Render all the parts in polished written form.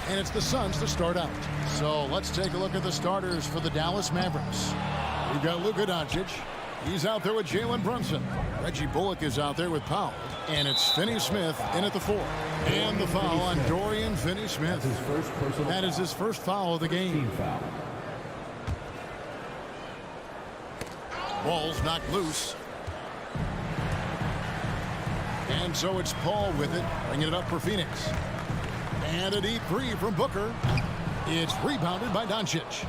and it's the Suns to start out. So let's take a look at the starters for the Dallas Mavericks. We've got Luka Doncic. He's out there with Jalen Brunson. Reggie Bullock is out there with Powell. And it's Finney-Smith in at the 4. And the foul on Dorian Finney-Smith. That is his first foul of the game. Ball's knocked loose. And so it's Paul with it, bringing it up for Phoenix. And a deep three from Booker. It's rebounded by Doncic.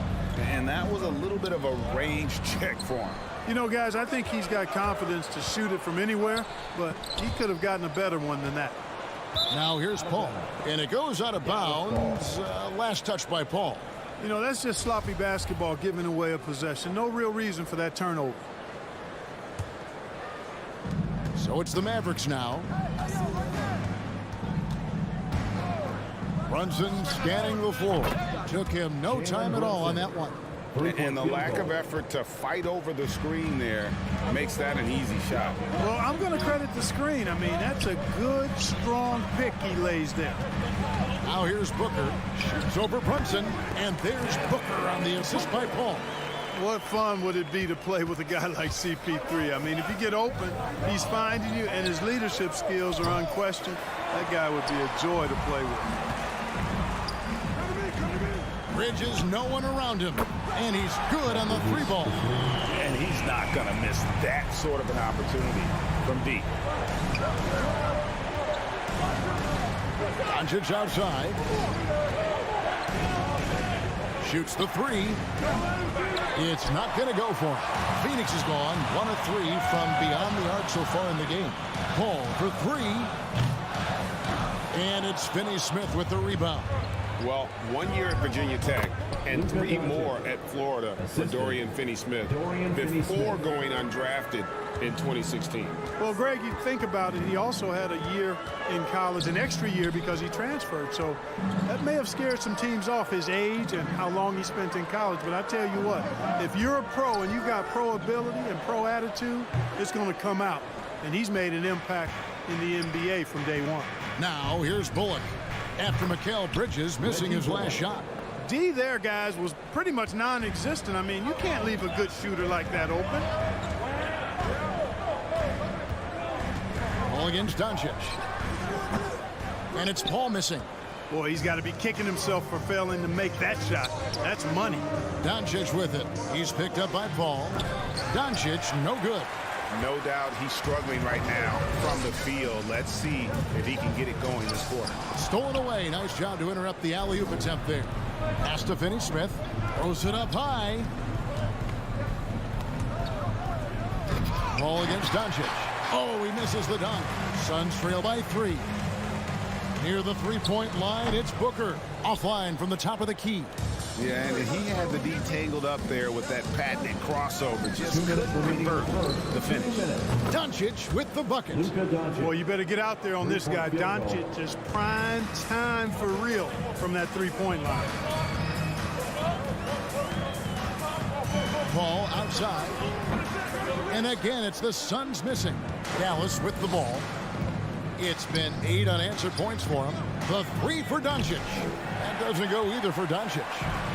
And that was a little bit of a range check for him. You know, guys, I think he's got confidence to shoot it from anywhere, but he could have gotten a better one than that. Now here's Paul, and it goes out of bounds. Last touch by Paul. You know, that's just sloppy basketball, giving away a possession. No real reason for that turnover. So it's the Mavericks now. Brunson scanning the floor. Took him no time at all on that one. And the lack of effort to fight over the screen there makes that an easy shot. Well, I'm going to credit the screen. I mean, that's a good, strong pick he lays there. Now here's Booker. Shoots over Brunson. And there's Booker on the assist by Paul. What fun would it be to play with a guy like CP3? I mean, if you get open, he's finding you, and his leadership skills are unquestioned. That guy would be a joy to play with. Bridges, no one around him. And he's good on the 3 ball. And he's not going to miss that sort of an opportunity from deep. Doncic outside. Shoots the 3. It's not going to go for him. Phoenix is gone 1 of 3 from beyond the arc so far in the game. Paul for 3. And it's Finney-Smith with the rebound. Well, 1 year at Virginia Tech and 3 more at Florida for Dorian Finney-Smith before going undrafted in 2016. Well, Greg, you think about it, he also had a year in college, an extra year because he transferred. So that may have scared some teams off, his age and how long he spent in college. But I tell you what, if you're a pro and you've got pro ability and pro attitude, it's going to come out. And he's made an impact in the NBA from day one. Now here's Bullock. After Mikal Bridges missing his last shot. D there, guys, was pretty much non-existent. I mean, you can't leave a good shooter like that open. Ball against Doncic. And it's Paul missing. Boy, he's got to be kicking himself for failing to make that shot. That's money. Doncic with it. He's picked up by Paul. Doncic, no good. No doubt he's struggling right now from the field. Let's see if he can get it going this quarter. Stolen away. Nice job to interrupt the alley-oop attempt there. Pass to Finney-Smith. Throws it up high. Ball against Doncic. Oh, he misses the dunk. Suns trail by 3. Near the three-point line, it's Booker. Offline from the top of the key. Yeah, and he had the D tangled up there with that patented crossover. Just couldn't convert the finish. Doncic with the bucket. Boy, you better get out there on this guy. Doncic is prime time for real from that three-point line. Ball outside. And again, it's the Suns missing. Dallas with the ball. It's been 8 unanswered points for him. The 3 for Doncic. That doesn't go either for Doncic.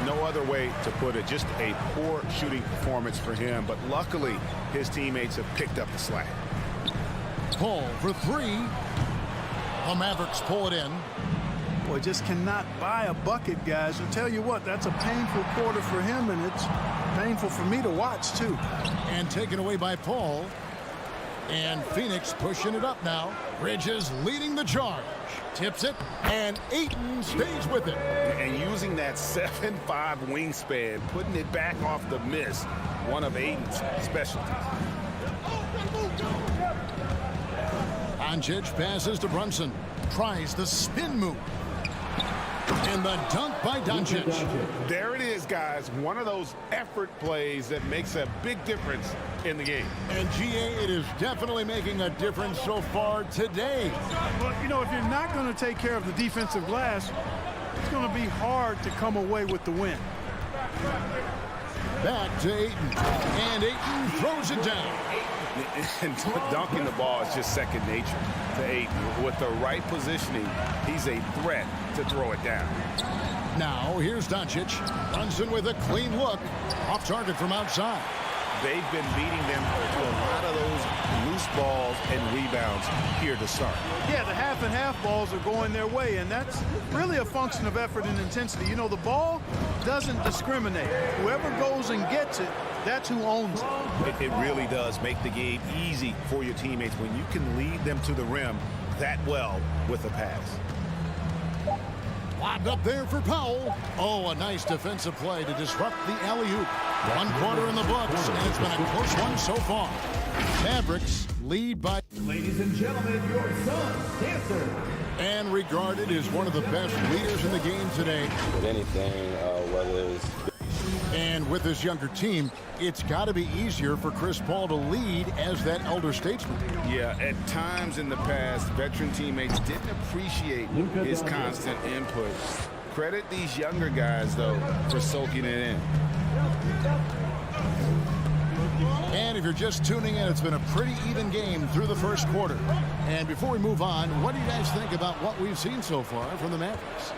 No other way to put it. Just a poor shooting performance for him. But luckily, his teammates have picked up the slack. Paul for 3. The Mavericks pull it in. Boy, just cannot buy a bucket, guys. I tell you what, that's a painful quarter for him, and it's painful for me to watch, too. And taken away by Paul. And Phoenix pushing it up now. Bridges leading the charge. Tips it, and Ayton stays with it. And using that 7'5" wingspan, putting it back off the miss, one of Ayton's specialties. Doncic passes to Brunson. Tries the spin move. And the dunk by Doncic. There it is, guys. One of those effort plays that makes a big difference in the game. And GA, it is definitely making a difference so far today. But, you know, if you're not going to take care of the defensive glass, it's going to be hard to come away with the win. Back to Ayton. And Ayton throws it down. And dunking the ball is just second nature to Ayton. With the right positioning, he's a threat to throw it down. Now, here's Doncic. Brunson with a clean look. Off target from outside. They've been beating them to a lot of those loose balls and rebounds here to start. Yeah, the half and half balls are going their way, and that's really a function of effort and intensity. You know, the ball doesn't discriminate. Whoever goes and gets it, that's who owns it. It really does make the game easy for your teammates when you can lead them to the rim that well with a pass. Lobbed up there for Powell. Oh, a nice defensive play to disrupt the alley-oop. 1 quarter in the books, and it's been a close one so far. Mavericks lead by... Ladies and gentlemen, your son, Dancer. And regarded as one of the best leaders in the game today. With anything, whether it's... And with this younger team, it's got to be easier for Chris Paul to lead as that elder statesman. Yeah, at times in the past, veteran teammates didn't appreciate his constant input. Credit these younger guys, though, for soaking it in. And if you're just tuning in, it's been a pretty even game through the first quarter. And before we move on, what do you guys think about what we've seen so far from the Mavericks?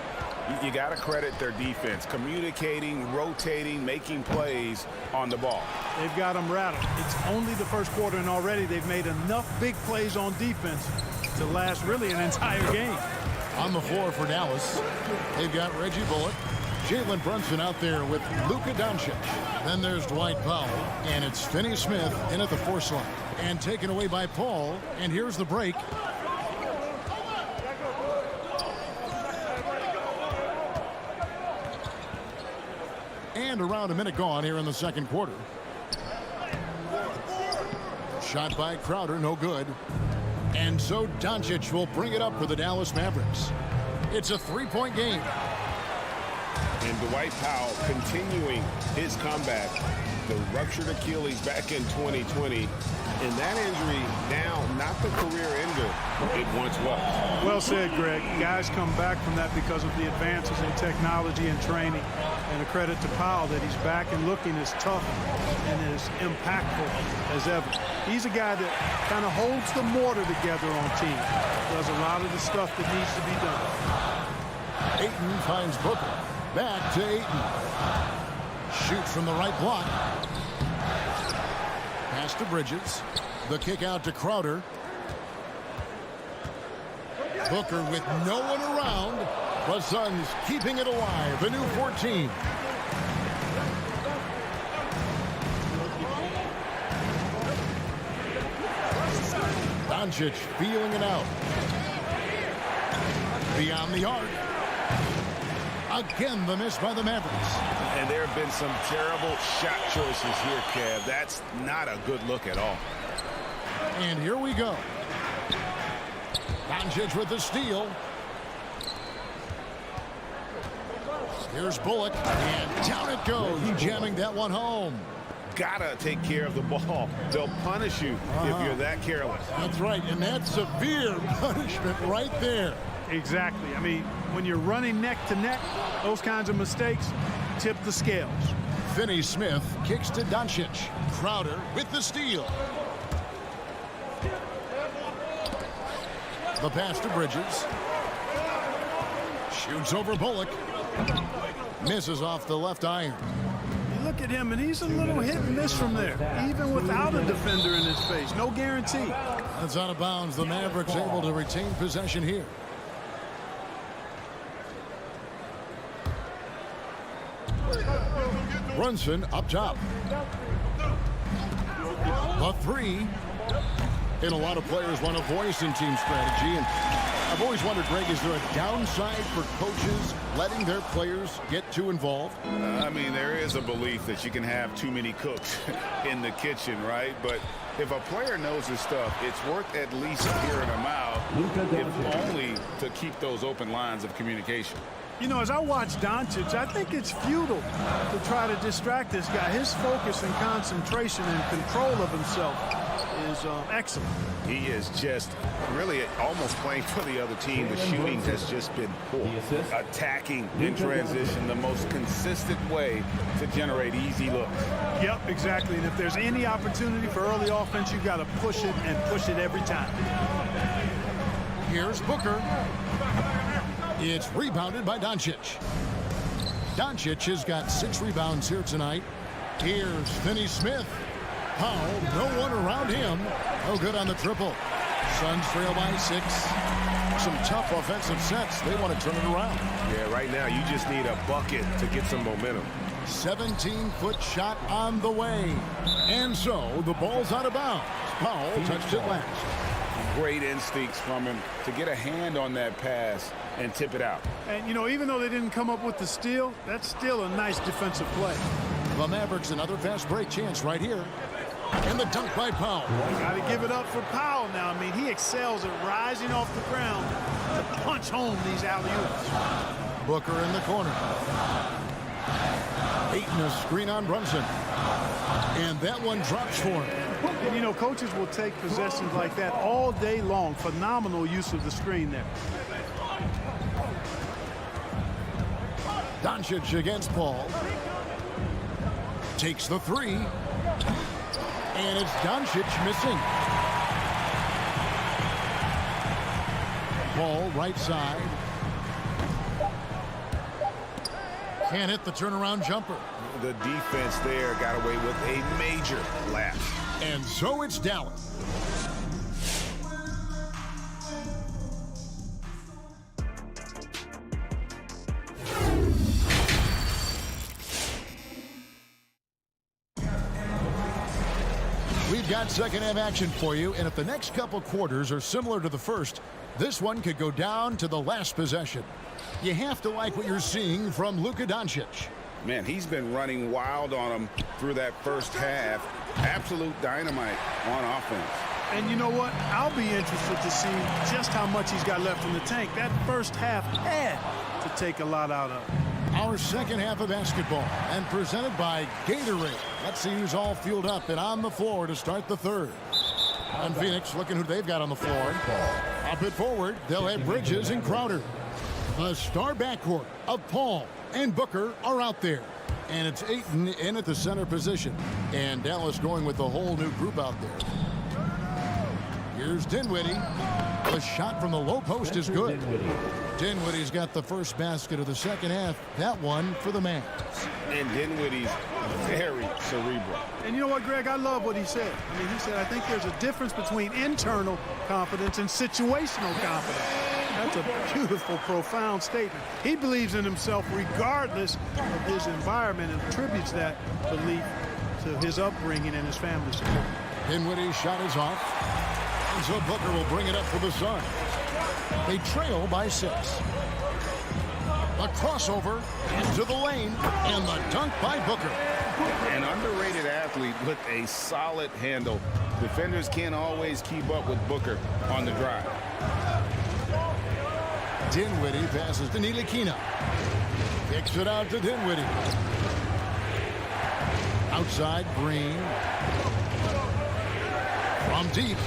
You got to credit their defense, communicating, rotating, making plays on the ball. They've got them rattled. It's only the first quarter, and already they've made enough big plays on defense to last really an entire game. On the floor for Dallas, they've got Reggie Bullock, Jalen Brunson out there with Luka Doncic. Then there's Dwight Powell, and it's Finney Smith in at the 4 slot. And taken away by Paul, and here's the break. And around a minute gone here in the second quarter. Shot by Crowder, no good. And so Doncic will bring it up for the Dallas Mavericks. It's a 3-point game. And Dwight Powell continuing his comeback. The ruptured Achilles back in 2020. And that injury now not the career ender it once was. Well said, Greg. Guys come back from that because of the advances in technology and training. And a credit to Powell that he's back and looking as tough and as impactful as ever. He's a guy that kind of holds the mortar together on team. Does a lot of the stuff that needs to be done. Ayton finds Booker. Back to Ayton. Shoots from the right block. Pass to Bridges. The kick out to Crowder. Booker with no one around. The Suns keeping it alive. The new 14. Doncic feeling it out. Beyond the arc. Again, the miss by the Mavericks. And there have been some terrible shot choices here, Kev. That's not a good look at all. And here we go. Doncic with the steal. Here's Bullock, and down it goes. Jamming that one home. Gotta take care of the ball. They'll punish you if you're that careless. That's right, and that's severe punishment right there. Exactly. I mean, when you're running neck to neck, those kinds of mistakes tip the scales. Finney Smith kicks to Doncic. Crowder with the steal. The pass to Bridges. Shoots over Bullock. Misses off the left iron. You look at him, and he's a little hit and miss from there, even without a defender in his face. No guarantee. That's out of bounds. The Mavericks able to retain possession here. Brunson up top. A 3. And a lot of players want a voice in team strategy. And I've always wondered, Greg, is there a downside for coaches letting their players get too involved? I mean, there is a belief that you can have too many cooks in the kitchen, right? But if a player knows his stuff, it's worth at least hearing him out, if only to keep those open lines of communication. You know, as I watch Doncic, I think it's futile to try to distract this guy. His focus and concentration and control of himself is excellent. He is just really almost playing for the other team. The shooting has just been poor. Attacking in transition, the most consistent way to generate easy looks. Yep, exactly. And if there's any opportunity for early offense, you got to push it and push it every time. Here's Booker. It's rebounded by Doncic. Doncic has got 6 rebounds here tonight. Here's Finney Smith. Powell, no one around him. No good on the triple. Suns trail by 6. Some tough offensive sets. They want to turn it around. Yeah, right now you just need a bucket to get some momentum. 17-foot shot on the way. And so the ball's out of bounds. Powell touched it last. Great instincts from him to get a hand on that pass and tip it out. And, you know, even though they didn't come up with the steal, that's still a nice defensive play. The Mavericks another fast break chance right here. And the dunk by Powell. Got to give it up for Powell now. I mean, he excels at rising off the ground to punch home these alley-oops. Booker in the corner. Ayton a screen on Brunson. And that one drops for him. And, you know, coaches will take possessions like that all day long. Phenomenal use of the screen there. Doncic against Paul. Takes the 3. And it's Doncic missing. Paul right side. Can't hit the turnaround jumper. The defense there got away with a major lapse. And so it's Dallas. We've got second half action for you, and if the next couple quarters are similar to the first, this one could go down to the last possession. You have to like what you're seeing from Luka Doncic. Man, he's been running wild on him through that first half. Absolute dynamite on offense. And you know what? I'll be interested to see just how much he's got left in the tank. That first half had to take a lot out of him. Our second half of basketball, and presented by Gatorade. Let's see who's all fueled up and on the floor to start the third. And Phoenix looking who they've got on the floor. Up it forward, they'll have Bridges and Crowder. The star backcourt of Paul and Booker are out there. And it's Ayton in at the center position. And Dallas going with the whole new group out there. Here's Dinwiddie. The shot from the low post is good. Dinwiddie's got the first basket of the second half. That one for the Mavs. And Dinwiddie's very cerebral. And you know what, Greg? I love what he said. I mean, he said, I think there's a difference between internal confidence and situational confidence. That's a beautiful, profound statement. He believes in himself regardless of his environment and attributes that belief to his upbringing and his family support. Dinwiddie's shot is off. And so Booker will bring it up for the Suns. They trail by 6. A crossover into the lane, and the dunk by Booker. An underrated athlete with a solid handle. Defenders can't always keep up with Booker on the drive. Dinwiddie passes to Ntilikina. Kicks it out to Dinwiddie. Outside, Green. From deep.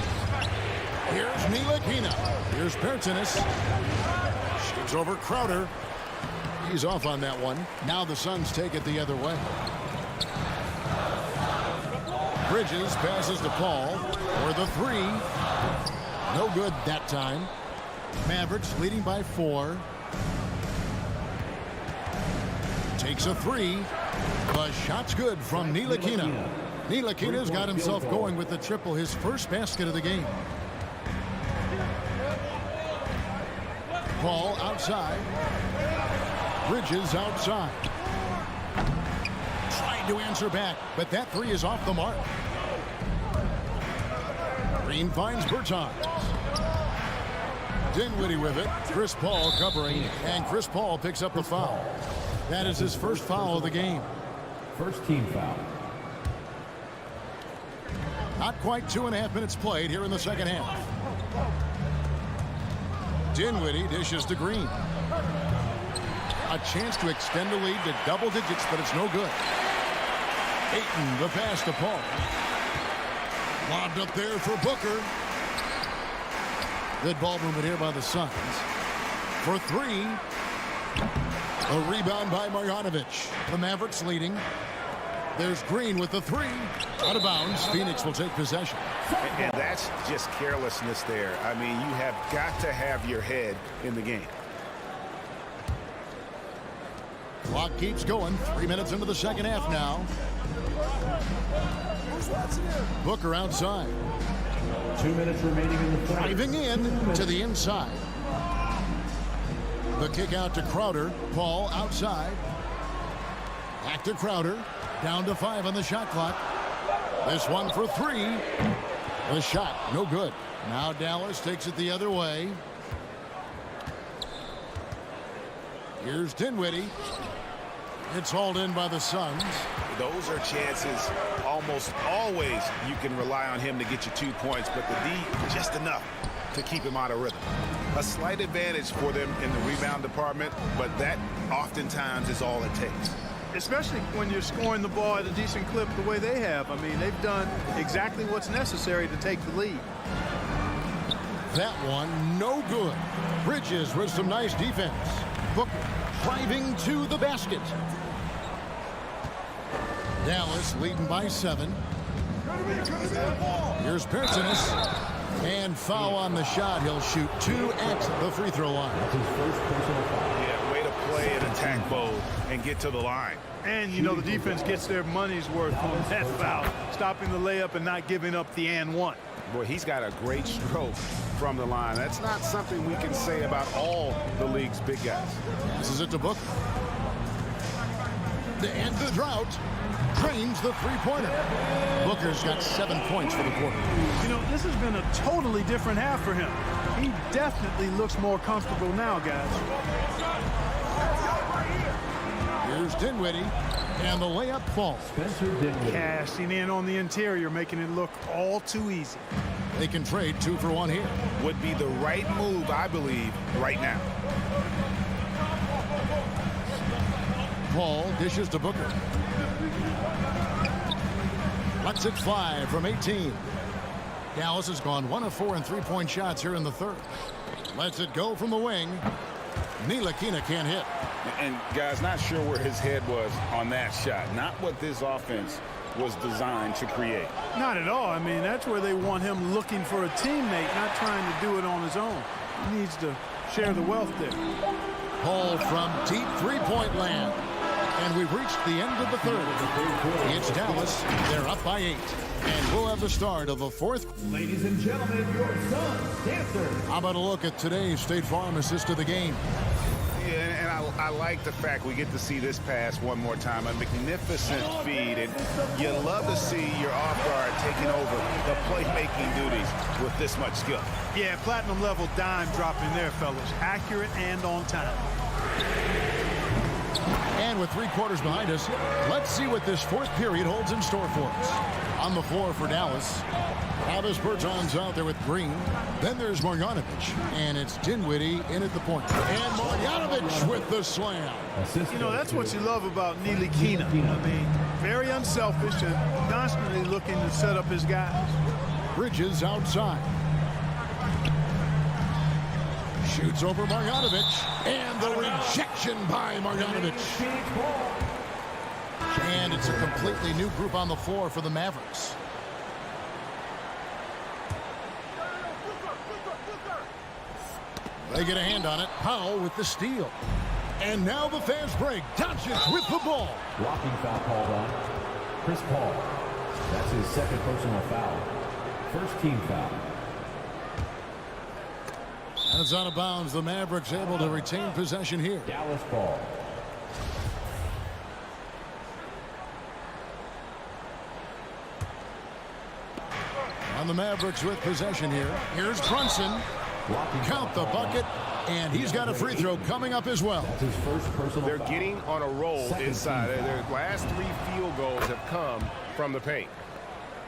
Here's Ntilikina. Here's Pertinis. Shoots over Crowder. He's off on that one. Now the Suns take it the other way. Bridges passes to Paul for the 3. No good that time. Mavericks leading by 4. Takes a 3. The shot's good from Ntilikina. Ntilikina's got himself going with the triple, his first basket of the game. Paul outside. Bridges outside. Tried to answer back, but that 3 is off the mark. Green finds Bertans. Dinwiddie with it. Chris Paul covering, and Chris Paul picks up the foul. That is his first foul of the game. First team foul. Not quite 2.5 minutes played here in the second half. Dinwiddie dishes to Green. A chance to extend the lead to double digits, but it's no good. Ayton, the pass to Paul. Lobbed up there for Booker. Good ball movement here by the Suns. For three. A rebound by Marjanovic. The Mavericks leading. There's Green with the three. Out of bounds. Phoenix will take possession. And that's just carelessness there. I mean, you have got to have your head in the game. Clock keeps going. 3 minutes into the second half now. Booker outside. 2 minutes remaining in the third. Driving in to the inside. The kick out to Crowder. Paul outside. Back to Crowder. Down to 5 on the shot clock. This one for three. The shot, no good. Now Dallas takes it the other way. Here's Dinwiddie. It's hauled in by the Suns. Those are chances almost always you can rely on him to get you 2 points, but the D just enough to keep him out of rhythm. A slight advantage for them in the rebound department, but that oftentimes is all it takes. Especially when you're scoring the ball at a decent clip the way they have. I mean, they've done exactly what's necessary to take the lead. That one, no good. Bridges with some nice defense. Booker driving to the basket. Dallas leading by 7. Here's Persinis. And foul on the shot. He'll shoot 2 at the free throw line. That's his first personal foul. Yeah, way to play in attack mode and get to the line. And, you know, the defense gets their money's worth on that foul, stopping the layup and not giving up the and one. Boy, he's got a great stroke from the line. That's not something we can say about all the league's big guys. This is it to Booker. To end the drought. Drains the three-pointer. Booker's got 7 points for the quarter. You know, this has been a totally different half for him. He definitely looks more comfortable now, guys. Here's Dinwiddie, and the layup falls. Spencer Dinwiddie. Cashing in on the interior, making it look all too easy. They can trade 2 for 1 here. Would be the right move, I believe, right now. Paul dishes to Booker. Lets it fly from 18. Dallas has gone 1 of 4 in three-point shots here in the third. Lets it go from the wing. Ntilikina can't hit. And, guys, not sure where his head was on that shot. Not what this offense was designed to create. Not at all. I mean, that's where they want him looking for a teammate, not trying to do it on his own. He needs to share the wealth there. Paul from deep three-point land. And we've reached the end of the third. It's Dallas. They're up by 8. And we'll have the start of the fourth. Ladies and gentlemen, your Suns dancers. How about a look at today's State Farm assist of the game? Yeah, and I like the fact we get to see this pass one more time. A magnificent feed, and you love to see your off guard taking over the playmaking duties with this much skill. Yeah, platinum level dime dropping there, fellas. Accurate and on time. And with 3 quarters behind us, let's see what this fourth period holds in store for us. On the floor for Dallas, Travis Berton's out there with Green. Then there's Marjanovic, and it's Dinwiddie in at the point. And Marjanovic with the slam. You know, that's what you love about Ntilikina. I mean, very unselfish and constantly looking to set up his guys. Bridges outside. Shoots over Marjanovic, and the rejection by Marjanovic. And it's a completely new group on the floor for the Mavericks. They get a hand on it. Powell with the steal. And now the fast break. Doncic with the ball. Blocking foul called on Chris Paul. That's his second personal foul. First team foul. And it's out of bounds. The Mavericks able to retain possession here. Dallas ball. On the Mavericks with possession here. Here's Brunson. Count the bucket. And he's got a free throw coming up as well. That's his first personal They're foul. getting on a roll inside. Their last 3 field goals have come from the paint.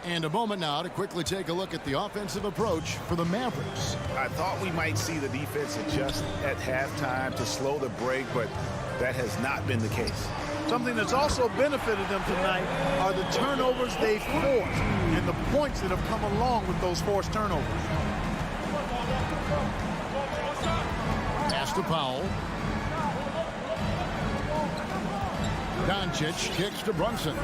And a moment now to quickly take a look at the offensive approach for the Mavericks. I thought we might see the defense adjust at halftime to slow the break, but that has not been the case. Something that's also benefited them tonight are the turnovers they've forced and the points that have come along with those forced turnovers. Pass to Powell. Doncic kicks to Brunson.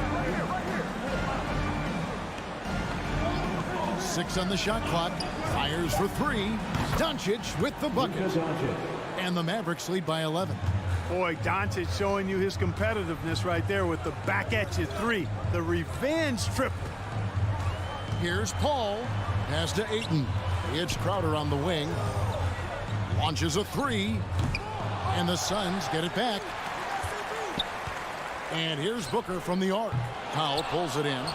6 on the shot clock. Fires for 3. Doncic with the bucket. And the Mavericks lead by 11. Boy, Doncic showing you his competitiveness right there with the back at you 3. The revenge triple. Here's Paul. Pass to Ayton. It's Crowder on the wing. Launches a 3. And the Suns get it back. And here's Booker from the arc. Powell pulls it in.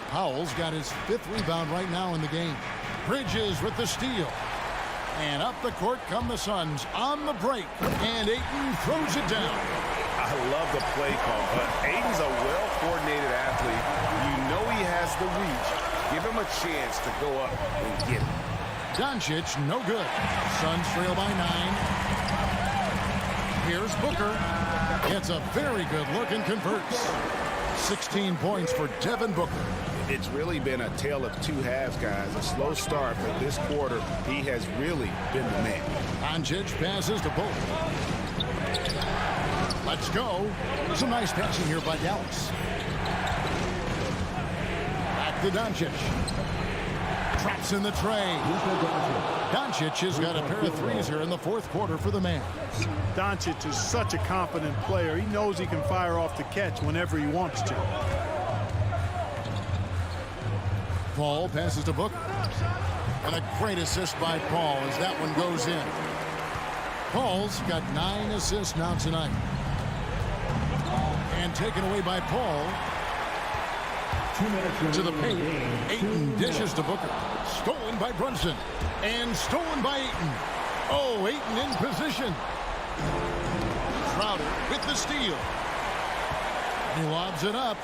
Powell's got his 5th rebound right now in the game. Bridges with the steal. And up the court come the Suns on the break. And Ayton throws it down. I love the play call. Ayton's a well-coordinated athlete. You know he has the reach. Give him a chance to go up and get it. Doncic, no good. Suns trail by 9. Here's Booker. Gets a very good look and converts. 16 points for Devin Booker. It's really been a tale of 2 halves, guys. A slow start, but this quarter, he has really been the man. Doncic passes to Bullock. Let's go. Some nice passing here by Dallas. Back to Doncic. Traps in the tray. Doncic has got a pair of 3s here in the 4th quarter for the Mavs. Doncic is such a confident player. He knows he can fire off the catch whenever he wants to. Paul passes to Booker. And a great assist by Paul as that one goes in. Paul's got 9 assists now tonight. And taken away by Paul. 2 minutes To the paint. Ayton dishes to Booker. Stolen by Brunson. And stolen by Ayton. Oh, Ayton in position. Crowder with the steal. He lobs it up.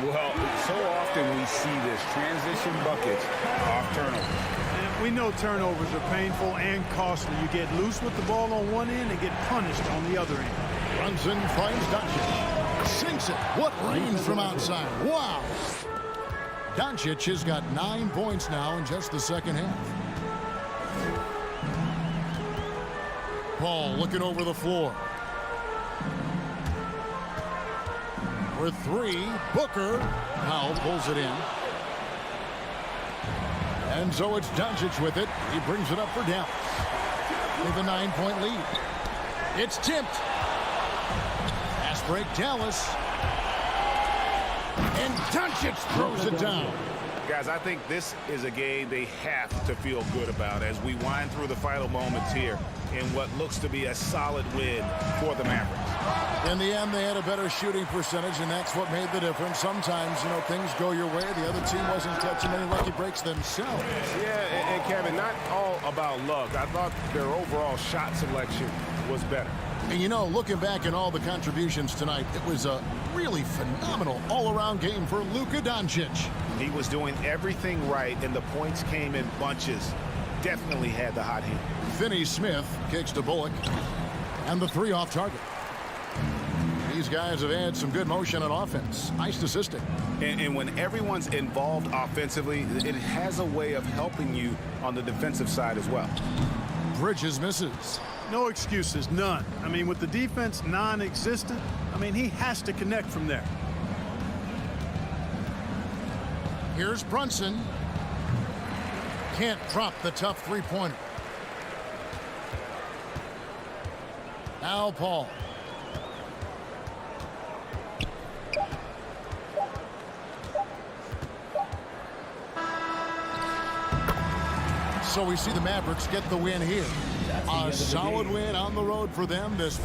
Well, so often we see this transition buckets off turnovers. And we know turnovers are painful and costly. You get loose with the ball on one end and get punished on the other end. Brunson finds Doncic. Sinks it. What range from outside. Wow. Doncic has got 9 points now in just the second half. Paul looking over the floor. For 3, Booker. Powell pulls it in. And so it's Doncic with it. He brings it up for Dallas. With a 9-point lead. It's tipped. Fast break, Dallas. And Doncic throws it down. Guys, I think this is a game they have to feel good about as we wind through the final moments here in what looks to be a solid win for the Mavericks. In the end, they had a better shooting percentage, and that's what made the difference. Sometimes, things go your way. The other team wasn't catching many lucky breaks themselves. Yeah, and Kevin, not all about luck. I thought their overall shot selection was better. And looking back at all the contributions tonight, it was a really phenomenal all-around game for Luka Doncic. He was doing everything right, and the points came in bunches. Definitely had the hot hand. Finney-Smith kicks to Bullock, and the 3 off target. These guys have had some good motion on offense. Nice assisting. And when everyone's involved offensively, it has a way of helping you on the defensive side as well. Bridges misses. No excuses, none. I mean, with the defense non-existent, he has to connect from there. Here's Brunson. Can't drop the tough 3-pointer. Now Paul. So we see the Mavericks get the win here. A solid win on the road for them this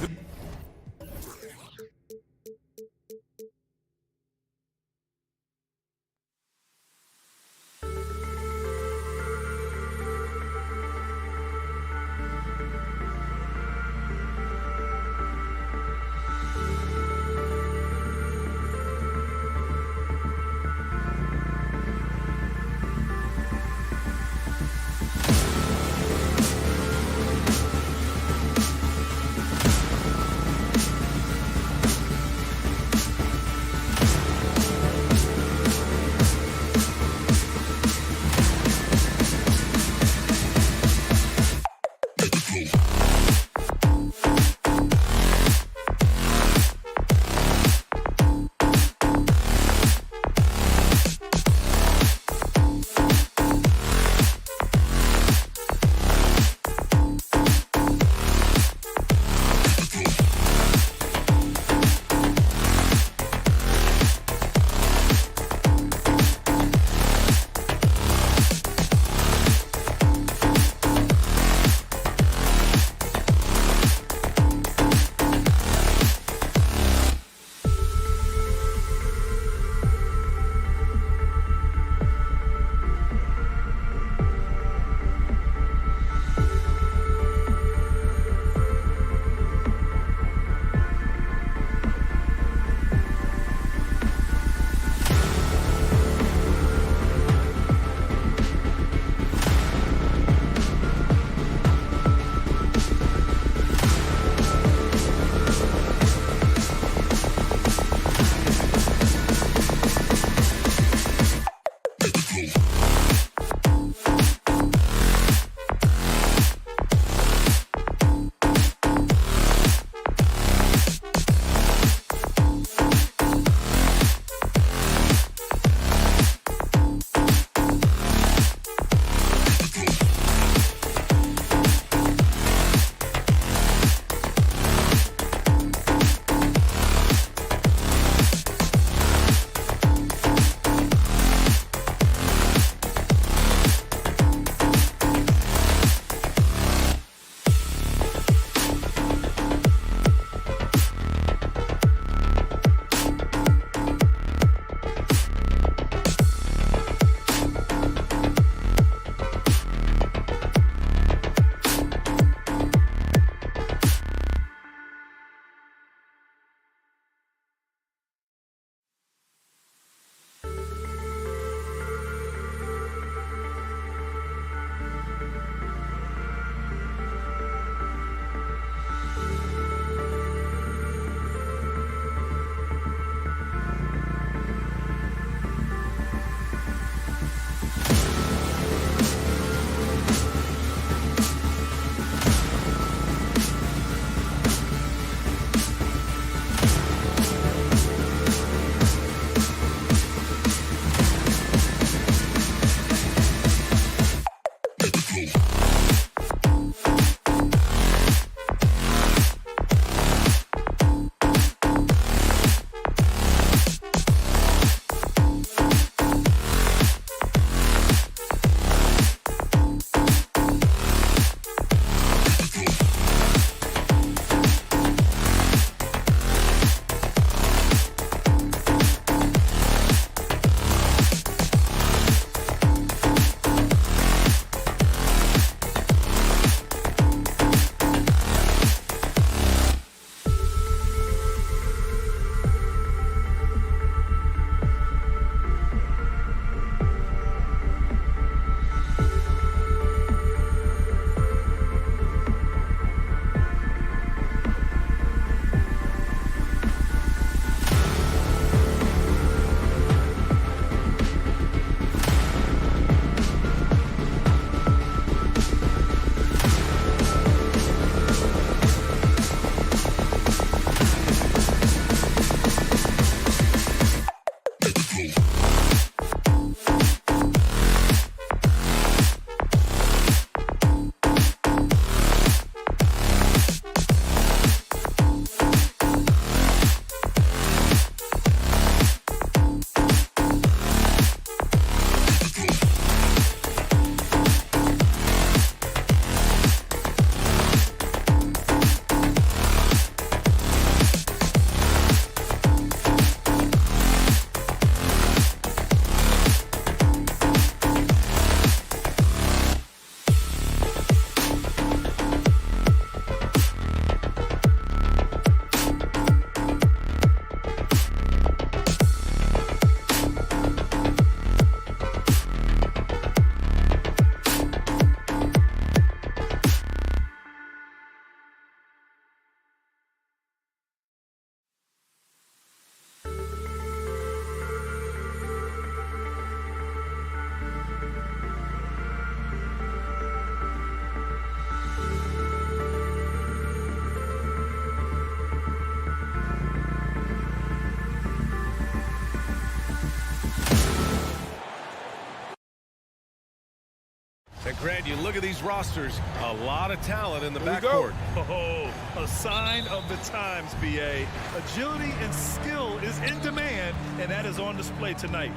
Grant, you look at these rosters, a lot of talent in the Here we go. backcourt. Oh, a sign of the times, B.A. Agility and skill is in demand, and that is on display tonight.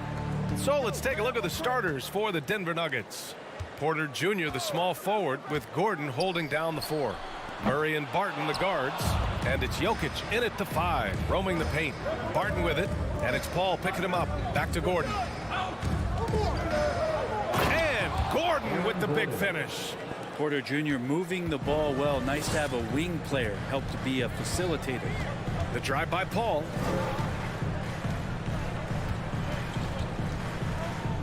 So let's take a look at the starters for the Denver Nuggets. Porter Jr., the small forward, with Gordon holding down the 4. Murray and Barton, the guards. And it's Jokic in at the 5, roaming the paint. Barton with it, and it's Paul picking him up. Back to Gordon. And Gordon with the big finish. Porter Jr. moving the ball well. Nice to have a wing player help to be a facilitator. The drive by Paul.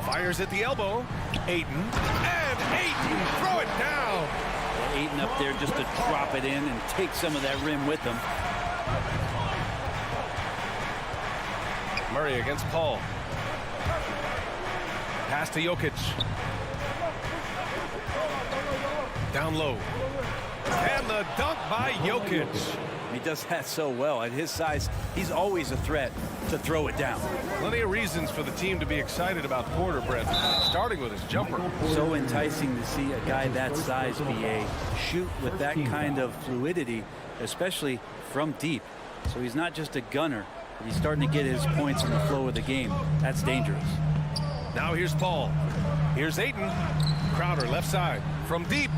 Fires at the elbow. Ayton. And Ayton, throw it down. Ayton up there just to drop it in and take some of that rim with him. Murray against Paul. Pass to Jokic. Down low. And the dunk by Jokic. He does that so well. At his size, he's always a threat to throw it down. Plenty of reasons for the team to be excited about Porter, Brett, starting with his jumper. So enticing to see a guy that size, B.A., shoot with that kind of fluidity, especially from deep. So he's not just a gunner, but he's starting to get his points in the flow of the game. That's dangerous. Now here's Paul. Here's Ayton. Crowder left side from deep.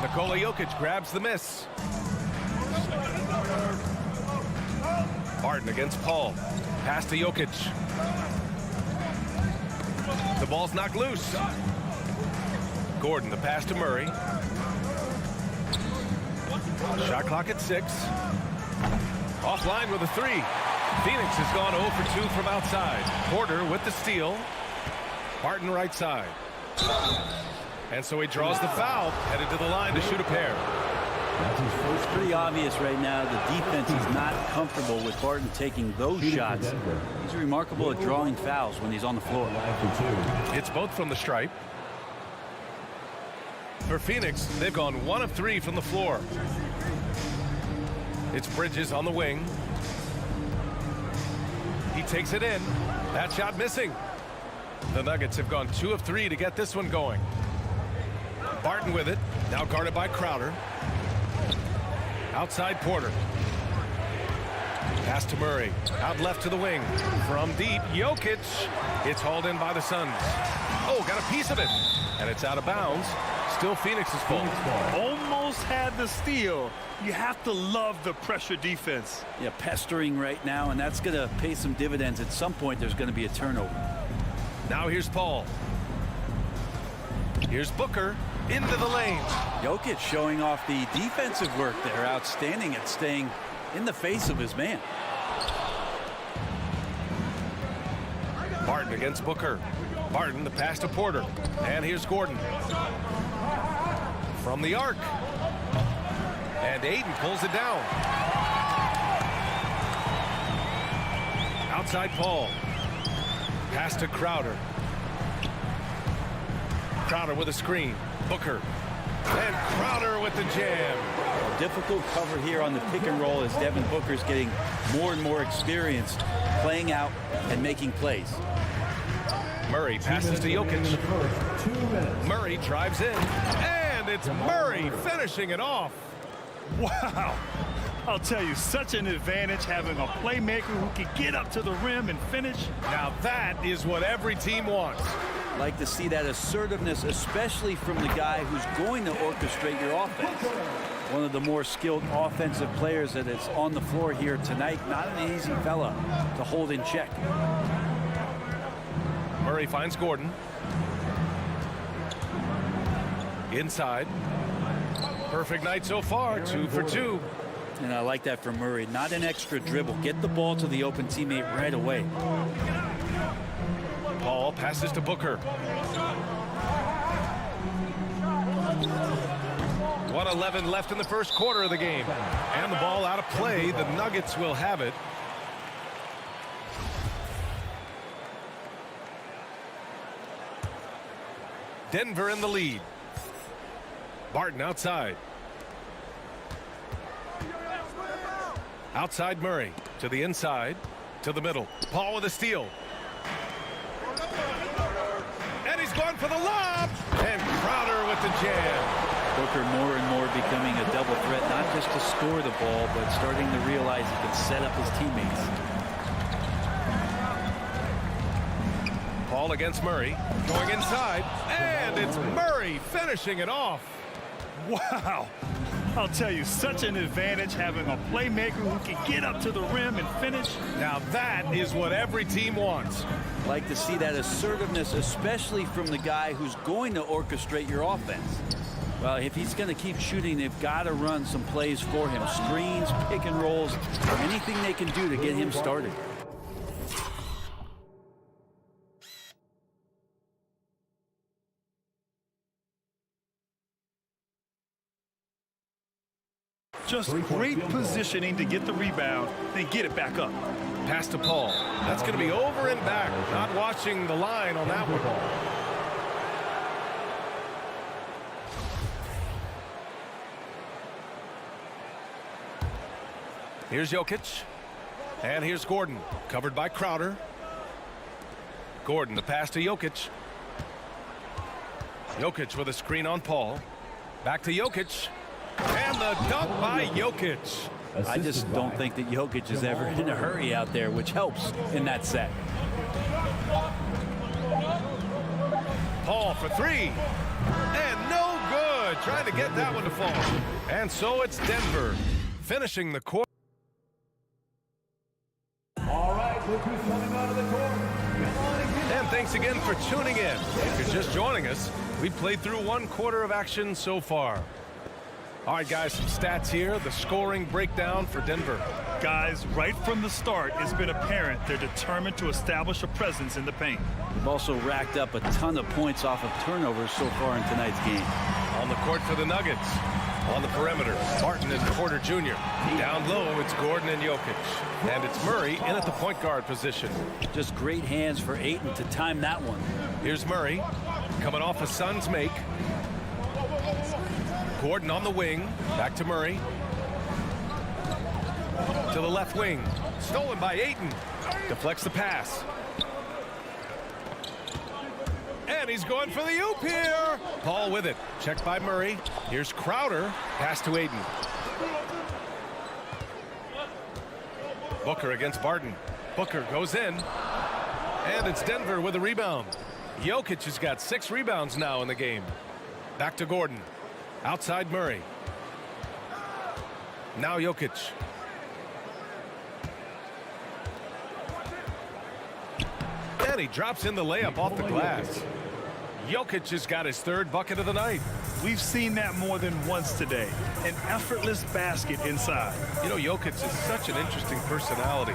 Nikola Jokic grabs the miss. Barton against Paul. Pass to Jokic. The ball's knocked loose. Gordon, the pass to Murray. Shot clock at 6. Offline with a 3. Phoenix has gone 0 for 2 from outside. Porter with the steal. Barton right side. And so he draws the foul, headed to the line to shoot a pair. It's pretty obvious right now the defense is not comfortable with Barton taking those shots. He's remarkable at drawing fouls when he's on the floor. It's both from the stripe. For Phoenix, they've gone 1 of 3 from the floor. It's Bridges on the wing. He takes it in. That shot missing. The Nuggets have gone 2 of 3 to get this one going. Barton with it. Now guarded by Crowder. Outside Porter. Pass to Murray. Out left to the wing. From deep, Jokic. It's hauled in by the Suns. Oh, got a piece of it. And it's out of bounds. Still Phoenix's fault. Almost had the steal. You have to love the pressure defense. Yeah, pestering right now, and that's going to pay some dividends. At some point, there's going to be a turnover. Now here's Paul. Here's Booker into the lane. Jokic showing off the defensive work there. Outstanding at staying in the face of his man. Barton against Booker. Barton, the pass to Porter. And here's Gordon. From the arc. And Ayton pulls it down. Outside Paul. Pass to Crowder. Crowder with a screen. Booker. And Crowder with the jam. Difficult cover here on the pick and roll as Devin Booker's getting more and more experience playing out and making plays. Murray passes to Jokic. Murray drives in. And it's Murray finishing it off. Wow. I'll tell you, such an advantage having a playmaker who can get up to the rim and finish. Now that is what every team wants. Like to see that assertiveness, especially from the guy who's going to orchestrate your offense. One of the more skilled offensive players that is on the floor here tonight. Not an easy fella to hold in check. Murray finds Gordon. Inside. Perfect night so far, 2 for 2. And I like that from Murray. Not an extra dribble. Get the ball to the open teammate right away. Paul passes to Booker. 1:11 left in the first quarter of the game. And the ball out of play. The Nuggets will have it. Denver in the lead. Barton outside. Outside Murray to the inside, to the middle. Paul with a steal. And he's going for the lob. And with the jam. Booker more and more becoming a double threat, not just to score the ball, but starting to realize he can set up his teammates. Paul against Murray, going inside, and it's Murray finishing it off. Wow. I'll tell you, such an advantage having a playmaker who can get up to the rim and finish. Now that is what every team wants. Like to see that assertiveness, especially from the guy who's going to orchestrate your offense. Well, if he's going to keep shooting, they've got to run some plays for him. Screens, pick and rolls, anything they can do to get him started. Just great positioning to get the rebound, then get it back up. Pass to Paul. That's going to be over and back. Not watching the line on that one. Here's Jokic. And here's Gordon. Covered by Crowder. Gordon, the pass to Jokic. Jokic with a screen on Paul. Back to Jokic. And the dunk by Jokic. I just don't think that Jokic is ever in a hurry out there, which helps in that set. Paul for three. And no good. Trying to get that one to fall. And so it's Denver finishing the quarter. All right, look who's coming out of the court. And thanks again for tuning in. If you're just joining us, we played through 1 quarter of action so far. All right, guys, some stats here. The scoring breakdown for Denver. Guys, right from the start, it's been apparent they're determined to establish a presence in the paint. They've also racked up a ton of points off of turnovers so far in tonight's game. On the court for the Nuggets. On the perimeter, Barton and Porter Jr. Down low, it's Gordon and Jokic. And it's Murray in at the point guard position. Just great hands for Ayton to time that one. Here's Murray, coming off a Suns make. Gordon on the wing, back to Murray. To the left wing, stolen by Ayton. Deflects the pass. And he's going for the oop here. Paul with it, checked by Murray. Here's Crowder, pass to Ayton. Booker against Barton. Booker goes in. And it's Denver with a rebound. Jokic has got 6 rebounds now in the game. Back to Gordon. Outside Murray. Now Jokic. And he drops in the layup off the glass. Jokic has got his 3rd bucket of the night. We've seen that more than once today. An effortless basket inside. You know, Jokic is such an interesting personality.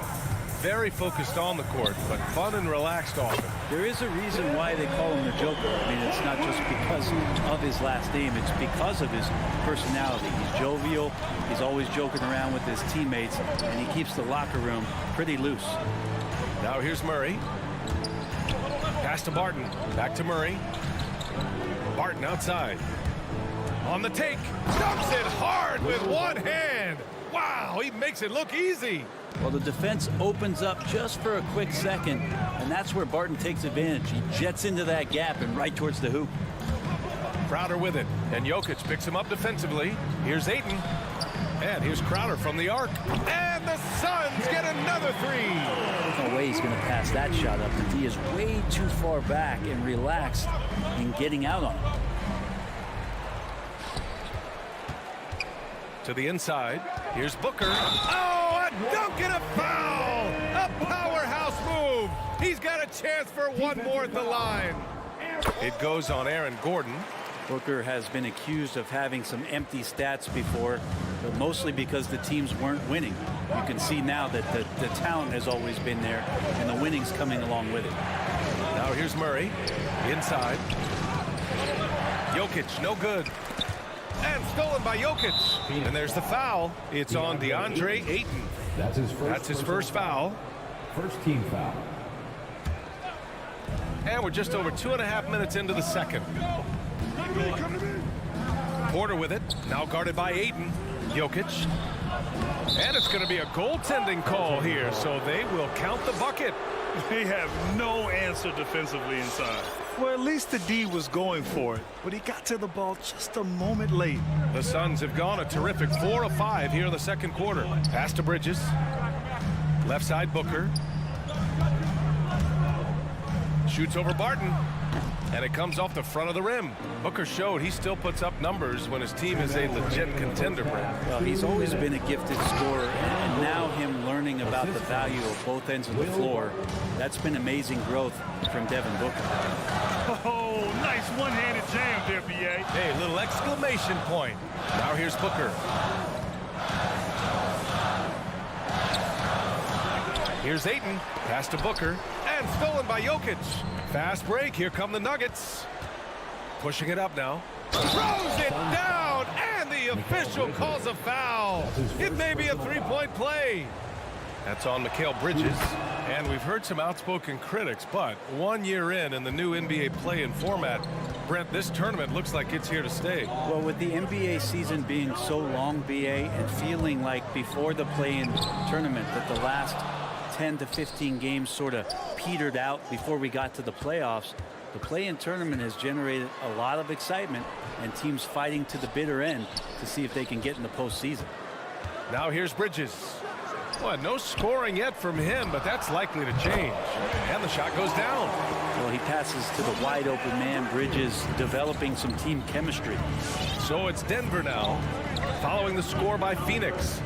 Very focused on the court, but fun and relaxed often. There is a reason why they call him the Joker. I mean, it's not just because of his last name. It's because of his personality. He's jovial. He's always joking around with his teammates, and he keeps the locker room pretty loose. Now here's Murray. Pass to Barton. Back to Murray. Barton outside. On the take. Dumps it hard with one hand. Wow, he makes it look easy. Well, the defense opens up just for a quick second, and that's where Barton takes advantage. He jets into that gap and right towards the hoop. Crowder with it, and Jokic picks him up defensively. Here's Ayton, and here's Crowder from the arc. And the Suns get another 3. There's no way he's going to pass that shot up. The D is way too far back and relaxed in getting out on it. To the inside, here's Booker. Oh, a dunk and a foul! A powerhouse move! He's got a chance for one more at the line. It goes on Aaron Gordon. Booker has been accused of having some empty stats before, but mostly because the teams weren't winning. You can see now that the talent has always been there, and the winning's coming along with it. Now here's Murray, inside. Jokic, no good. And stolen by Jokic. And there's the foul. It's on DeAndre Ayton. That's his first foul. First team foul. And we're just over 2.5 minutes into the second. Porter with it. Now guarded by Ayton. Jokic. And it's going to be a goaltending call here, so they will count the bucket. They have no answer defensively inside. Well, at least the D was going for it, but he got to the ball just a moment late. The Suns have gone a terrific 4 of 5 here in the second quarter. Pass to Bridges. Left side Booker. Shoots over Barton. And it comes off the front of the rim. Booker showed he still puts up numbers when his team is a legit contender, Brent. Well, he's always been a gifted scorer, and now him learning about the value of both ends of the floor, that's been amazing growth from Devin Booker. Oh, nice one-handed jam there, B.A. Hey, little exclamation point. Now here's Booker. Here's Ayton. Pass to Booker. And stolen by Jokic. Fast break. Here come the Nuggets. Pushing it up now. Throws it down. And the official calls a foul. It may be a three-point play. That's on Mikal Bridges. And we've heard some outspoken critics, but 1 year in the new NBA play-in format, Brent, this tournament looks like it's here to stay. Well, with the NBA season being so long, BA, and feeling like before the play-in tournament that the last 10 to 15 games sort of petered out before we got to the playoffs, the play-in tournament has generated a lot of excitement and teams fighting to the bitter end to see if they can get in the postseason. Now here's Bridges. Well, no scoring yet from him, but that's likely to change. And the shot goes down. Well, he passes to the wide open man. Bridges developing some team chemistry. So it's Denver now, following the score by Phoenix.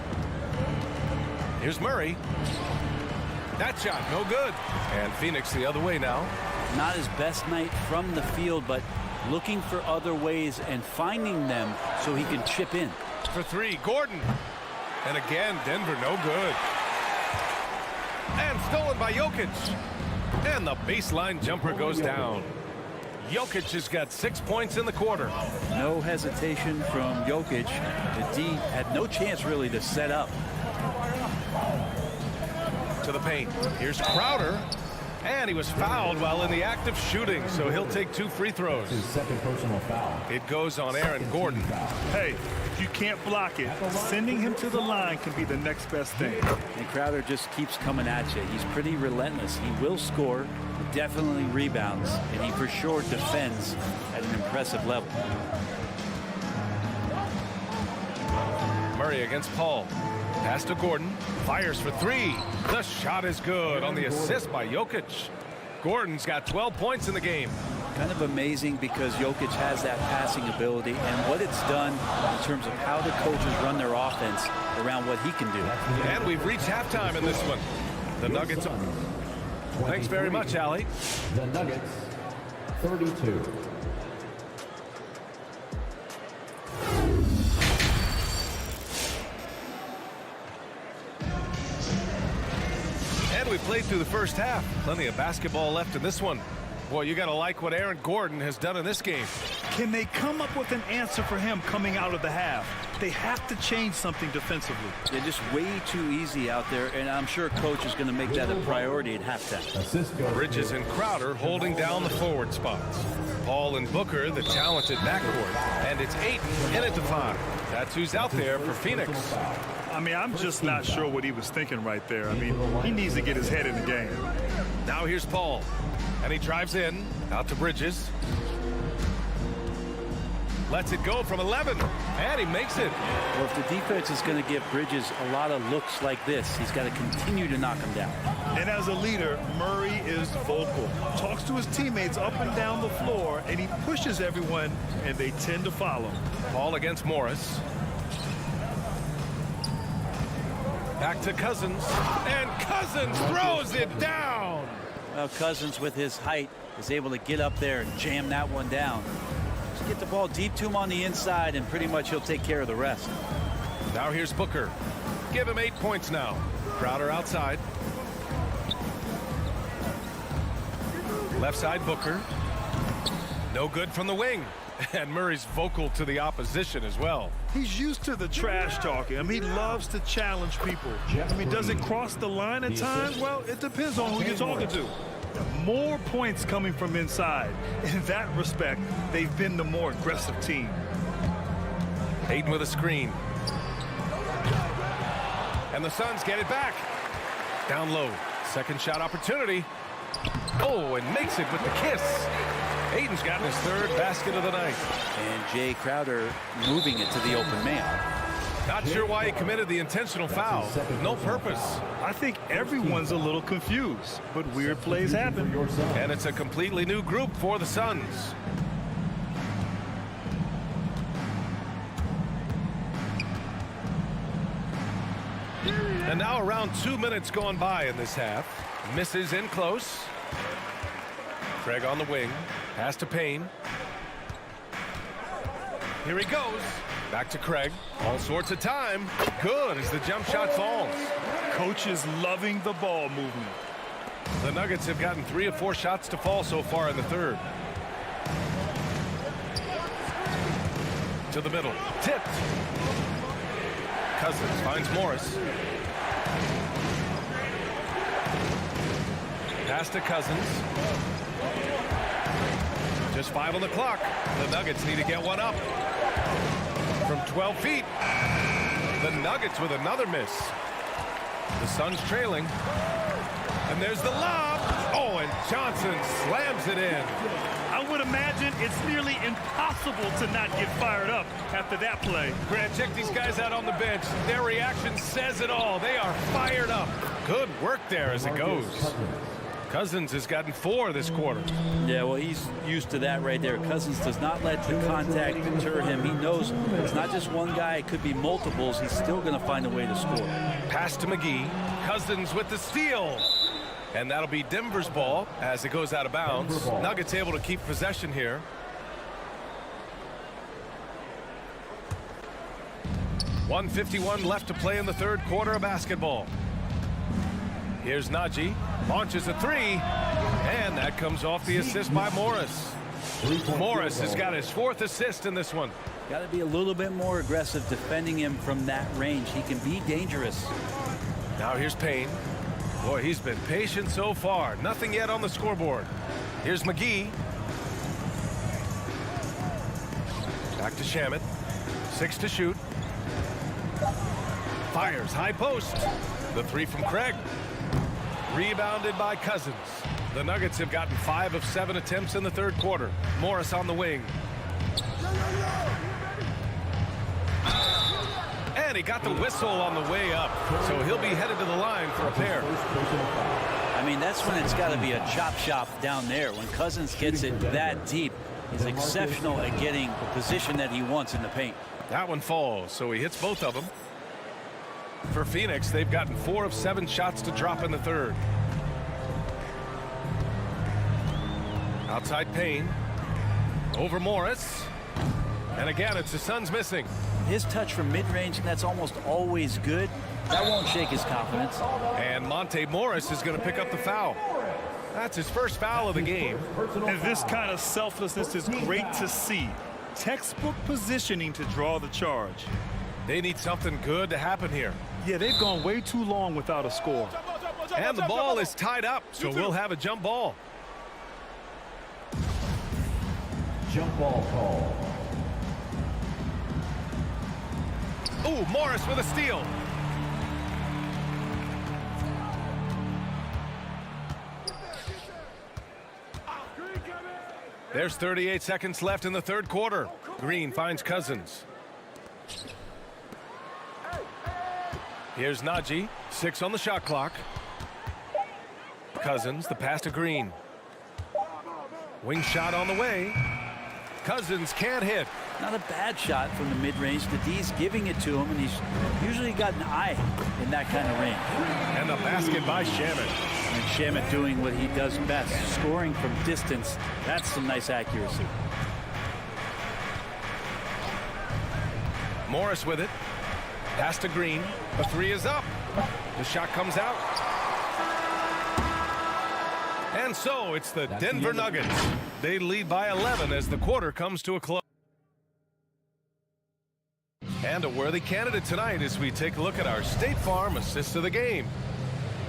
Here's Murray. That shot, no good. And Phoenix the other way now. Not his best night from the field, but looking for other ways and finding them so he can chip in. For three, Gordon. And again, Denver no good. And stolen by Jokic. And the baseline jumper goes down. Jokic has got 6 points in the quarter. No hesitation from Jokic. The D had no chance really to set up. To the paint. Here's Crowder. And he was fouled while in the act of shooting, so he'll take 2 free throws. His second personal foul. It goes on Aaron Gordon. Hey, if you can't block it, sending him to the line can be the next best thing. And Crowder just keeps coming at you. He's pretty relentless. He will score, definitely rebounds, and he for sure defends at an impressive level. Murray against Paul. Pass to Gordon. Fires for 3. The shot is good on the assist by Jokic. Gordon's got 12 points in the game. Kind of amazing because Jokic has that passing ability and what it's done in terms of how the coaches run their offense around what he can do. And we've reached halftime in this one. The Nuggets. Thanks very much, Allie. The Nuggets, 32. And we played through the first half. Plenty of basketball left in this one. Boy, you got to like what Aaron Gordon has done in this game. Can they come up with an answer for him coming out of the half? They have to change something defensively. They're just way too easy out there, and I'm sure coach is going to make that a priority at halftime. Bridges and Crowder holding down the forward spots. Paul and Booker, the talented backcourt. And it's Ayton in it to 5. That's who's out there for Phoenix. I mean, I'm just not sure what he was thinking right there. I mean, he needs to get his head in the game. Now here's Paul. And he drives in, out to Bridges. Lets it go from 11, and he makes it. Well, if the defense is going to give Bridges a lot of looks like this, he's got to continue to knock him down. And as a leader, Murray is vocal. Talks to his teammates up and down the floor, and he pushes everyone, and they tend to follow. Paul against Morris. Back to Cousins, and Cousins throws it down. Well, Cousins with his height is able to get up there and jam that one down. Just get the ball deep to him on the inside and pretty much he'll take care of the rest. Now here's Booker. Give him 8 points now. Crowder outside. Left side Booker. No good from the wing. And Murray's vocal to the opposition as well. He's used to the trash talking. I mean, he loves to challenge people. I mean, does it cross the line at times? Well, it depends on who you're talking to. More points coming from inside. In that respect, they've been the more aggressive team. Ayton with a screen. And the Suns get it back. Down low. Second shot opportunity. Oh, and makes it with the kiss. Payton's gotten his third basket of the night. And Jay Crowder moving it to the open man. Not sure why he committed the intentional foul. No purpose. I think everyone's a little confused, but weird plays happen. And it's a completely new group for the Suns. And now around 2 minutes gone by in this half. Misses in close. Craig on the wing. Pass to Payne. Here he goes. Back to Craig. All sorts of time. Good as the jump shot falls. Coach is loving the ball movement. The Nuggets have gotten 3 of 4 shots to fall so far in the third. To the middle. Tipped. Cousins finds Morris. Pass to Cousins. Just 5 on the clock. The Nuggets need to get one up. From 12 feet. The Nuggets with another miss. The Suns trailing. And there's the lob. Oh, and Johnson slams it in. I would imagine it's nearly impossible to not get fired up after that play. Grant, check these guys out on the bench. Their reaction says it all. They are fired up. Good work there as it goes. Cousins has gotten 4 this quarter. Yeah, well, he's used to that right there. Cousins does not let the contact deter him. He knows it's not just one guy. It could be multiples. He's still going to find a way to score. Pass to McGee. Cousins with the steal. And that'll be Denver's ball as it goes out of bounds. Nuggets able to keep possession here. .151 left to play in the third quarter of basketball. Here's Najee. Launches a 3. And that comes off the assist by Morris. Morris has got his 4th assist in this one. Got to be a little bit more aggressive defending him from that range. He can be dangerous. Now here's Payne. Boy, he's been patient so far. Nothing yet on the scoreboard. Here's McGee. Back to Shamet. 6 to shoot. Fires high post. The 3 from Craig. Rebounded by Cousins. The Nuggets have gotten 5 of 7 attempts in the third quarter. Morris on the wing. And he got the whistle on the way up. So he'll be headed to the line for a pair. I mean, that's when it's got to be a chop shop down there. When Cousins gets it that deep, he's exceptional at getting the position that he wants in the paint. That one falls, so he hits both of them. For Phoenix, they've gotten 4 of 7 shots to drop in the third. Outside Payne. Over Morris. And again, it's the Suns missing. His touch from mid-range, and that's almost always good. That won't shake his confidence. And Monte Morris is going to pick up the foul. That's his first foul of the game. And this kind of selflessness is great to see. Textbook positioning to draw the charge. They need something good to happen here. Yeah, they've gone way too long without a score. And the ball is tied up, so we'll have a jump ball. Jump ball call. Ooh, Morris with a steal. There's 38 seconds left in the third quarter. Green finds Cousins. Here's Najee. 6 on the shot clock. Cousins, the pass to Green. Wing shot on the way. Cousins can't hit. Not a bad shot from the mid-range. The D's giving it to him, and he's usually got an eye in that kind of range. And the basket by Shamet. And Shamet doing what he does best, scoring from distance. That's some nice accuracy. Morris with it. Pass to Green. The 3 is up. The shot comes out. And so it's the Denver Nuggets. They lead by 11 as the quarter comes to a close. And a worthy candidate tonight as we take a look at our State Farm assist of the game.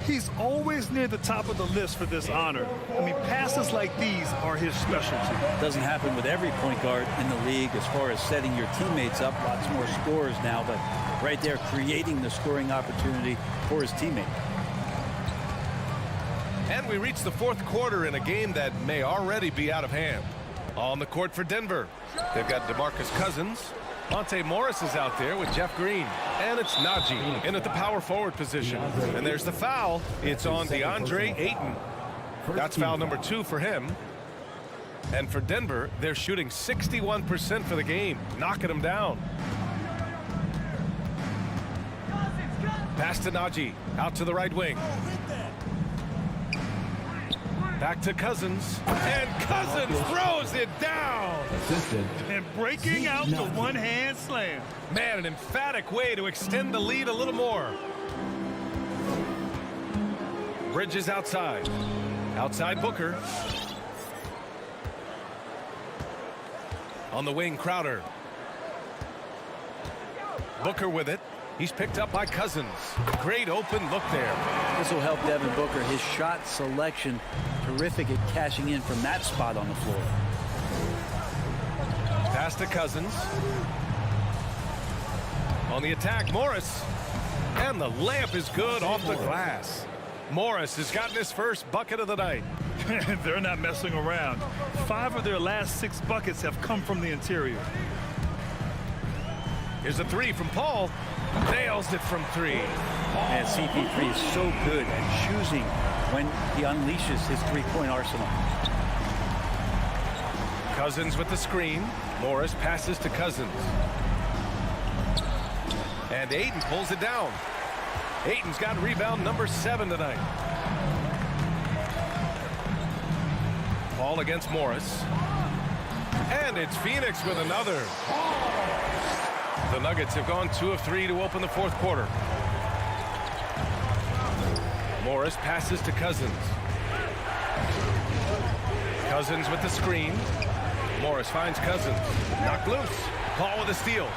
He's always near the top of the list for this honor. I mean, passes like these are his specialty. Doesn't happen with every point guard in the league as far as setting your teammates up. Lots more scorers now, but right there creating the scoring opportunity for his teammate. And we reach the fourth quarter in a game that may already be out of hand. On the court for Denver, they've got DeMarcus Cousins. Monte Morris is out there with Jeff Green. And it's Najee in at the power forward position. And there's the foul. It's on DeAndre Ayton. That's foul number 2 for him. And for Denver, they're shooting 61% for the game, knocking them down. Pass to Najee, out to the right wing. Back to Cousins, and Cousins throws it down. And breaking out the one-hand slam. Man, an emphatic way to extend the lead a little more. Bridges outside. Outside Booker. On the wing, Crowder. Booker with it. He's picked up by Cousins. Great open look there. This will help Devin Booker. His shot selection, terrific at cashing in from that spot on the floor. Pass to Cousins. On the attack, Morris. And the layup is good off the glass. Morris has gotten his first bucket of the night. They're not messing around. 5 of their last 6 buckets have come from the interior. Here's a 3 from Paul. Nails it from 3. And CP3 is so good at choosing when he unleashes his three-point arsenal. Cousins with the screen. Morris passes to Cousins. And Ayton pulls it down. Ayton's got rebound number 7 tonight. Paul against Morris. And it's Phoenix with another. The Nuggets have gone 2 of 3 to open the fourth quarter. Morris passes to Cousins. Cousins with the screen. Morris finds Cousins. Knocked loose. Paul with a steal.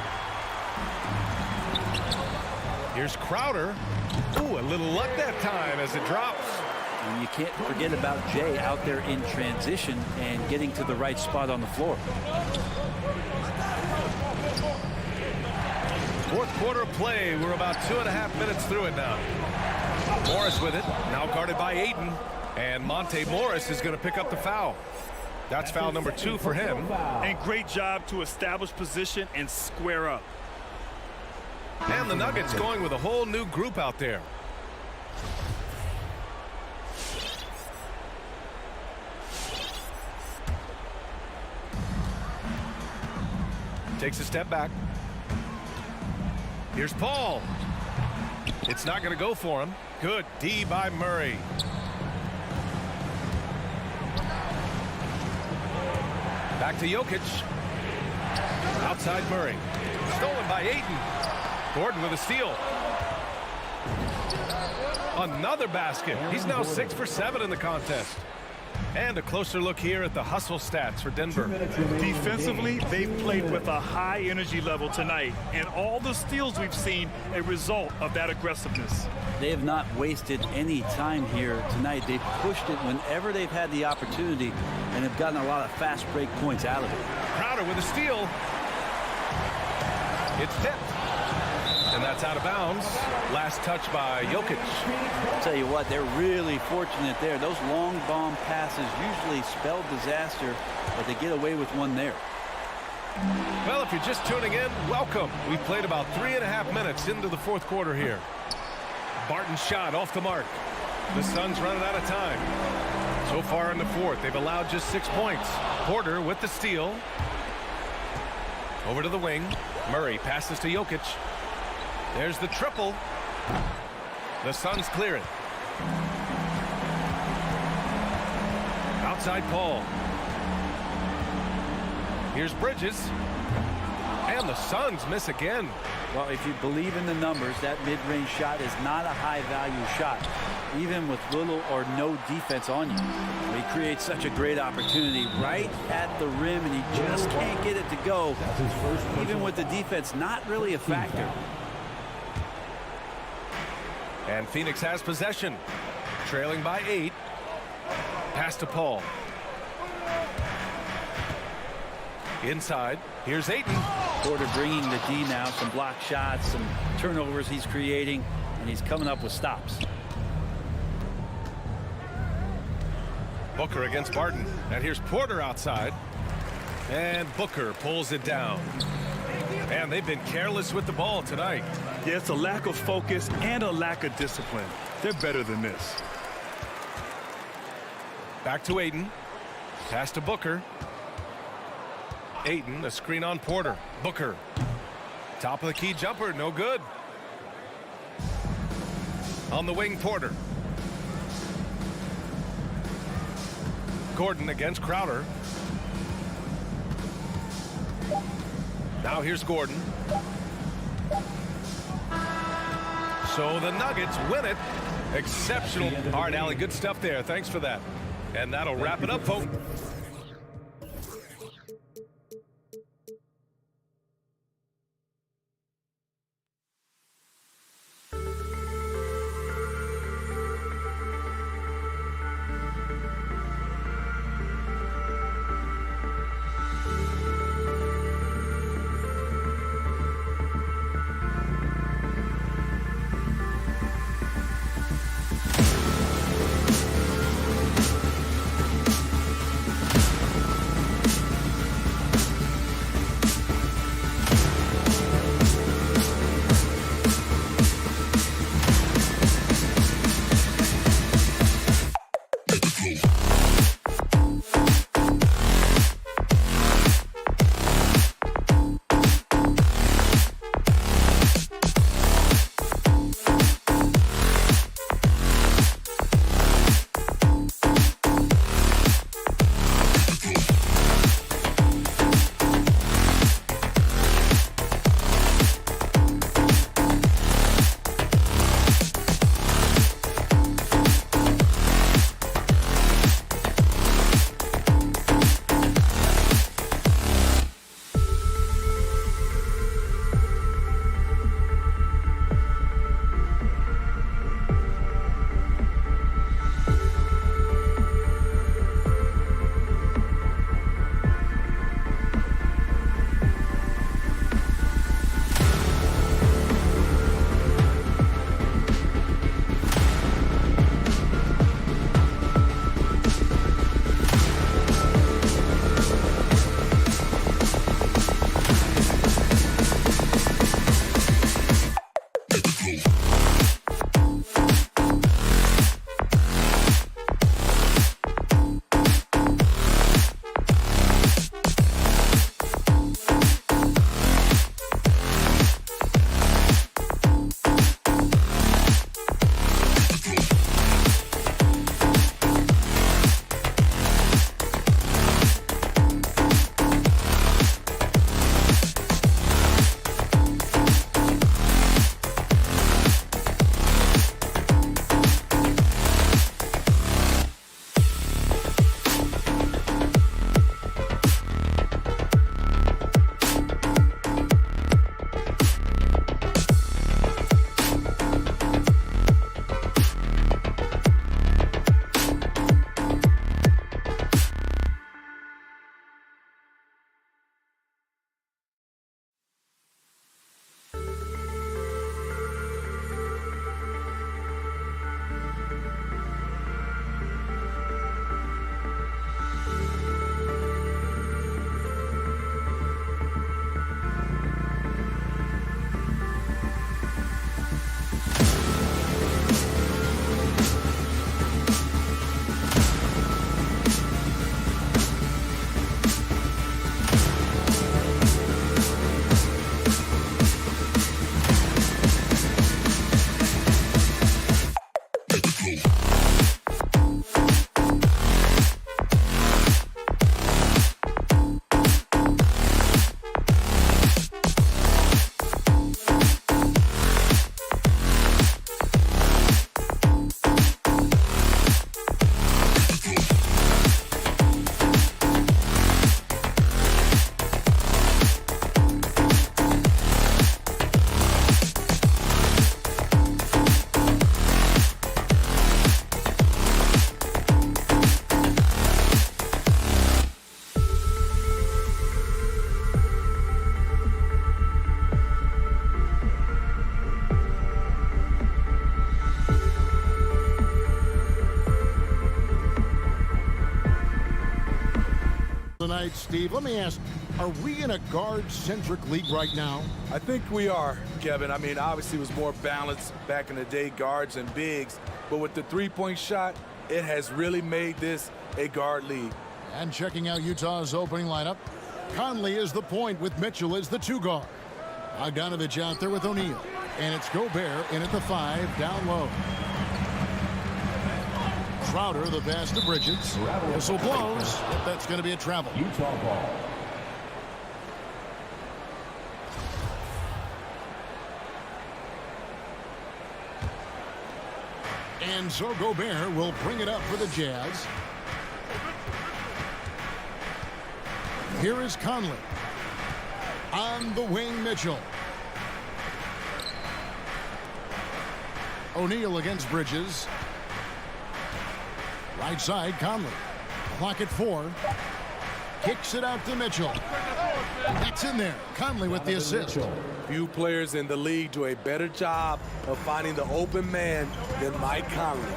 Here's Crowder. Ooh, a little luck that time as it drops. And you can't forget about Jay out there in transition and getting to the right spot on the floor. Fourth quarter play. We're about 2.5 minutes through it now. Morris with it. Now guarded by Ayton. And Monte Morris is going to pick up the foul. That's foul number 2 for him. And great job to establish position and square up. And the Nuggets going with a whole new group out there. Takes a step back. Here's Paul. It's not going to go for him. Good D by Murray. Back to Jokic. Outside Murray. Stolen by Ayton. Gordon with a steal. Another basket. He's now 6 for 7 in the contest. And a closer look here at the hustle stats for Denver. Defensively, they've played with a high energy level tonight, and all the steals we've seen a result of that aggressiveness. They have not wasted any time here tonight. They've pushed it whenever they've had the opportunity and have gotten a lot of fast break points out of it. Crowder with a steal. It's tipped. And that's out of bounds. Last touch by Jokic. I'll tell you what, they're really fortunate there. Those long bomb passes usually spell disaster, but they get away with one there. Well, if you're just tuning in, welcome. We've played about 3.5 minutes into the fourth quarter here. Barton's shot off the mark. The Suns running out of time. So far in the fourth, they've allowed just 6 points. Porter with the steal. Over to the wing. Murray passes to Jokic. There's the triple. The Suns clear it. Outside Paul. Here's Bridges. And the Suns miss again. Well, if you believe in the numbers, that mid-range shot is not a high-value shot, even with little or no defense on you. He creates such a great opportunity right at the rim, and he just can't get it to go, even with the defense not really a factor. And Phoenix has possession, trailing by 8. Pass to Paul. Inside, here's Ayton. Porter bringing the D now, some block shots, some turnovers he's creating, and he's coming up with stops. Booker against Barton. And here's Porter outside. And Booker pulls it down. And they've been careless with the ball tonight. Yeah, it's a lack of focus and a lack of discipline. They're better than this. Back to Ayton. Pass to Booker. Ayton, a screen on Porter. Booker. Top of the key jumper, no good. On the wing, Porter. Gordon against Crowder. Now here's Gordon. So the Nuggets win it. Exceptional. All right, Allie, good stuff there. Thanks for that. And that'll wrap it up, folks. right, Steve, let me ask, are we in a guard-centric league right now? I think we are, Kevin. I mean, obviously it was more balanced back in the day, guards and bigs. But with the three-point shot, it has really made this a guard league. And checking out Utah's opening lineup, Conley is the point with Mitchell as the 2 guard. Bogdanovich out there with O'Neal. And it's Gobert in at the 5, down low. Crowder, the pass to Bridges. Whistle blows, but that's going to be a travel. Utah ball. And so Gobert will bring it up for the Jazz. Here is Conley. On the wing, Mitchell. O'Neal against Bridges. Right side, Conley. Clock at 4. Kicks it out to Mitchell. That's in there. Conley with the assist. Few players in the league do a better job of finding the open man than Mike Conley.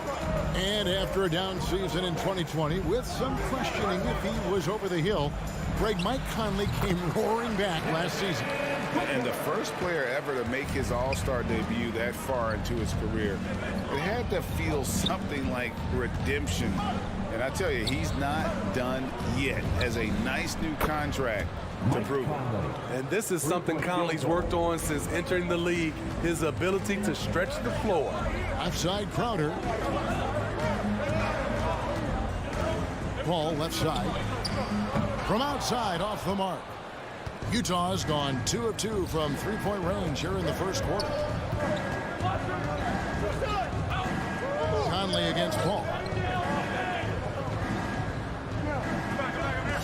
And after a down season in 2020, with some questioning if he was over the hill, Greg, Mike Conley came roaring back last season. And the first player ever to make his All-Star debut that far into his career, it had to feel something like redemption. And I tell you, he's not done yet. Has a nice new contract to prove it. And this is something Conley's worked on since entering the league, his ability to stretch the floor. Offside Crowder. Ball left side. From outside, off the mark. Utah's gone 2 of 2 from three-point range here in the first quarter. Conley against Paul.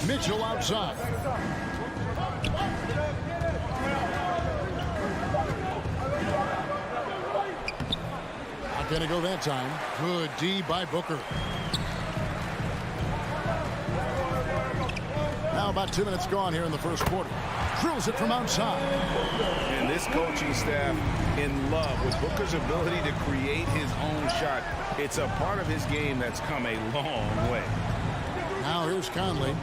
Mitchell outside. Not going to go that time. Good D by Booker. Now about 2 minutes gone here in the first quarter. Drills it from outside. And this coaching staff in love with Booker's ability to create his own shot. It's a part of his game that's come a long way. Now here's Conley.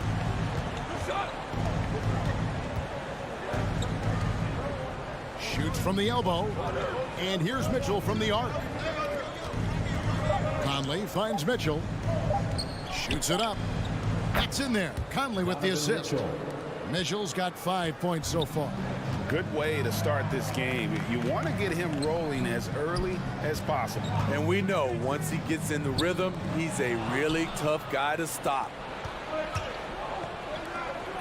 Shoots from the elbow. And here's Mitchell from the arc. Conley finds Mitchell. Shoots it up. That's in there. Conley with the assist. Mitchell's got 5 points so far. Good way to start this game. You want to get him rolling as early as possible. And we know once he gets in the rhythm, he's a really tough guy to stop.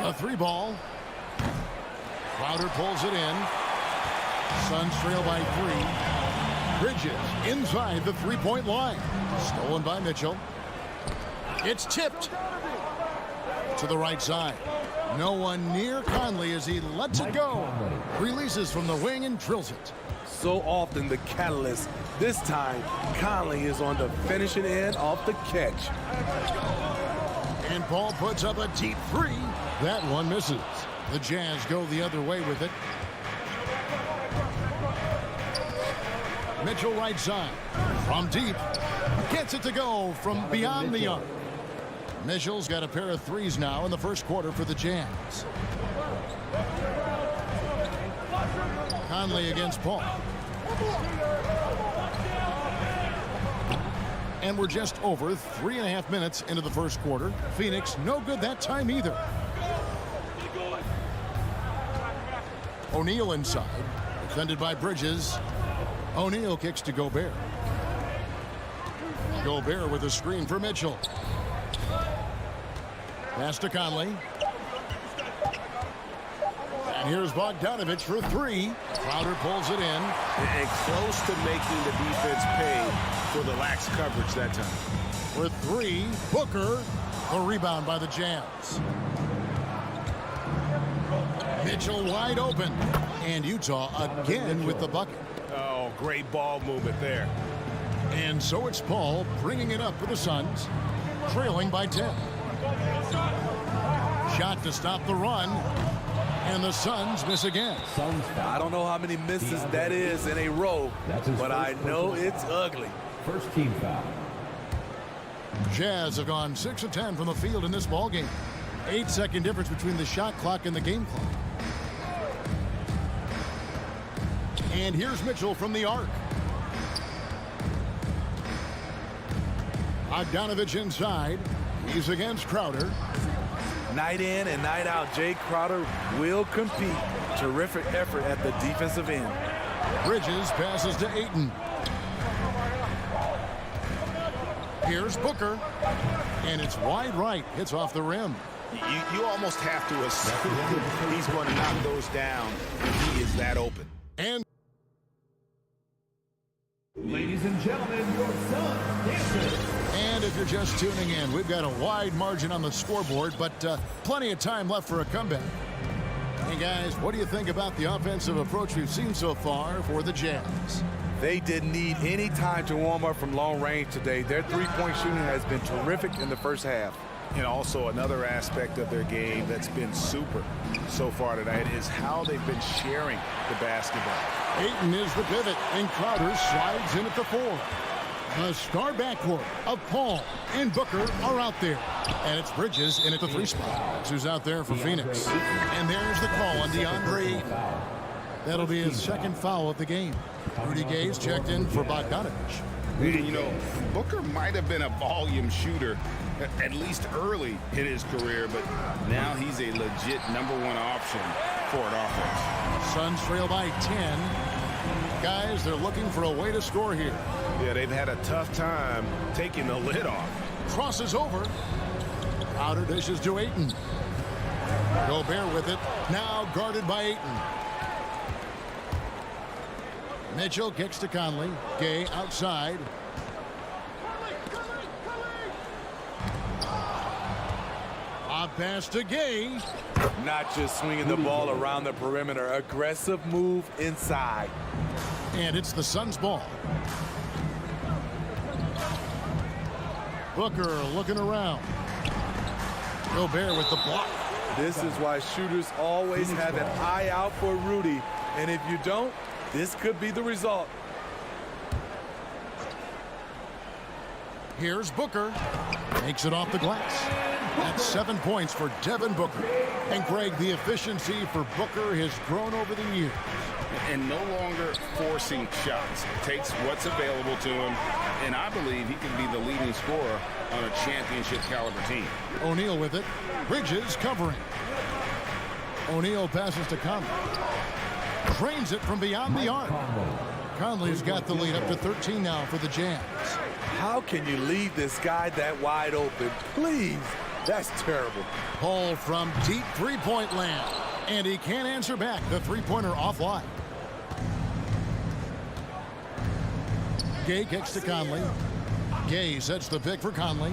A 3-ball. Crowder pulls it in. Suns trail by 3. Bridges inside the 3-point line. Stolen by Mitchell. It's tipped to the right side. No one near Conley as he lets it go. Releases from the wing and drills it. So often the catalyst. This time, Conley is on the finishing end off the catch. And Paul puts up a deep 3. That one misses. The Jazz go the other way with it. Mitchell right side. From deep. Gets it to go from beyond the arc. Mitchell's got a pair of 3s now in the first quarter for the Jazz. Conley against Paul. And we're just over 3.5 minutes into the first quarter. Phoenix no good that time either. O'Neal inside. Defended by Bridges. O'Neal kicks to Gobert. Gobert with a screen for Mitchell. Pass to Conley. And here's Bogdanovich for 3. Crowder pulls it in. And close to making the defense pay for the lax coverage that time. For 3, Booker. The rebound by the Jazz. Mitchell wide open. And Utah again with the bucket. Oh, great ball movement there. And so it's Paul bringing it up for the Suns. Trailing by 10. Shot to stop the run. And the Suns miss again. I don't know how many misses that is in a row, but I know it's ugly. First team foul. Jazz have gone 6 of 10 from the field in this ball game. 8-second difference between the shot clock and the game clock. And here's Mitchell from the arc. Bogdanovich inside. He's against Crowder. Night in and night out, Jay Crowder will compete. Terrific effort at the defensive end. Bridges passes to Ayton. Here's Booker. And it's wide right. Hits off the rim. You almost have to assume he's going to knock those down if he is that open. And Ladies and gentlemen, your son, Dancer. And if you're just tuning in, we've got a wide margin on the scoreboard, but plenty of time left for a comeback. Hey, guys, what do you think about the offensive approach we've seen so far for the Jazz? They didn't need any time to warm up from long range today. Their three-point shooting has been terrific in the first half. And also another aspect of their game that's been super so far tonight is how they've been sharing the basketball. Ayton is the pivot, and Crowder slides in at the 4. The star backcourt of Paul and Booker are out there. And it's Bridges in at the 3 spot. Who's out there for Phoenix. And there's the call on DeAndre Ayton. That'll be his second foul of the game. Rudy Gay's checked in for Bogdanovich. You know, Booker might have been a volume shooter at least early in his career, but now he's a legit #1 option for an offense. Suns trail by 10. Guys, they're looking for a way to score here. Yeah, they've had a tough time taking the lid off. Crosses over. Crowder dishes to Ayton. Gobert with it. Now guarded by Ayton. Mitchell kicks to Conley. Gay outside. A pass to Gay. Not just swinging the ball around the perimeter. Aggressive move inside. And it's the Suns' ball. Booker looking around. Gobert with the block. This is why shooters always have an eye out for Rudy. And if you don't, this could be the result. Here's Booker. Makes it off the glass. That's 7 points for Devin Booker. And Greg, the efficiency for Booker has grown over the years. And no longer forcing shots. Takes what's available to him, and I believe he can be the leading scorer on a championship caliber team. O'Neal with it. Bridges covering. O'Neal passes to Conley. Drains it from beyond the arc. Conley's got the lead up to 13 now for the Jazz. How can you leave this guy that wide open? Please. That's terrible. Paul from deep three-point land. And he can't answer back. The three-pointer offline. Gay kicks to Conley. Gay sets the pick for Conley.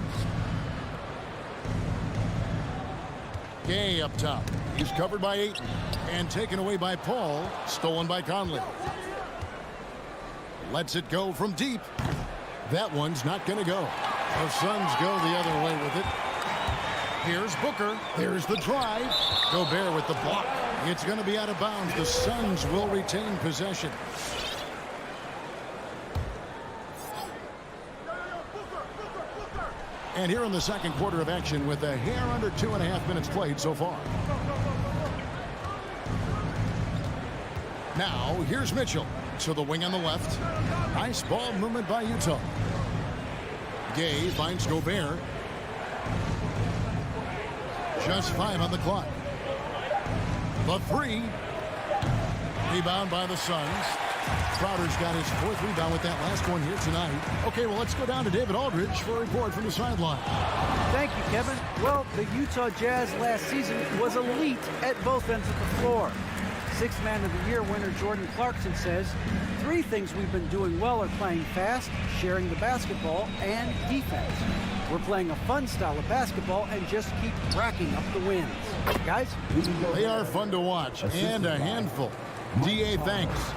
Gay up top. He's covered by Ayton. And taken away by Paul. Stolen by Conley. Lets it go from deep. That one's not going to go. The Suns go the other way with it. Here's Booker. There's the drive. Gobert with the block. It's going to be out of bounds. The Suns will retain possession. And here in the second quarter of action with a hair under 2.5 minutes played so far. Now, here's Mitchell. To the wing on the left. Nice ball movement by Utah. Gay finds Gobert. Just 5 on the clock. The 3. Rebound by the Suns. Crowder's got his 4th rebound with that last one here tonight. Okay, well, let's go down to David Aldridge for a report from the sideline. Thank you, Kevin. Well, the Utah Jazz last season was elite at both ends of the floor. Sixth Man of the Year winner Jordan Clarkson says, 3 things we've been doing well are playing fast, sharing the basketball, and defense. We're playing a fun style of basketball and just keep racking up the wins. Guys? They are fun to watch and a handful. DA thanks.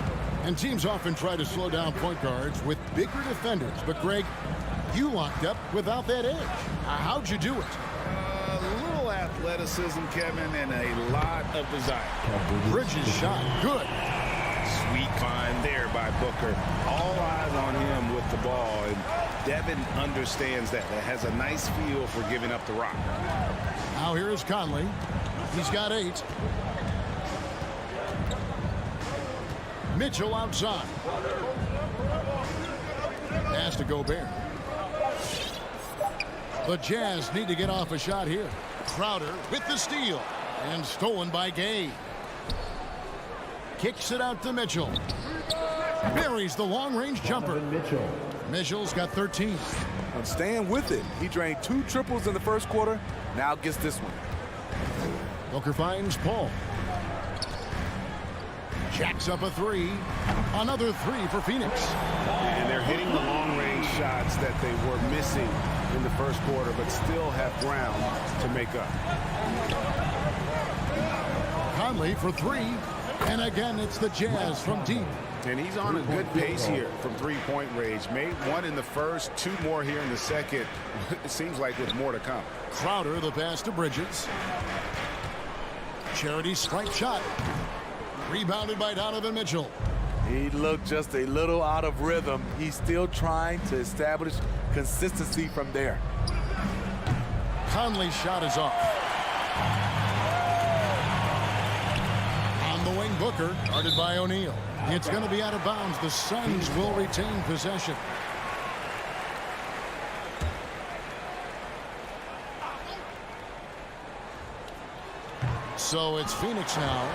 And teams often try to slow down point guards with bigger defenders. But, Greg, you locked up without that edge. How'd you do it? A little athleticism, Kevin, and a lot of desire. Bridges shot. Good. Sweet find there by Booker. All eyes on him with the ball, and Devin understands that. Has a nice feel for giving up the rock. Now here is Conley. He's got 8. Mitchell outside. Pass to Gobert. The Jazz need to get off a shot here. Crowder with the steal. And stolen by Gay. Kicks it out to Mitchell. Buries the long-range jumper. Mitchell's got 13. And staying with it. He drained 2 triples in the first quarter. Now gets this one. Booker finds Paul. Jacks up a 3. Another 3 for Phoenix. And they're hitting the long-range shots that they were missing in the first quarter, but still have ground to make up. Conley for 3. And again, it's the Jazz from deep. And he's on a good pace here from three-point range. Made 1 in the first, 2 more here in the second. It seems like with more to come. Crowder, the pass to Bridges. Charity strike shot. Rebounded by Donovan Mitchell. He looked just a little out of rhythm. He's still trying to establish consistency from there. Conley's shot is off. On the wing, Booker, guarded by O'Neal. It's going to be out of bounds. The Suns will retain possession. So it's Phoenix now.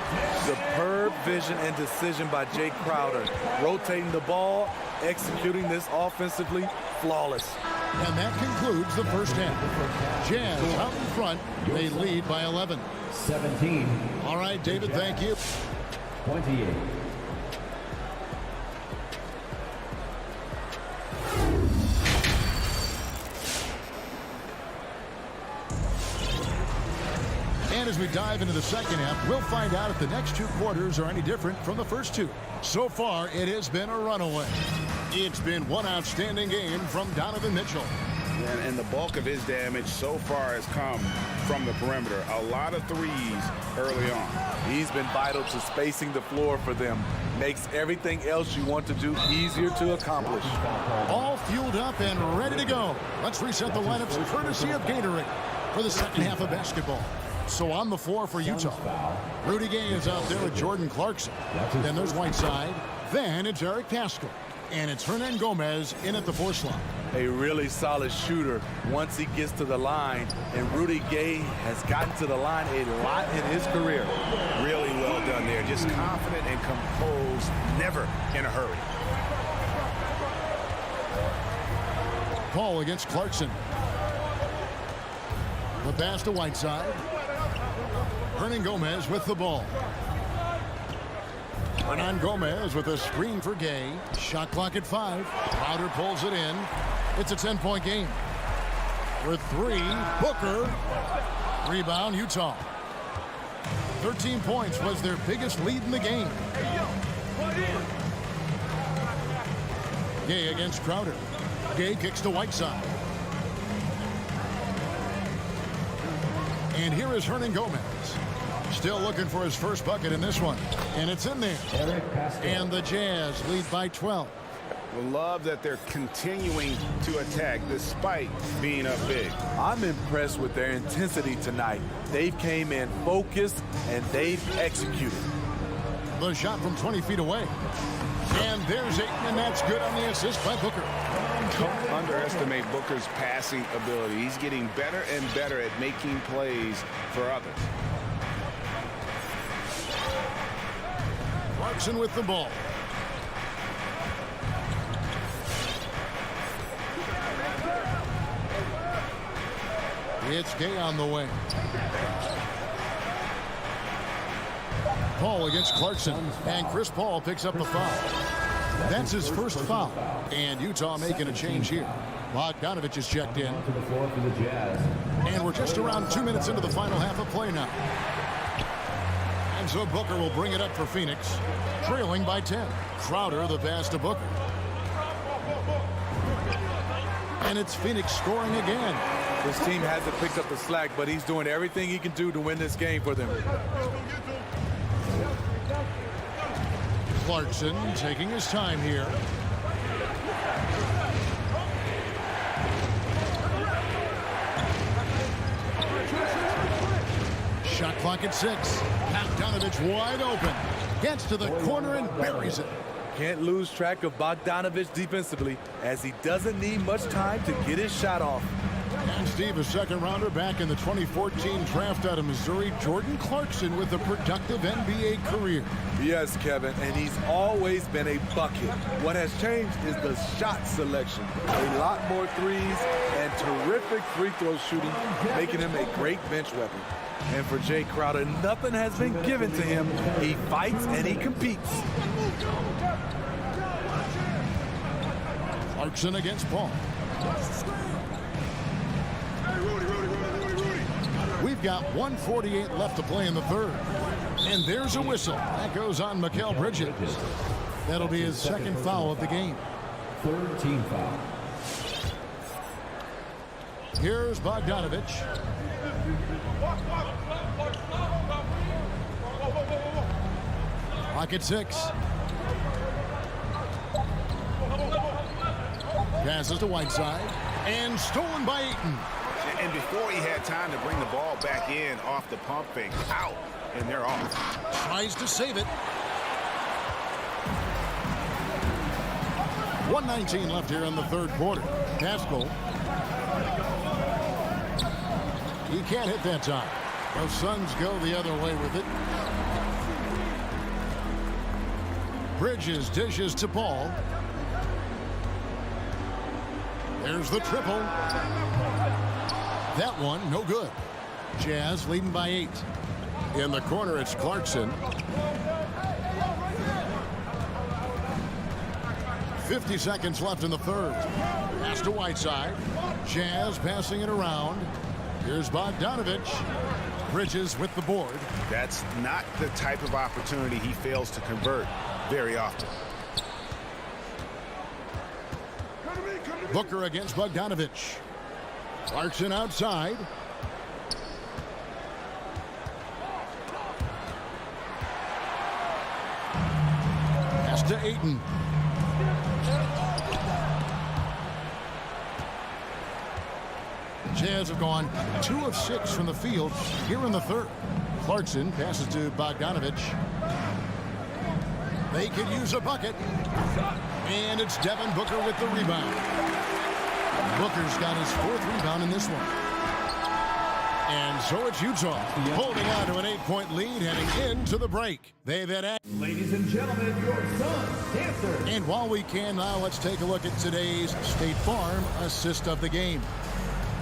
Superb vision and decision by Jay Crowder. Rotating the ball, executing this offensively, flawless. And that concludes the first half. Jazz out in front. They lead by 11. 17. All right, David, thank you. 28. And as we dive into the second half, we'll find out if the next 2 quarters are any different from the first 2. So far, it has been a runaway. It's been one outstanding game from Donovan Mitchell. And the bulk of his damage so far has come from the perimeter. A lot of threes early on. He's been vital to spacing the floor for them. Makes everything else you want to do easier to accomplish. All fueled up and ready to go. Let's reset the lineups courtesy of Gatorade for the second half of basketball. So on the floor for Utah, Rudy Gay is out there with Jordan Clarkson. Then there's Whiteside. Then it's Eric Paschall. And it's Hernan Gomez in at the 4 slot. A really solid shooter once he gets to the line. And Rudy Gay has gotten to the line a lot in his career. Really well done there. Just confident and composed, never in a hurry. Paul against Clarkson. The pass to Whiteside. Hernan Gomez with the ball. Hernan Gomez with a screen for Gay. Shot clock at 5. Crowder pulls it in. It's a 10-point game. For 3, Booker. Rebound, Utah. 13 points was their biggest lead in the game. Gay against Crowder. Gay kicks to Whiteside. And here is Hernan Gomez. Still looking for his first bucket in this one. And it's in there. And the Jazz lead by 12. We love that they're continuing to attack despite being up big. I'm impressed with their intensity tonight. They've came in focused and they've executed. The shot from 20 feet away. And there's Ayton, and that's good on the assist by Booker. Don't underestimate Booker's passing ability. He's getting better and better at making plays for others. Clarkson with the ball. It's Gay on the wing. Paul against Clarkson. And Chris Paul picks up the foul. That's his first foul. And Utah making a change here. Bogdanovich is checked in. And we're just around 2 minutes into the final half of play now. And so Booker will bring it up for Phoenix, trailing by 10. Crowder, the pass to Booker. And it's Phoenix scoring again. This team hasn't picked up the slack, but he's doing everything he can do to win this game for them. Clarkson taking his time here. Clock at 6. Bogdanovich wide open. Gets to the corner and buries it. Can't lose track of Bogdanovich defensively, as he doesn't need much time to get his shot off. And Steve, a second rounder back in the 2014 draft out of Missouri, Jordan Clarkson with a productive NBA career. Yes, Kevin, and he's always been a bucket. What has changed is the shot selection. A lot more threes and terrific free throw shooting, making him a great bench weapon. And for Jay Crowder, nothing has been given to him. He fights and he competes. Clarkson against Paul. We've got 1:48 left to play in the third. And there's a whistle. That goes on Mikal Bridges. That'll be his second foul of the game. Third team foul. Here's Bogdanovich. Clock at 6. Passes to Whiteside. And stolen by Ayton. And before he had time to bring the ball back in off the pump fake, out, and they're off. Tries to save it. 1:19 left here in the third quarter. Pascal. He can't hit that time. The Suns go the other way with it. Bridges dishes to Paul. There's the triple. That one, no good. Jazz leading by 8. In the corner, it's Clarkson. 50 seconds left in the third. Pass to Whiteside. Jazz passing it around. Here's Bogdanovich. Bridges with the board. That's not the type of opportunity he fails to convert very often. Booker against Bogdanovich. Clarkson outside. Pass to Ayton. Jazz have gone 2 of 6 from the field here in the third. Clarkson passes to Bogdanovich. They could use a bucket. And it's Devin Booker with the rebound. Booker's got his 4th rebound in this one. And so it's Utah holding on to an 8-point lead heading into the break. They've had Ladies and gentlemen, your Suns answer. And while we can now, let's take a look at today's State Farm assist of the game.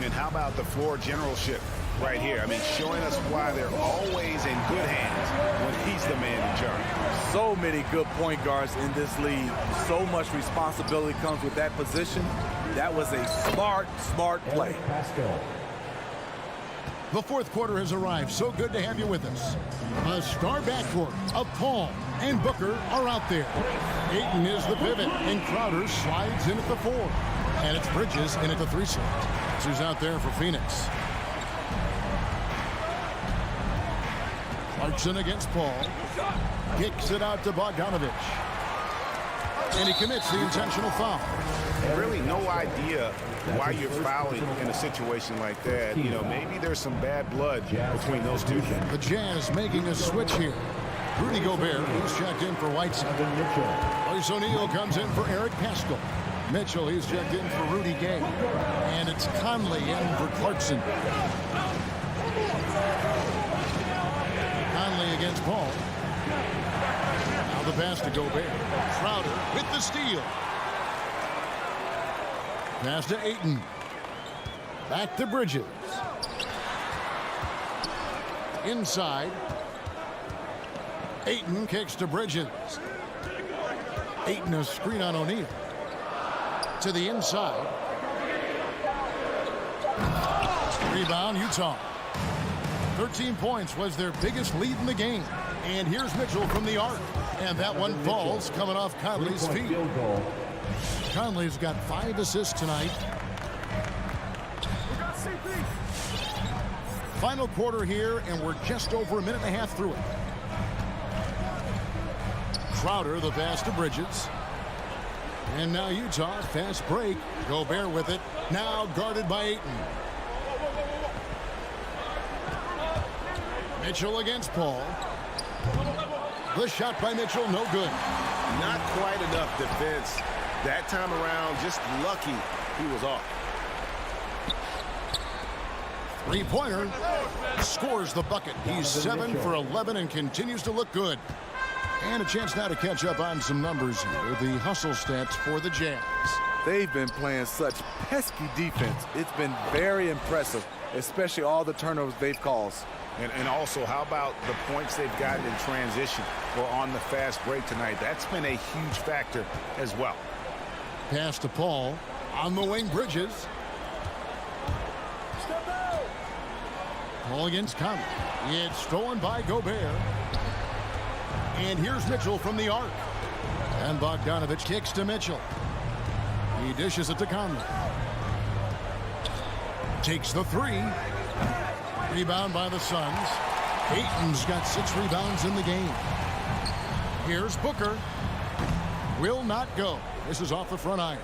And how about the floor generalship right here? I mean, showing us why they're always in good hands when he's the man in charge. So many good point guards in this league. So much responsibility comes with that position. That was a smart play. The fourth quarter has arrived. So good to have you with us. A star backcourt of Paul and Booker are out there. Ayton is the pivot, and Crowder slides in at the 4. And it's Bridges in at the 3 slot. Who's out there for Phoenix. Clarkson against Paul. Kicks it out to Bogdanovich. And he commits the intentional foul. Really no idea why you're fouling in a situation like that. You know, maybe there's some bad blood between those two. The Jazz making a switch here. Rudy Gobert, who's checked in for Whiteside. Royce O'Neal comes in for Eric Pascal. Mitchell, he's checked in for Rudy Gay. And it's Conley in for Clarkson. Conley against Paul. Now the pass to Gobert. Crowder with the steal. Pass to Ayton. Back to Bridges. Inside. Ayton kicks to Bridges. Ayton a screen on O'Neal. To the inside. Rebound, Utah. 13 points was their biggest lead in the game. And here's Mitchell from the arc. And that one falls coming off Conley's feet. Conley's got 5 assists tonight. Final quarter here, and we're just over a minute and a half through it. Crowder, the pass to Bridges. And now Utah, fast break. Gobert with it. Now guarded by Ayton. Mitchell against Paul. The shot by Mitchell, no good. Not quite enough defense. That time around, just lucky he was off. Three-pointer. Scores the bucket. He's 7 for 11 and continues to look good. And a chance now to catch up on some numbers here. The hustle stats for the Jazz. They've been playing such pesky defense. It's been very impressive, especially all the turnovers they've caused. And also, how about the points they've gotten in transition or on the fast break tonight? That's been a huge factor as well. Pass to Paul. On the wing, Bridges. Paul against Conley. It's stolen by Gobert. And here's Mitchell from the arc. And Bogdanovich kicks to Mitchell. He dishes it to Conley. Takes the three. Rebound by the Suns. Ayton's got 6 rebounds in the game. Here's Booker. Will not go. This is off the front iron.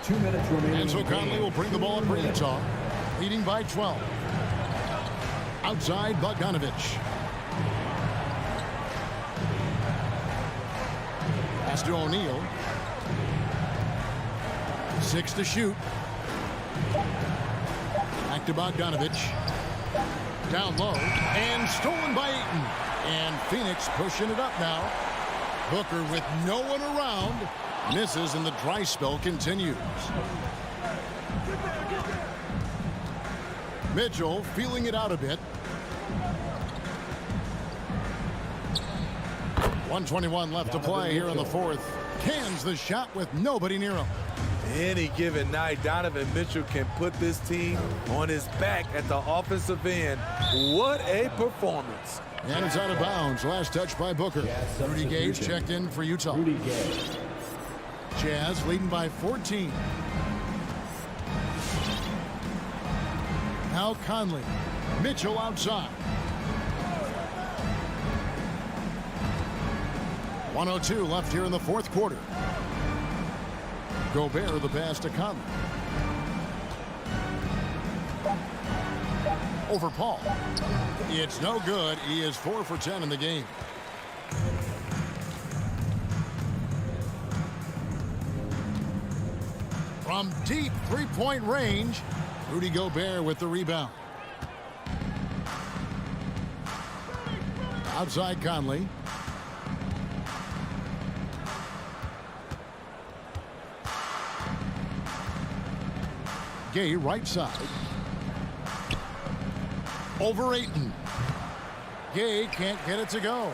2 minutes remaining. And so Conley will bring the ball up for Utah, leading by 12. Outside, Bogdanovich. Pass to O'Neal. 6 to shoot. Back to Bogdanovich. Down low. And stolen by Ayton. And Phoenix pushing it up now. Booker with no one around. Misses and the dry spell continues. Mitchell feeling it out a bit. 1:21 left to play here in the fourth. Cans the shot with nobody near him. Any given night, Donovan Mitchell can put this team on his back at the offensive end. What a performance. And it's out of bounds. Last touch by Booker. Rudy Gage checked in for Utah. Rudy Gage. Jazz leading by 14. Now Conley. Mitchell outside. 1:02 left here in the fourth quarter. Gobert the pass to Conley. Over Paul. It's no good. He is 4 for 10 in the game. From deep three-point range, Rudy Gobert with the rebound. Outside Conley. Gay right side. Over Ayton. Gay can't get it to go.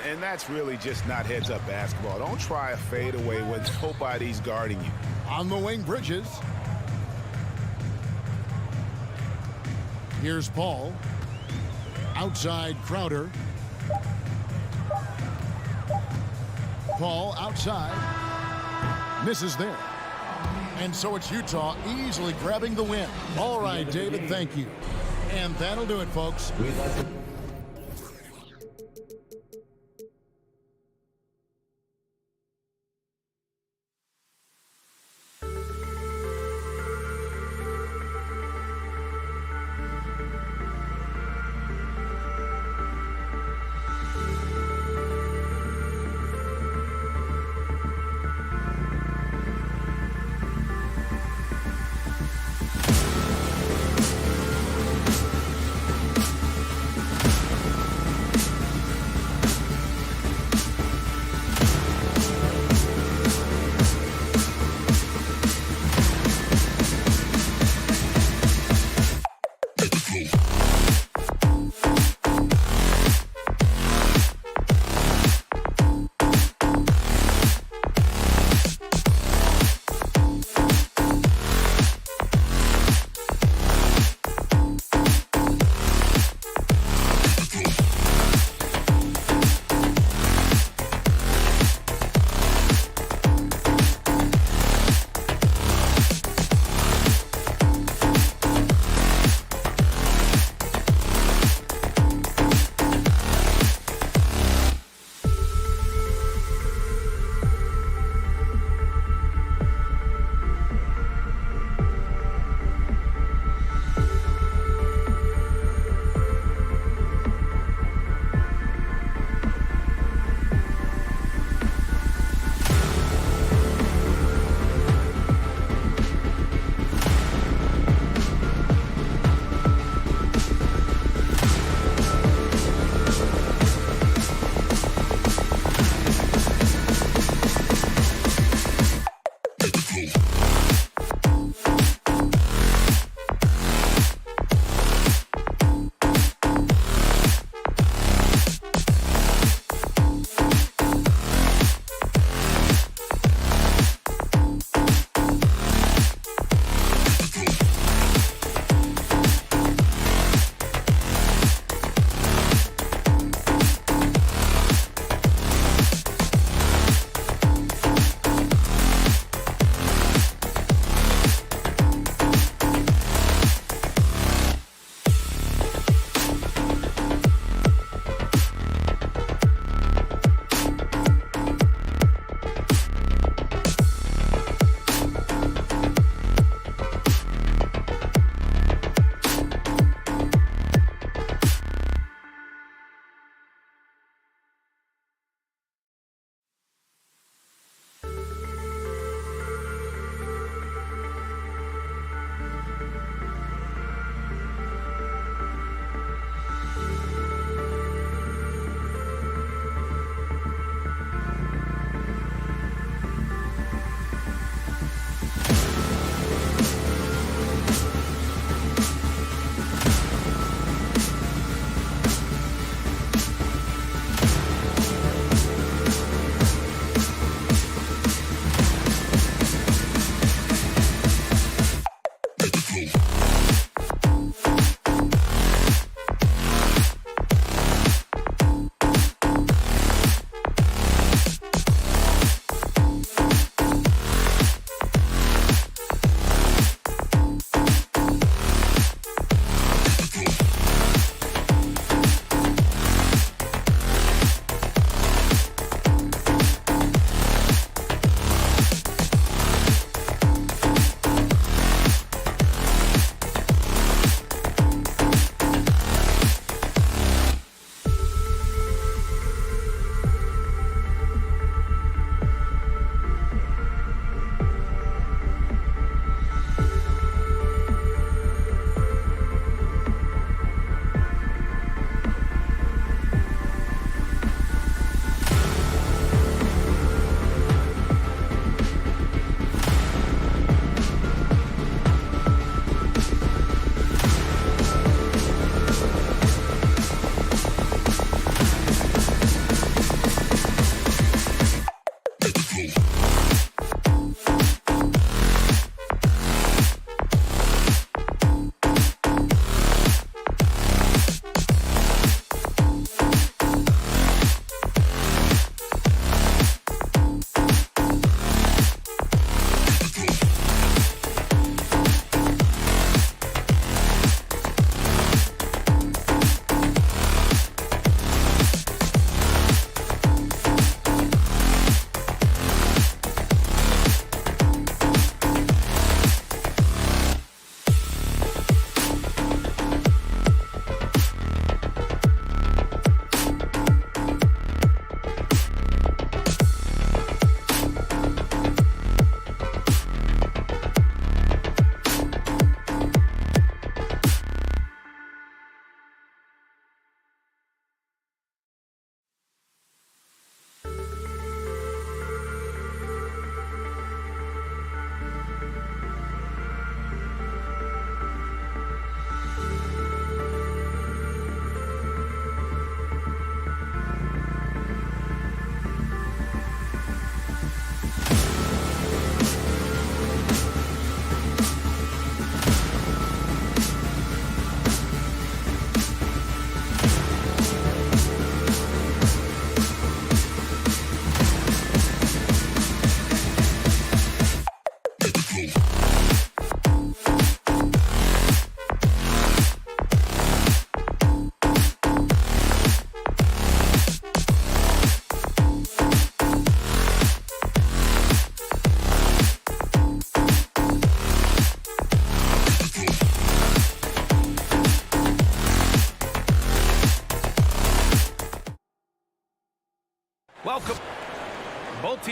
And that's really just not heads-up basketball. Don't try a fadeaway when nobody's guarding you. On the wing, Bridges. Here's Paul. Outside, Crowder. Paul outside. Misses there. And so it's Utah easily grabbing the win. All right, David, thank you. And that'll do it, folks.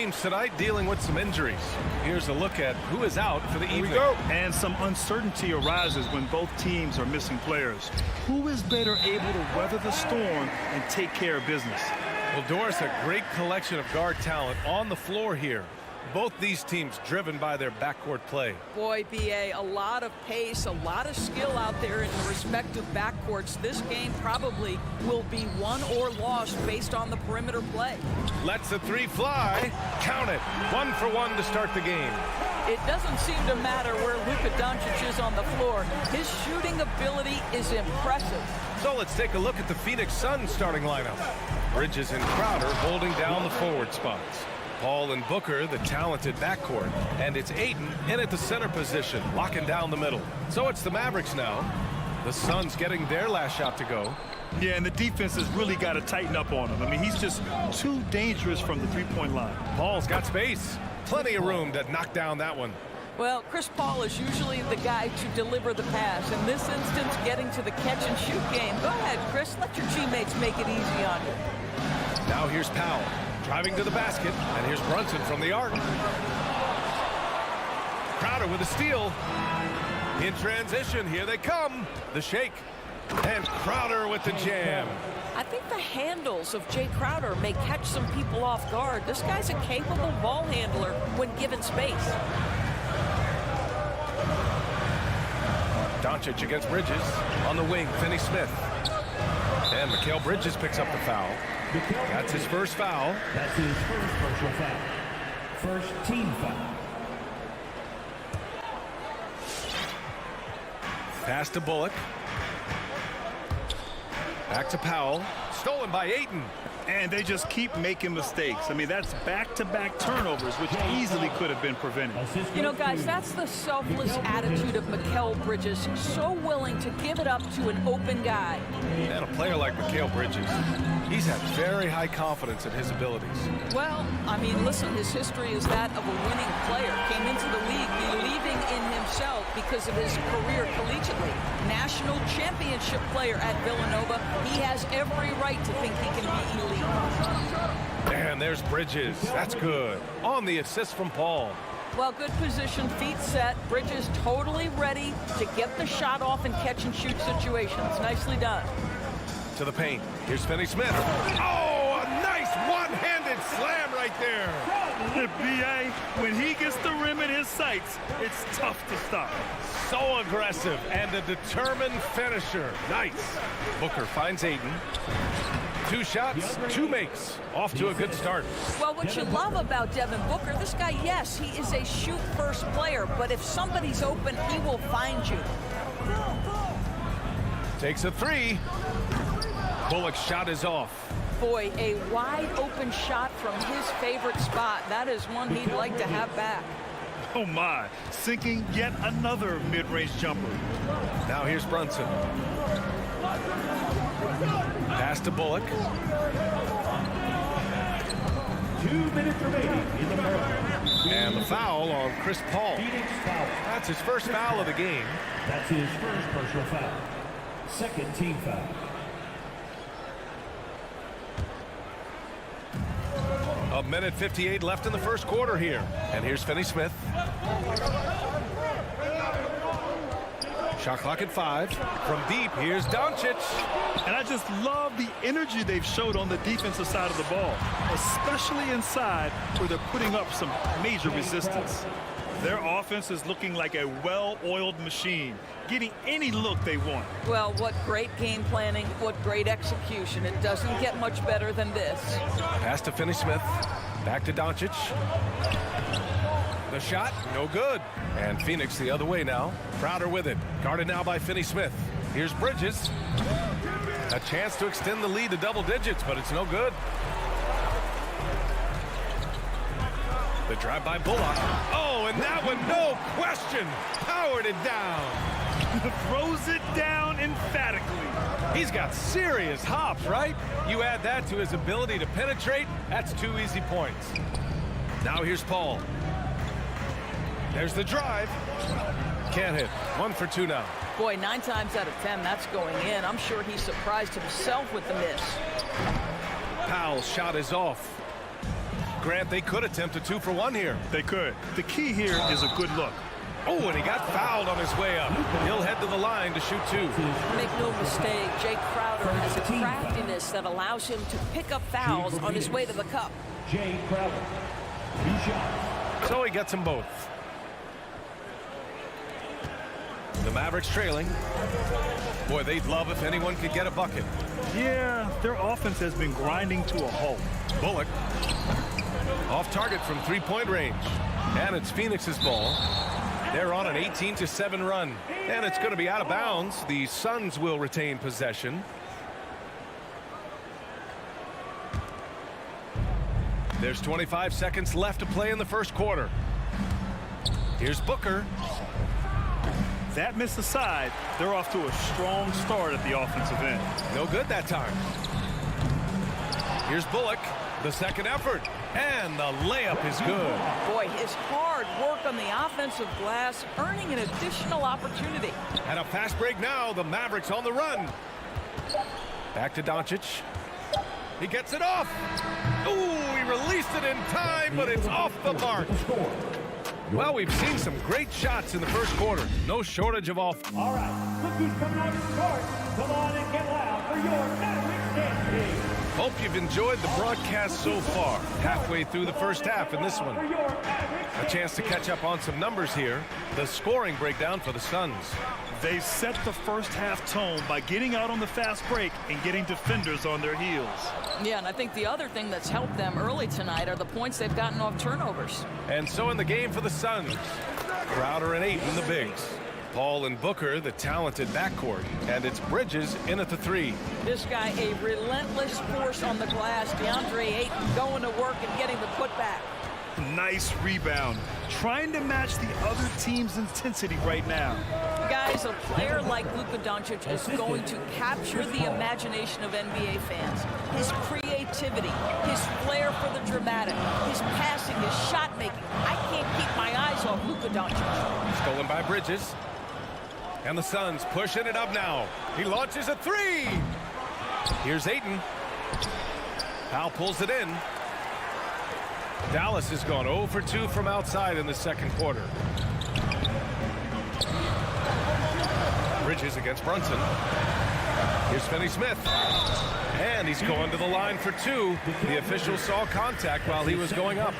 teams tonight dealing with some injuries. Here's a look at who is out for the evening. And some uncertainty arises when both teams are missing players. Who is better able to weather the storm and take care of business? Well, Doris, a great collection of guard talent on the floor here. Both these teams driven by their backcourt play. Boy, B.A., a lot of pace, a lot of skill out there in the respective backcourts. This game probably will be won or lost based on the perimeter play. Lets the three fly. Count it. 1 for 1 to start the game. It doesn't seem to matter where Luka Doncic is on the floor. His shooting ability is impressive. So let's take a look at the Phoenix Suns starting lineup. Bridges and Crowder holding down the forward spots. Paul and Booker, the talented backcourt. And it's Ayton in at the center position, locking down the middle. So it's the Mavericks now. The Suns getting their last shot to go. Yeah, and the defense has really got to tighten up on him. I mean, he's just too dangerous from the three-point line. Paul's got space. Plenty of room to knock down that one. Well, Chris Paul is usually the guy to deliver the pass. In this instance, getting to the catch-and-shoot game. Go ahead, Chris. Let your teammates make it easy on you. Now here's Powell. Driving to the basket, and here's Brunson from the arc. Crowder with a steal. In transition, here they come. The shake. And Crowder with the jam. I think the handles of Jay Crowder may catch some people off guard. This guy's a capable ball handler when given space. Doncic against Bridges. On the wing, Finney Smith. And Mikal Bridges picks up the foul. That's his first foul. That's his first personal foul. First team foul. Pass to Bullock. Back to Powell. Stolen by Ayton. And they just keep making mistakes. I mean, that's back-to-back turnovers, which easily could have been prevented. You know, guys, that's the selfless attitude of Mikal Bridges. So willing to give it up to an open guy. And a player like Mikal Bridges, he's had very high confidence in his abilities. Well, I mean, listen, his history is that of a winning player. Came into the league believing in himself because of his career collegiately. National championship player at Villanova. He has every right to think he can be elite. And there's Bridges. That's good. On the assist from Paul. Well, good position, feet set. Bridges totally ready to get the shot off in catch-and-shoot situations. Nicely done. To the paint. Here's Finney Smith. Oh, a nice one-handed slam right there. B.A., when he gets the rim in his sights, it's tough to stop. So aggressive and a determined finisher. Nice. Booker finds Ayton. 2 shots, 2 makes. Off to a good start. Well, what you love about Devin Booker, this guy, yes, he is a shoot-first player, but if somebody's open, he will find you. Takes a 3. Bullock's shot is off. Boy, a wide-open shot from his favorite spot. That is one he'd like to have back. Oh, my. Sinking yet another mid-range jumper. Now here's Brunson. Pass to Bullock. 2 minutes remaining in the first. And the foul on Chris Paul. That's his first foul of the game. That's his first personal foul. Second team foul. A minute 58 left in the first quarter here. And here's Finney Smith. Shot clock at 5. From deep, here's Doncic. And I just love the energy they've showed on the defensive side of the ball, especially inside where they're putting up some major resistance. Their offense is looking like a well-oiled machine, getting any look they want. Well, what great game planning, what great execution. It doesn't get much better than this. Pass to Finney Smith. Back to Doncic. The shot, no good. And Phoenix the other way now. Crowder with it. Guarded now by Finney Smith. Here's Bridges. A chance to extend the lead to double digits, but it's no good. The drive by Bullock. Oh, and that one, no question, powered it down. Throws it down emphatically. He's got serious hops, right? You add that to his ability to penetrate, that's 2 easy points. Now here's Paul. There's the drive. Can't hit. 1 for 2 now. Boy, 9 times out of 10, that's going in. I'm sure he surprised himself with the miss. Powell's shot is off. Grant, they could attempt a 2-for-1 here. They could. The key here is a good look. Oh, and he got fouled on his way up. He'll head to the line to shoot 2. Make no mistake, Jake Crowder has a craftiness that allows him to pick up fouls on his way to the cup. Jay Crowder. 2 shots. So he gets them both. The Mavericks trailing. Boy, they'd love if anyone could get a bucket. Yeah, their offense has been grinding to a halt. Bullock off target from 3-point range. And it's Phoenix's ball. They're on an 18-7 run. And it's going to be out of bounds. The Suns will retain possession. There's 25 seconds left to play in the first quarter. Here's Booker. That missed aside, they're off to a strong start at the offensive end. No good that time. Here's Bullock, the second effort, and the layup is good. Boy, his hard work on the offensive glass earning an additional opportunity. And a fast break now, the Mavericks on the run. Back to Doncic. He gets it off. Ooh, he released it in time, but it's off the mark. Well, we've seen some great shots in the first quarter. No shortage of offense. All right, look who's coming on the court. Come on and get loud for your Mavericks dance team. Hope you've enjoyed the broadcast so far. Halfway through the first half in this one. A chance to catch up on some numbers here. The scoring breakdown for the Suns. They set the first half tone by getting out on the fast break and getting defenders on their heels. Yeah, and I think the other thing that's helped them early tonight are the points they've gotten off turnovers. And so in the game for the Suns, Crowder and Ayton, the bigs. Paul and Booker, the talented backcourt. And it's Bridges in at the 3. This guy, a relentless force on the glass. DeAndre Ayton going to work and getting the putback. Nice rebound. Trying to match the other team's intensity right now. Guys, a player like Luka Doncic is going to capture the imagination of NBA fans. His creativity, his flair for the dramatic, his passing, his shot making. I can't keep my eyes off Luka Doncic. Stolen by Bridges. And the Suns pushing it up now. He launches a 3. Here's Ayton. Powell pulls it in. Dallas has gone 0 for 2 from outside in the second quarter. Bridges against Brunson. Here's Finney-Smith. And he's going to the line for 2. The official saw contact while he was going up.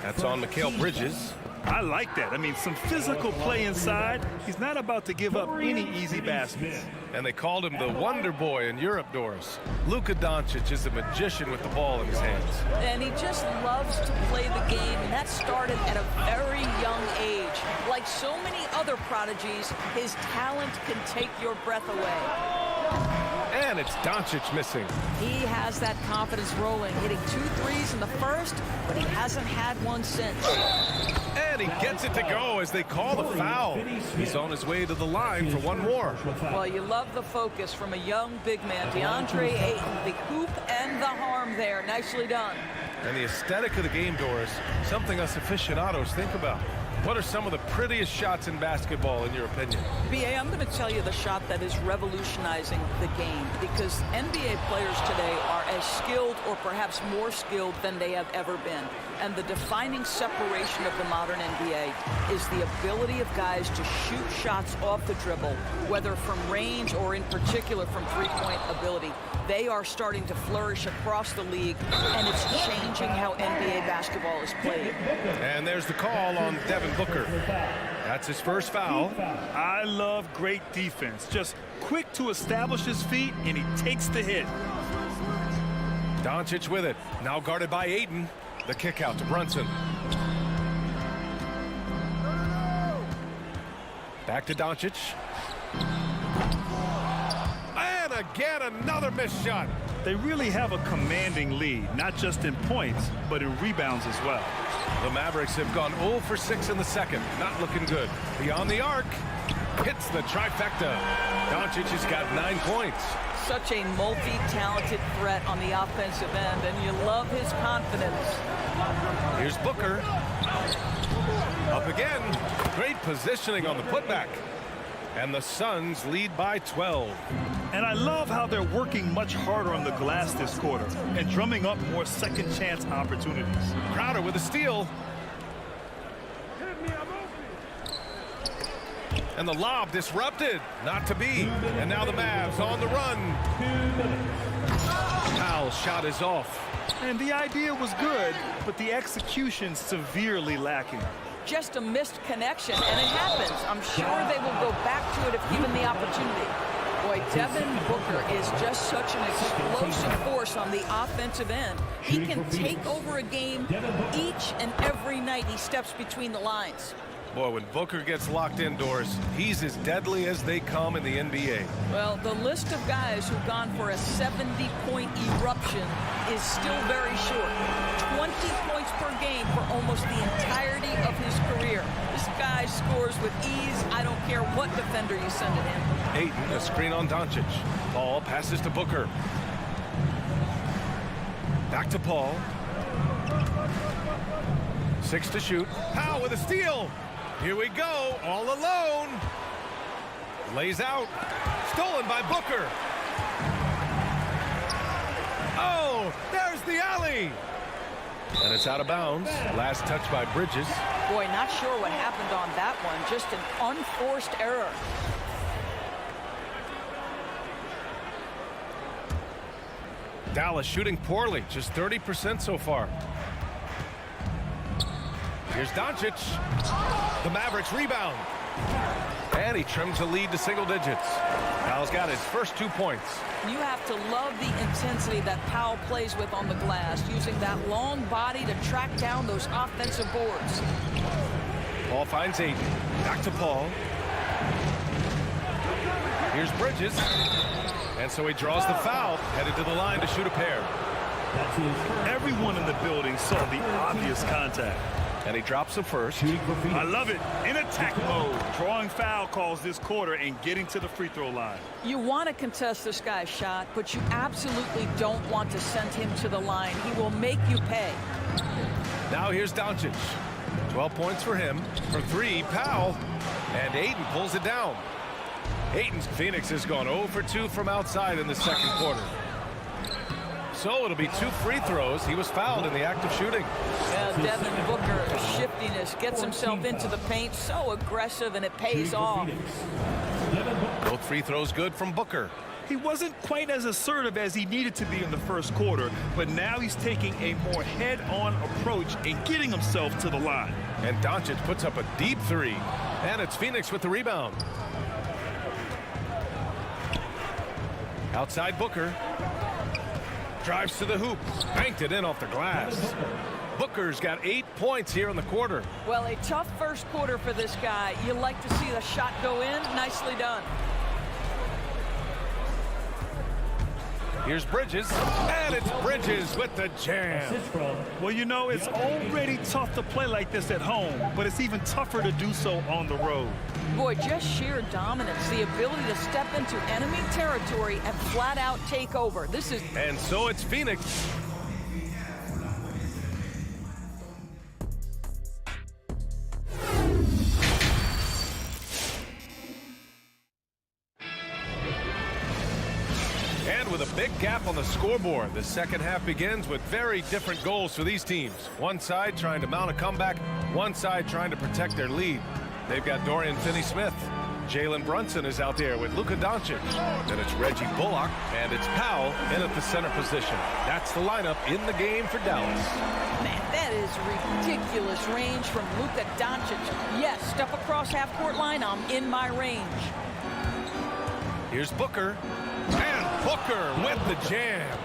That's on Mikal Bridges. I like that. I mean, some physical play inside. He's not about to give up any easy baskets. And they called him the Wonder Boy in Europe, Doris. Luka Doncic is a magician with the ball in his hands. And he just loves to play the game, and that started at a very young age. Like so many other prodigies, his talent can take your breath away. And it's Doncic missing. He has that confidence rolling, hitting 2 threes in the first, but he hasn't had one since. And he gets it to go as they call the foul. He's on his way to the line for one more. Well, you love the focus from a young big man, DeAndre Ayton. The hoop and the harm there. Nicely done. And the aesthetic of the game, Doris, something us aficionados think about. What are some of the prettiest shots in basketball, in your opinion? B.A., I'm going to tell you the shot that is revolutionizing the game, because NBA players today are as skilled or perhaps more skilled than they have ever been. And the defining separation of the modern NBA is the ability of guys to shoot shots off the dribble, whether from range or in particular from three-point ability. They are starting to flourish across the league, and it's changing how NBA basketball is played. And there's the call on Devin Booker. That's his first foul. I love great defense. Just quick to establish his feet, and he takes the hit. Doncic with it. Now guarded by Ayton. The kick out to Brunson. Back to Doncic. And again, another missed shot. They really have a commanding lead, not just in points, but in rebounds as well. The Mavericks have gone 0 for 6 in the second. Not looking good. Beyond the arc. Hits the trifecta. Doncic has got 9 points. Such a multi-talented threat on the offensive end, and you love his confidence. Here's Booker. Up again. Great positioning on the putback. And the Suns lead by 12. And I love how they're working much harder on the glass this quarter and drumming up more second chance opportunities. Crowder with a steal. And the lob disrupted. Not to be. And now the Mavs on the run. Powell's shot is off. And the idea was good, but the execution severely lacking. Just a missed connection, and it happens. I'm sure they will go back to it if given the opportunity. Boy, Devin Booker is just such an explosive force on the offensive end. He can take over a game each and every night he steps between the lines. Boy, when Booker gets locked indoors, he's as deadly as they come in the NBA. Well, the list of guys who've gone for a 70-point eruption is still very short. 20 points per game for almost the entirety of his career. This guy scores with ease. I don't care what defender you send at him. Ayton, a screen on Doncic. Paul passes to Booker. Back to Paul. 6 to shoot. Powell with a steal. Here we go, all alone. Lays out. Stolen by Booker. Oh, there's the alley. And it's out of bounds. Last touch by Bridges. Boy, not sure what happened on that one. Just an unforced error. Dallas shooting poorly, just 30% so far. Here's Doncic. The Mavericks rebound. And he trims the lead to single digits. Powell's got his first 2 points. You have to love the intensity that Powell plays with on the glass, using that long body to track down those offensive boards. Paul finds Ayton. Back to Paul. Here's Bridges. And so he draws the foul, headed to the line to shoot a pair. Everyone in the building saw the obvious contact. And he drops the first. I love it. In attack mode. Drawing foul calls this quarter and getting to the free throw line. You want to contest this guy's shot, but you absolutely don't want to send him to the line. He will make you pay. Now here's Doncic. 12 points for him. For 3, Powell. And Ayton pulls it down. Ayton's Phoenix has gone 0 for 2 from outside in the second quarter. So it'll be 2 free throws. He was fouled in the act of shooting. Yeah, Devin Booker, shiftiness, gets himself into the paint, so aggressive, and it pays off. Both free throws good from Booker. He wasn't quite as assertive as he needed to be in the first quarter, but now he's taking a more head-on approach and getting himself to the line. And Doncic puts up a deep 3. And it's Phoenix with the rebound. Outside Booker. Drives to the hoop. Banked it in off the glass. Booker's got 8 points here in the quarter. Well, a tough first quarter for this guy. You like to see the shot go in. Nicely done. Here's Bridges. And it's Bridges with the jam. Well, you know, it's already tough to play like this at home, but it's even tougher to do so on the road. Boy, just sheer dominance, the ability to step into enemy territory and flat out take over. This is... And so it's Phoenix. And with a big gap on the scoreboard, the second half begins with very different goals for these teams. One side trying to mount a comeback, one side trying to protect their lead. They've got Dorian Finney-Smith. Jalen Brunson is out there with Luka Doncic. Then it's Reggie Bullock, and it's Powell in at the center position. That's the lineup in the game for Dallas. Man, that is ridiculous range from Luka Doncic. Yes, step across half-court line, I'm in my range. Here's Booker. And Booker with the jam.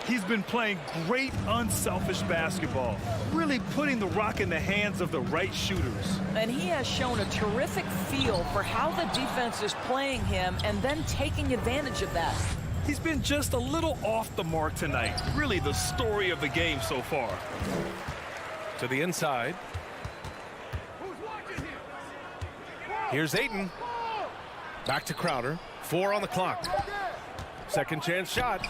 He's been playing great unselfish basketball, really putting the rock in the hands of the right shooters. And he has shown a terrific feel for how the defense is playing him and then taking advantage of that. He's been just a little off the mark tonight. Really the story of the game so far. To the inside. Here's Ayton. Back to Crowder. 4 on the clock. Second chance shot.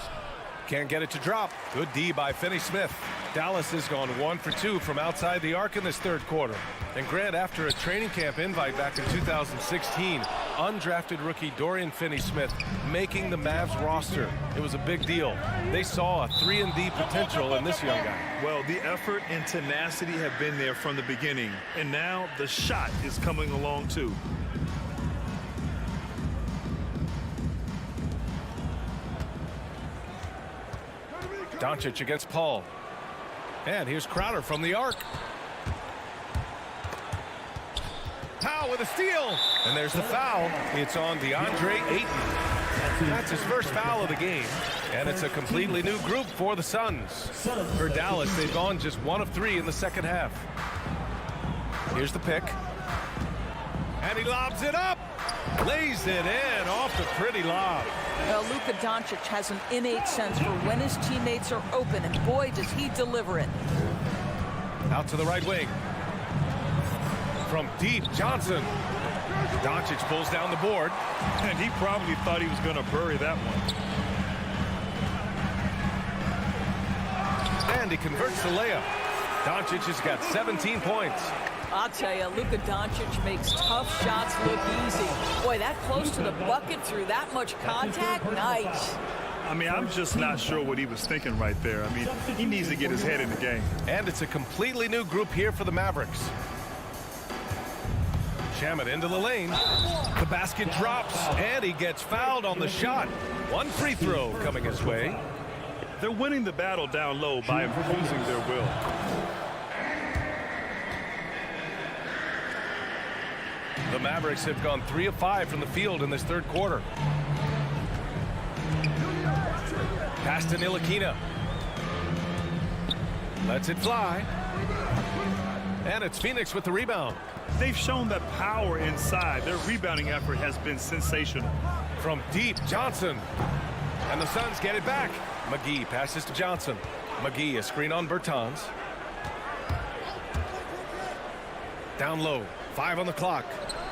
Can't get it to drop. Good D by Finney-Smith. Dallas has gone 1 for 2 from outside the arc in this third quarter. And Grant, after a training camp invite back in 2016, undrafted rookie Dorian Finney-Smith making the Mavs roster. It was a big deal. They saw a 3-and-D potential in this young guy. Well, the effort and tenacity have been there from the beginning, and now the shot is coming along too. Doncic against Paul. And here's Crowder from the arc. Powell with a steal. And there's the foul. It's on DeAndre Ayton. That's his first foul of the game. And it's a completely new group for the Suns. For Dallas, they've gone just 1 of 3 in the second half. Here's the pick. And he lobs it up. Lays it in off the pretty lob. Well, Luka Doncic has an innate sense for when his teammates are open, and boy, does he deliver it. Out to the right wing. From deep, Johnson. Doncic pulls down the board. And he probably thought he was going to bury that one. And he converts the layup. Doncic has got 17 points. I'll tell you, Luka Doncic makes tough shots look easy. Boy, that close to the bucket through that much contact, nice. I mean, I'm just not sure what he was thinking right there. I mean, he needs to get his head in the game. And it's a completely new group here for the Mavericks. Shamet into the lane. The basket drops, and he gets fouled on the shot. 1 free throw coming his way. They're winning the battle down low by imposing their will. The Mavericks have gone 3 of 5 from the field in this third quarter. Pass to Ntilikina. Lets it fly. And it's Phoenix with the rebound. They've shown that power inside. Their rebounding effort has been sensational. From deep, Johnson. And the Suns get it back. McGee passes to Johnson. McGee, a screen on Bertans. Down low, 5 on the clock.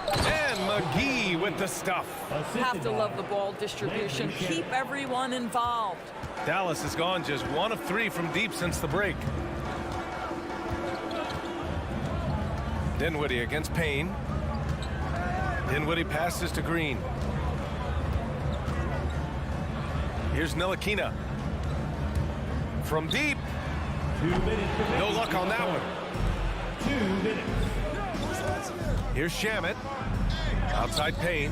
And McGee with the stuff. Have to love the ball distribution. Keep everyone involved. Dallas has gone just 1 of 3 from deep since the break. Dinwiddie against Payne. Dinwiddie passes to Green. Here's Ntilikina. From deep. No luck on that one. 2 minutes. Here's Shamet. Outside Payne.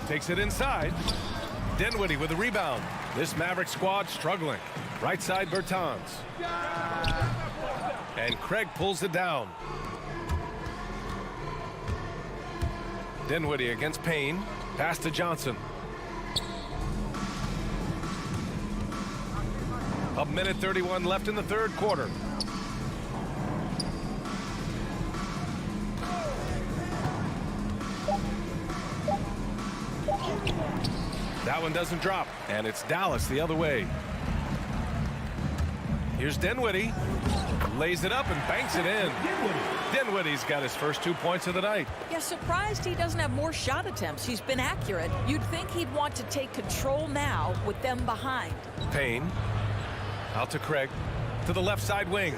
Takes it inside. Dinwiddie with the rebound. This Maverick squad struggling. Right side Bertans. And Craig pulls it down. Dinwiddie against Payne. Pass to Johnson. A minute 31 left in the third quarter. That one doesn't drop, and it's Dallas the other way. Here's Dinwiddie. Lays it up and banks it in. Dinwiddie's got his first 2 points of the night. Yeah, surprised he doesn't have more shot attempts. He's been accurate. You'd think he'd want to take control now with them behind. Payne. Out to Craig. To the left side wing.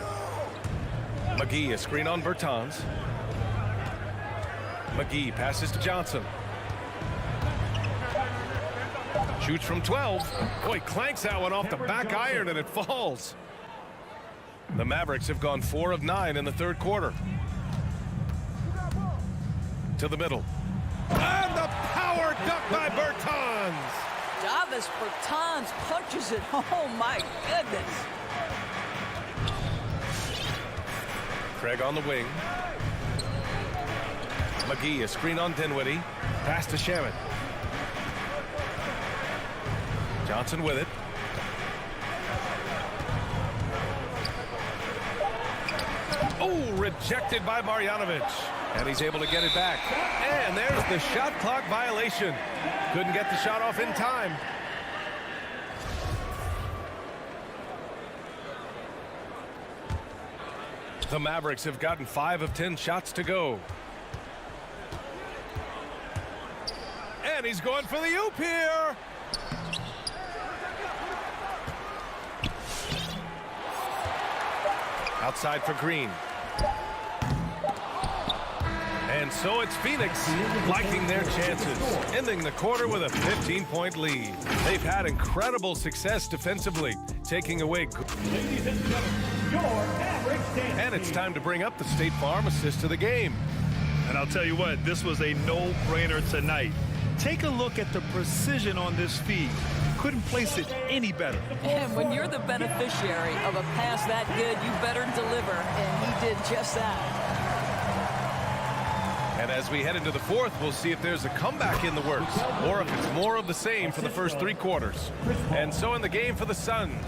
McGee, a screen on Bertans. McGee passes to Johnson. Shoots from 12. Boy, clanks that one off the back iron and it falls. The Mavericks have gone 4 of 9 in the third quarter. To the middle. And the power dunk by Bertans. Davis Bertans punches it. Oh, my goodness. Craig on the wing. McGee, a screen on Dinwiddie. Pass to Shamet. Johnson with it. Oh, rejected by Marjanovic. And he's able to get it back. And there's the shot clock violation. Couldn't get the shot off in time. The Mavericks have gotten 5 of 10 shots to go. And he's going for the oop here. Outside for Green. And so it's Phoenix liking their chances, ending the quarter with a 15-point lead. They've had incredible success defensively, taking away. Ladies and gentlemen, your average dance. And it's time to bring up the State Farm assist to the game. And I'll tell you what, this was a no-brainer tonight. Take a look at the precision on this feed. Couldn't place it any better. And when you're the beneficiary of a pass that good, you better deliver, and he did just that. And as we head into the fourth, we'll see if there's a comeback in the works or if it's more of the same for the first 3 quarters. And so in the game for the Suns,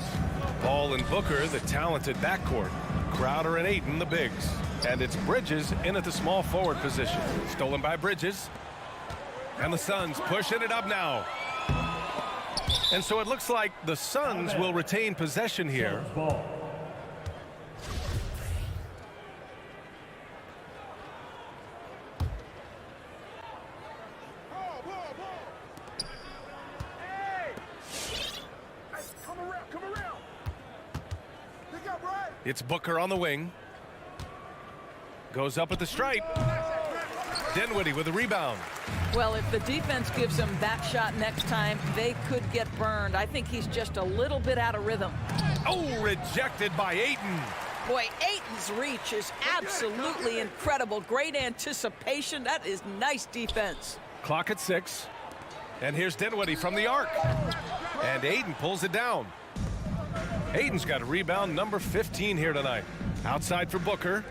Paul and Booker, the talented backcourt. Crowder and Ayton, the bigs. And it's Bridges in at the small forward position. Stolen by Bridges. And the Suns pushing it up now. And so it looks like the Suns will retain possession here. It's Booker on the wing. Goes up at the stripe. Dinwiddie with a rebound. Well, if the defense gives him that shot next time, they could get burned. I think he's just a little bit out of rhythm. Oh, rejected by Ayton. Boy, Ayton's reach is absolutely incredible. Great anticipation. That is nice defense. Clock at 6. And here's Dinwiddie from the arc. And Ayton pulls it down. Ayton's got a rebound number 15 here tonight. Outside for Booker.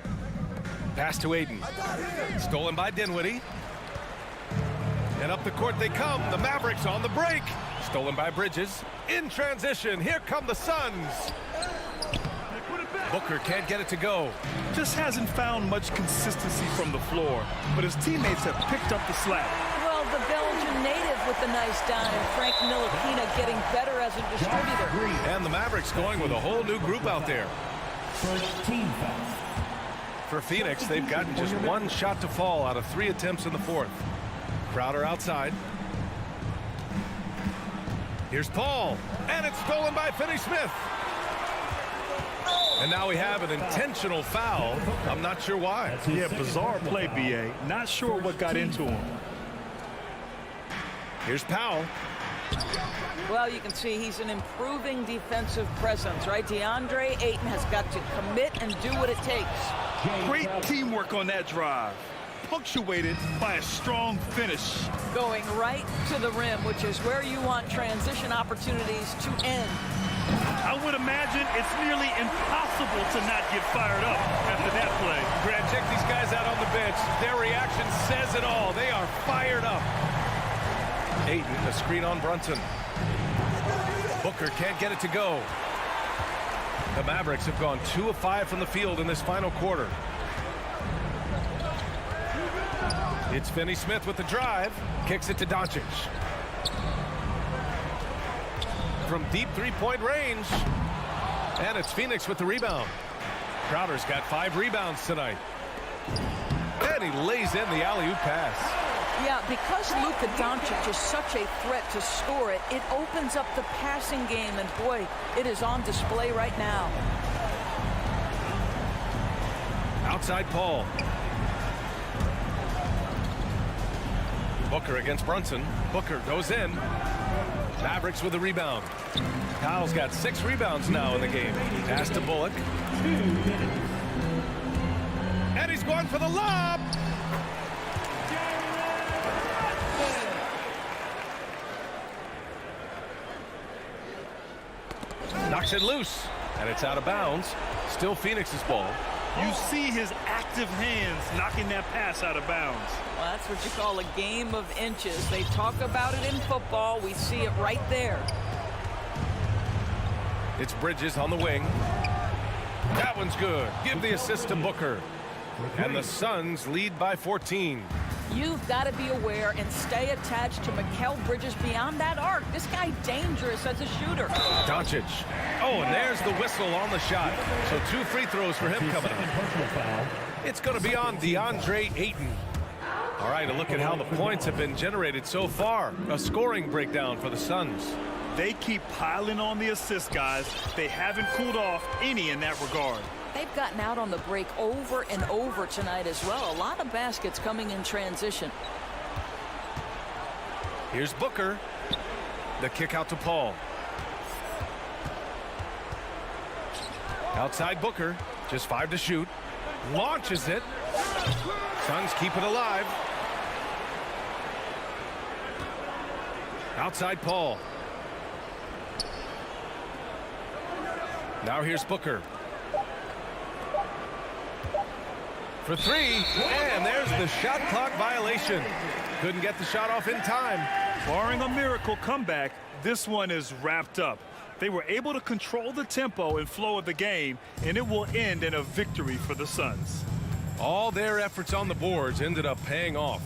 Pass to Ayton. Stolen by Dinwiddie. And up the court they come. The Mavericks on the break. Stolen by Bridges. In transition. Here come the Suns. Booker can't get it to go. Just hasn't found much consistency from the floor, but his teammates have picked up the slack. Well, the Belgian native with the nice dime. Frank Ntilikina getting better as a distributor. And the Mavericks going with a whole new group out there. For Phoenix, they've gotten just 1 shot to fall out of 3 attempts in the fourth. Crowder outside. Here's Paul. And it's stolen by Finney-Smith. And now we have an intentional foul. I'm not sure why. Yeah, bizarre play, B.A. Not sure what got into him. Here's Powell. Well, you can see he's an improving defensive presence, right? DeAndre Ayton has got to commit and do what it takes. Great teamwork on that drive, punctuated by a strong finish. Going right to the rim, which is where you want transition opportunities to end. I would imagine it's nearly impossible to not get fired up after that play. Grant, check these guys out on the bench. Their reaction says it all. They are fired up. Ayton, a screen on Brunson. Booker can't get it to go. The Mavericks have gone 2 of 5 from the field in this final quarter. It's Finney-Smith with the drive. Kicks it to Doncic. From deep 3-point range. And it's Phoenix with the rebound. Crowder's got 5 rebounds tonight. And he lays in the alley-oop pass. Yeah, because Luka Doncic is such a threat to score it, it opens up the passing game, and boy, it is on display right now. Outside Paul. Booker against Brunson. Booker goes in. Mavericks with the rebound. Kyle's got 6 rebounds now in the game. Pass to Bullock. And he's going for the lob. Knocks it loose, and it's out of bounds. Still Phoenix's ball. You see his active hands knocking that pass out of bounds. Well, that's what you call a game of inches. They talk about it in football. We see it right there. It's Bridges on the wing. That one's good. Give the assist to Booker. And the Suns lead by 14. You've got to be aware and stay attached to Mikal Bridges beyond that arc. This guy dangerous as a shooter. Doncic. Oh, and there's the whistle on the shot. So 2 free throws for him coming up. It's going to be on DeAndre Ayton. All right, a look at how the points have been generated so far. A scoring breakdown for the Suns. They keep piling on the assists, guys. They haven't cooled off any in that regard. they've gotten out on the break over and over tonight as well. A lot of baskets coming in transition. Here's Booker. The kick out to Paul. Outside Booker. Just 5 to shoot. Launches it. Suns keep it alive. Outside Paul. Now here's Booker. For 3. And there's the shot clock violation. Couldn't get the shot off in time. Barring a miracle comeback, this one is wrapped up. They were able to control the tempo and flow of the game, and it will end in a victory for the Suns. All their efforts on the boards ended up paying off.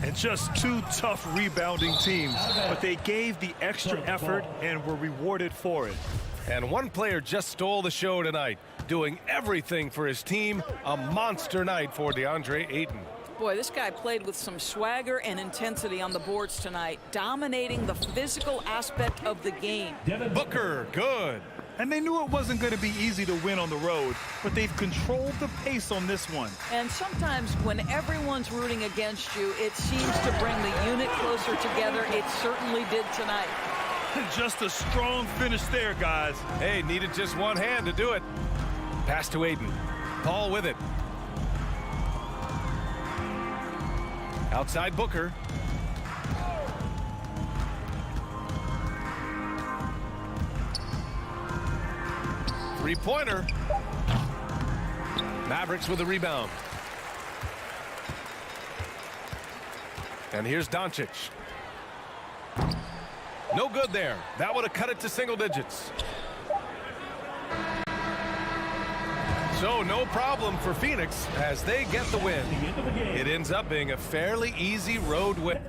And just 2 tough rebounding teams, but they gave the extra effort and were rewarded for it. And one player just stole the show tonight, doing everything for his team. A monster night for DeAndre Ayton. Boy, this guy played with some swagger and intensity on the boards tonight, dominating the physical aspect of the game. Booker, good. And they knew it wasn't going to be easy to win on the road, but they've controlled the pace on this one. And sometimes when everyone's rooting against you, it seems to bring the unit closer together. It certainly did tonight. Just a strong finish there, guys. Hey, needed just one hand to do it. Pass to Ayton. Paul with it. Outside Booker. Three-pointer. Mavericks with a rebound. And here's Doncic. No good there. That would have cut it to single digits. So no problem for Phoenix as they get the win. It ends up being a fairly easy road win.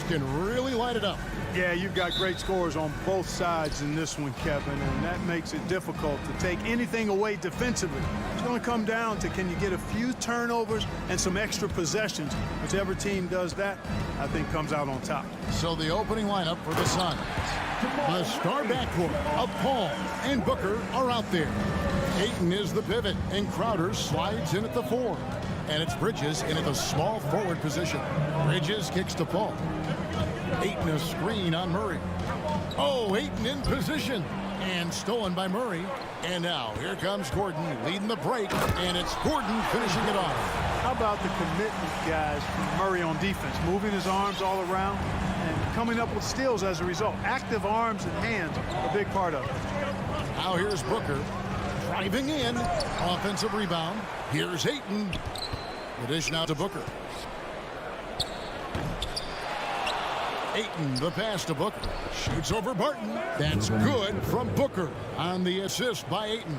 can really light it up. Yeah, you've got great scores on both sides in this one, Kevin, and that makes it difficult to take anything away defensively. It's going to come down to, can you get a few turnovers and some extra possessions? Whichever team does that, I think comes out on top. So the opening lineup for the Suns. The star backcourt of Paul and Booker are out there. Ayton is the pivot, and Crowder slides in at the 4. And it's Bridges in at the small forward position. Bridges kicks to Paul. Ayton a screen on Murray. Oh, Ayton in position. And stolen by Murray. And now here comes Gordon leading the break. And it's Gordon finishing it off. How about the commitment, guys, from Murray on defense? Moving his arms all around and coming up with steals as a result. Active arms and hands, a big part of it. Now here's Booker. Driving in. Offensive rebound. Here's Ayton. The dish now to Booker. Ayton, the pass to Booker. Shoots over Barton. That's good from Booker on the assist by Ayton.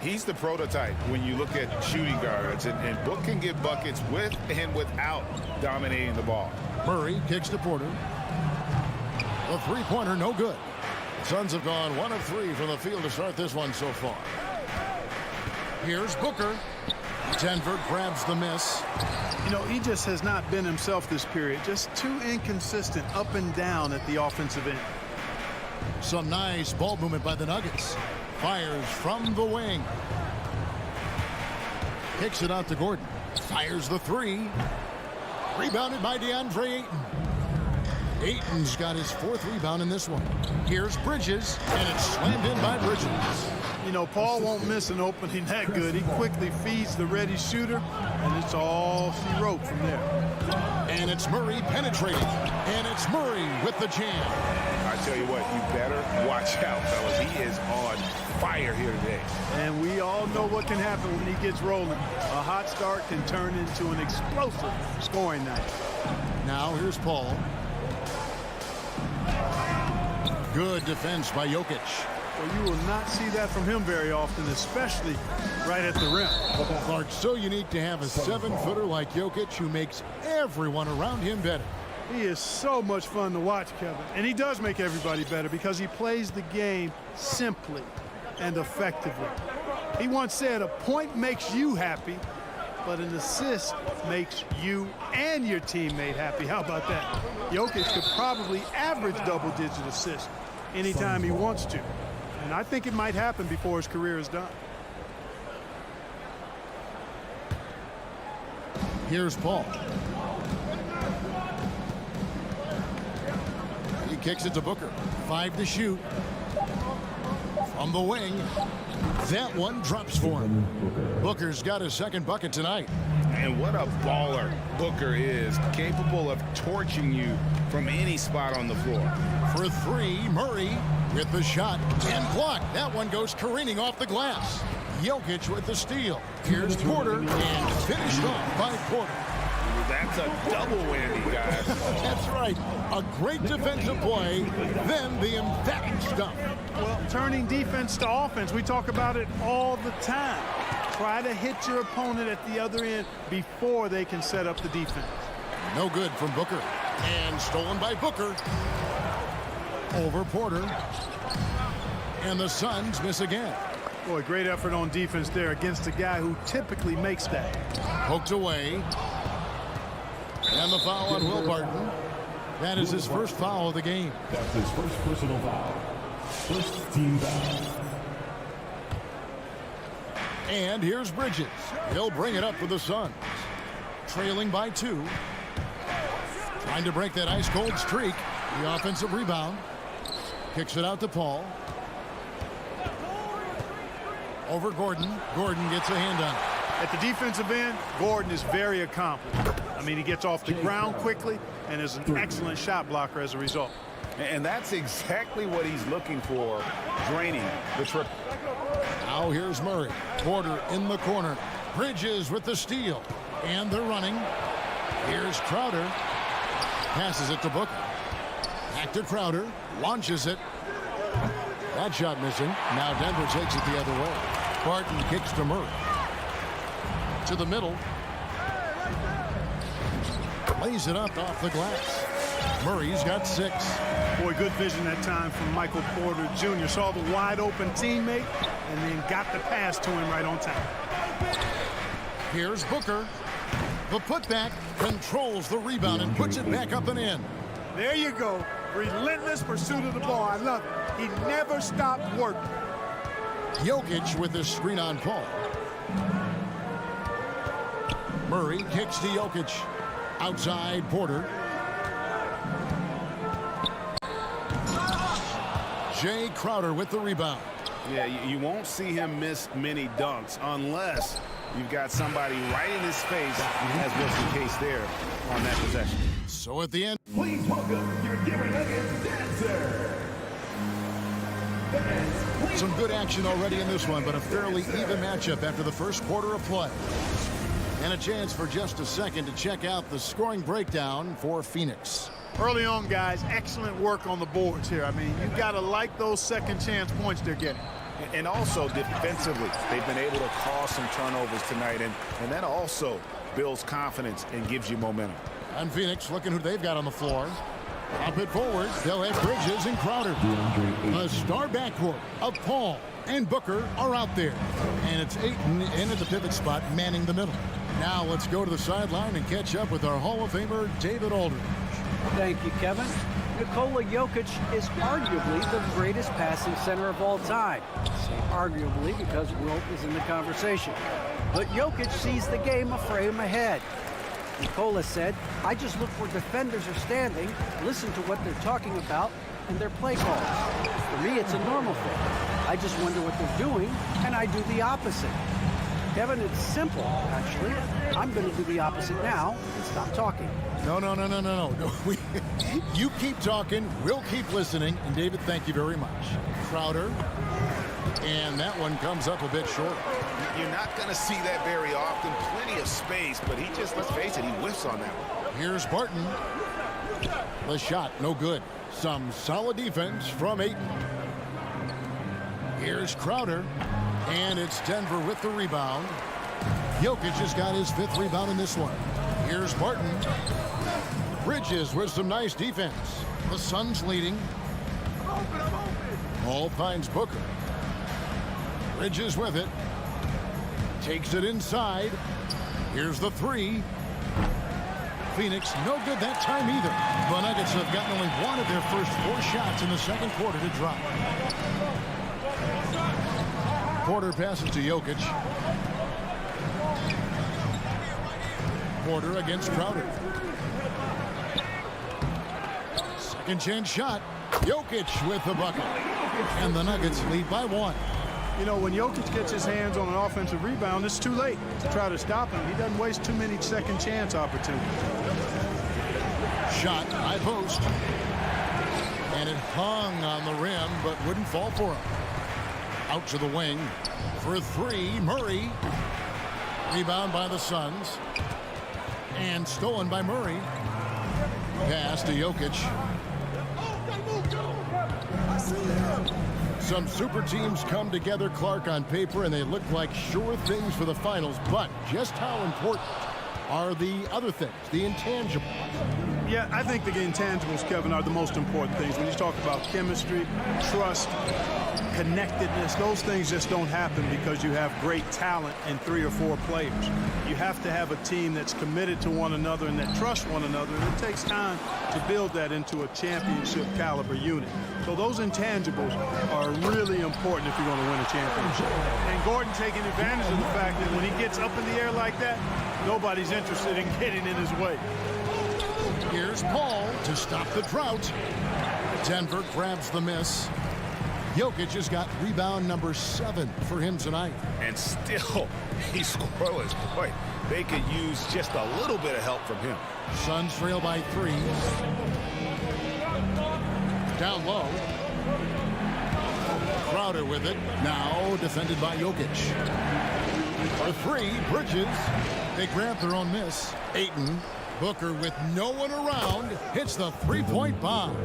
He's the prototype when you look at shooting guards, and Book can get buckets with and without dominating the ball. Murray kicks to Porter. The three-pointer, no good. Suns have gone 1 of 3 from the field to start this one so far. Here's Booker. Denver grabs the miss. You know, he just has not been himself this period. Just too inconsistent up and down at the offensive end. Some nice ball movement by the Nuggets. Fires from the wing. Kicks it out to Gordon. Fires the 3. Rebounded by DeAndre Ayton. Ayton's got his 4th rebound in this one. Here's Bridges, and it's slammed in by Bridges. You know, Paul won't miss an opening that good. He quickly feeds the ready shooter, and it's all she wrote from there. And it's Murray penetrating. And it's Murray with the jam. I tell you what, you better watch out, fellas. He is on fire here today. And we all know what can happen when he gets rolling. A hot start can turn into an explosive scoring night. Now here's Paul. Good defense by Jokic. Well, you will not see that from him very often, especially right at the rim. Clark, so unique to have a 7-footer like Jokic who makes everyone around him better. He is so much fun to watch, Kevin. And he does make everybody better because he plays the game simply and effectively. He once said, a point makes you happy, but an assist makes you and your teammate happy. How about that? Jokic could probably average double-digit assists anytime he wants to. And I think it might happen before his career is done. Here's Paul. He kicks it to Booker. 5 to shoot. From the wing. That one drops for him. Booker's got his 2nd bucket tonight. And what a baller Booker is, capable of torching you from any spot on the floor. For 3, Murray with the shot and blocked. That one goes careening off the glass. Jokic with the steal. Here's Porter and finished off by Porter. That's a double whammy, guys. That's right. A great defensive play, then the emphatic stuff. Well, turning defense to offense, we talk about it all the time. Try to hit your opponent at the other end before they can set up the defense. No good from Booker. And stolen by Booker. Over Porter. And the Suns miss again. Boy, great effort on defense there against a guy who typically makes that. Poked away. And the foul on Will Barton. That is his first foul of the game. That's his first personal foul. First team foul. And here's Bridges. He'll bring it up for the Suns. Trailing by 2. Trying to break that ice-cold streak. The offensive rebound. Kicks it out to Paul. Over Gordon. Gordon gets a hand on it. At the defensive end, Gordon is very accomplished. I mean, he gets off the ground quickly and is an excellent shot blocker as a result. And that's exactly what he's looking for, draining the triple. Now here's Murray. Porter in the corner. Bridges with the steal. And they're running. Here's Crowder. Passes it to Booker. Back to Crowder. Launches it. That shot missing. Now Denver takes it the other way. Barton kicks to Murray. To the middle. Lays it up off the glass. Murray's got 6. Boy, good vision that time from Michael Porter Jr. Saw the wide open teammate and then got the pass to him right on time. Here's Booker. The putback controls the rebound and puts it back up and in. There you go. Relentless pursuit of the ball. I love it. He never stopped working. Jokic with the screen on Paul. Murray kicks to Jokic. Outside Porter. Jay Crowder with the rebound. Yeah, you won't see him miss many dunks unless you've got somebody right in his face, as was the case there on that possession. So at the end, Please welcome your Denver Nuggets dancer. some good action already in this one, but a fairly even matchup after the first quarter of play. And a chance for just a second to check out the scoring breakdown for Phoenix. Early on, guys, excellent work on the boards here. I mean, you've got to like those second chance points they're getting. And also defensively, they've been able to cause some turnovers tonight, and that also builds confidence and gives you momentum. And Phoenix looking who they've got on the floor. Up it forward, they'll have Bridges and Crowder. A star backcourt of Paul and Booker are out there. And it's Ayton in at the pivot spot, manning the middle. Now let's go to the sideline and catch up with our Hall of Famer, David Aldridge. Thank you, Kevin. Nikola Jokic is arguably the greatest passing center of all time. I say arguably because Wilt is in the conversation. But Jokic sees the game a frame ahead. Nikola said, I just look where defenders are standing, listen to what they're talking about, and their play calls. For me, it's a normal thing. I just wonder what they're doing, and I do the opposite. Kevin, it's simple, actually. I'm going to do the opposite now and stop talking. No. You keep talking, we'll keep listening. And David, thank you very much. Crowder. And that one comes up a bit short. You're not going to see that very often. Plenty of space, but he just, let's face it, he whiffs on that one. Here's Barton. The shot, no good. Some solid defense from Ayton. Here's Crowder. And it's Denver with the rebound. Jokic has got his 5th rebound in this one. Here's Barton. Bridges with some nice defense. The Suns leading. Ball finds Booker. Bridges with it. Takes it inside. Here's the 3. Phoenix, no good that time either. The Nuggets have gotten only one of their first 4 shots in the second quarter to drop. Porter passes to Jokic. Porter against Crowder. Second chance shot. Jokic with the bucket. And the Nuggets lead by 1. You know, when Jokic gets his hands on an offensive rebound, it's too late to try to stop him. He doesn't waste too many second chance opportunities. Shot, high post. And it hung on the rim, but wouldn't fall for him. Out to the wing for 3, Murray. Rebound by the Suns. And stolen by Murray. Pass to Jokic. Some super teams come together, Clark, on paper, and they look like sure things for the finals. But just how important are the other things, the intangibles? Yeah, I think the intangibles, Kevin, are the most important things. When you talk about chemistry, trust, connectedness, those things just don't happen because you have great talent in 3 or 4 players. You have to have a team that's committed to one another and that trusts one another, and it takes time to build that into a championship caliber unit. So those intangibles are really important if you're going to win a championship. And Gordon taking advantage of the fact that when he gets up in the air like that, nobody's interested in getting in his way. Here's Paul to stop the drought. Denver grabs the miss. Jokic has got rebound number 7 for him tonight. And still, he's scoreless. Boy, they could use just a little bit of help from him. Suns trail by 3. Down low. Crowder with it. Now defended by Jokic. For 3, Bridges. They grab their own miss. Ayton. Booker with no one around hits the 3-point bomb.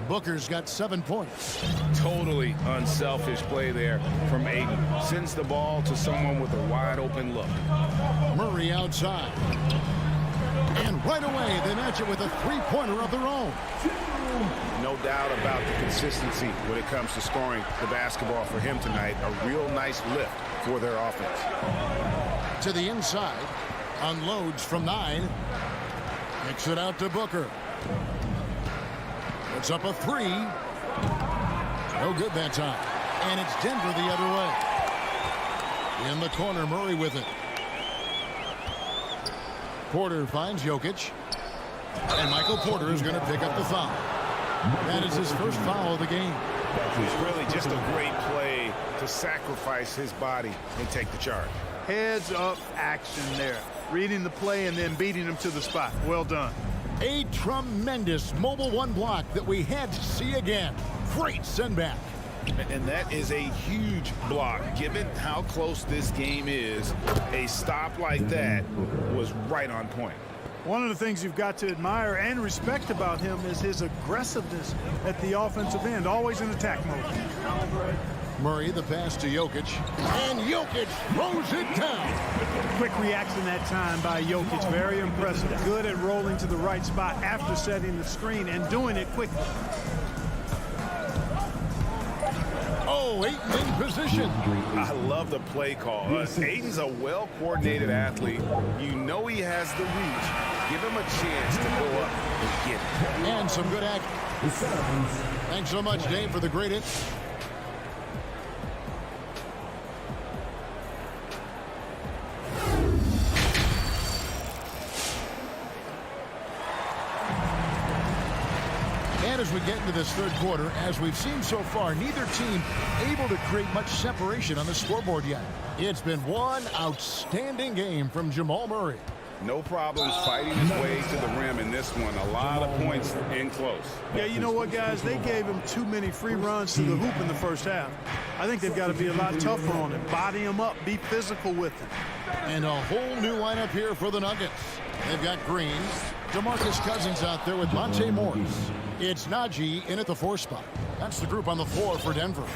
Booker's got 7 points. Totally unselfish play there from Ayton. Sends the ball to someone with a wide open look. Murray outside. And right away, they match it with a three-pointer of their own. No doubt about the consistency when it comes to scoring the basketball for him tonight. A real nice lift for their offense. To the inside. Unloads from 9. Kicks it out to Booker. Puts up a 3. No good that time. And it's Denver the other way. In the corner, Murray with it. Porter finds Jokic. And Michael Porter is going to pick up the foul. That is his first foul of the game. It's really just a great play to sacrifice his body and take the charge. Heads up action there. Reading the play and then beating him to the spot. Well done. A tremendous Mobile One block that we had to see again. Great send back. And that is a huge block. Given how close this game is, a stop like that was right on point. One of the things you've got to admire and respect about him is his aggressiveness at the offensive end, always in attack mode. Murray, the pass to Jokic, and Jokic throws it down. Quick reaction that time by Jokic, very impressive. Good at rolling to the right spot after setting the screen and doing it quickly. Oh, Ayton in position. I love the play call. Ayton's a well-coordinated athlete. You know he has the reach. Give him a chance to go up and get it. And some good action. Thanks so much, Dave, for the great hit. And as we get into this third quarter, as we've seen so far, neither team able to create much separation on the scoreboard yet. It's been one outstanding game from Jamal Murray. No problems fighting his way to the rim in this one. A lot of points in close. Yeah, you know what, guys? They gave him too many free runs to the hoop in the first half. I think they've got to be a lot tougher on him. Body him up. Be physical with him. And a whole new lineup here for the Nuggets. They've got Green, DeMarcus Cousins out there with Monte Morris. It's Najee in at the 4 spot. That's the group on the floor for Denver.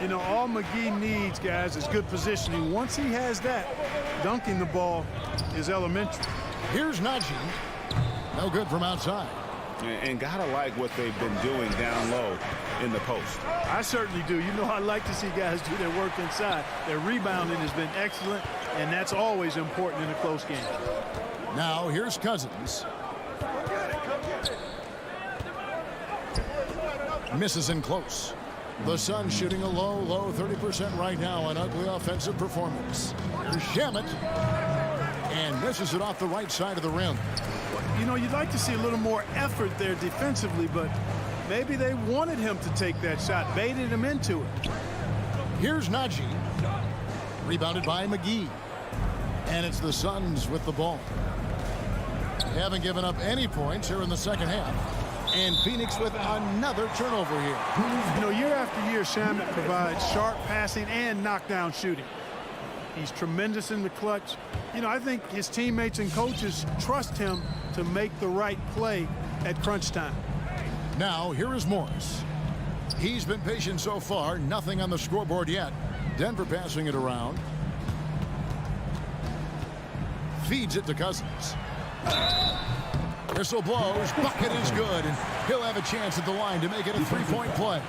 You know, all McGee needs, guys, is good positioning. Once he has that, dunking the ball is elementary. Here's Najee. No good from outside. And gotta like what they've been doing down low in the post. I certainly do. You know, I like to see guys do their work inside. Their rebounding has been excellent, and that's always important in a close game. Now, here's Cousins. Misses in close. The Suns shooting a low 30% right now. An ugly offensive performance. Here's Shamet. And misses it off the right side of the rim. You know, you'd like to see a little more effort there defensively, but maybe they wanted him to take that shot, baited him into it. Here's Najee. Rebounded by McGee. And it's the Suns with the ball. They haven't given up any points here in the second half. And Phoenix with another turnover here. You know, year after year, Shamet provides sharp passing and knockdown shooting. He's tremendous in the clutch. You know, I think his teammates and coaches trust him to make the right play at crunch time. Now, here is Morris. He's been patient so far. Nothing on the scoreboard yet. Denver passing it around. Feeds it to Cousins. Whistle blows. Bucket is good. And he'll have a chance at the line to make it a 3-point play.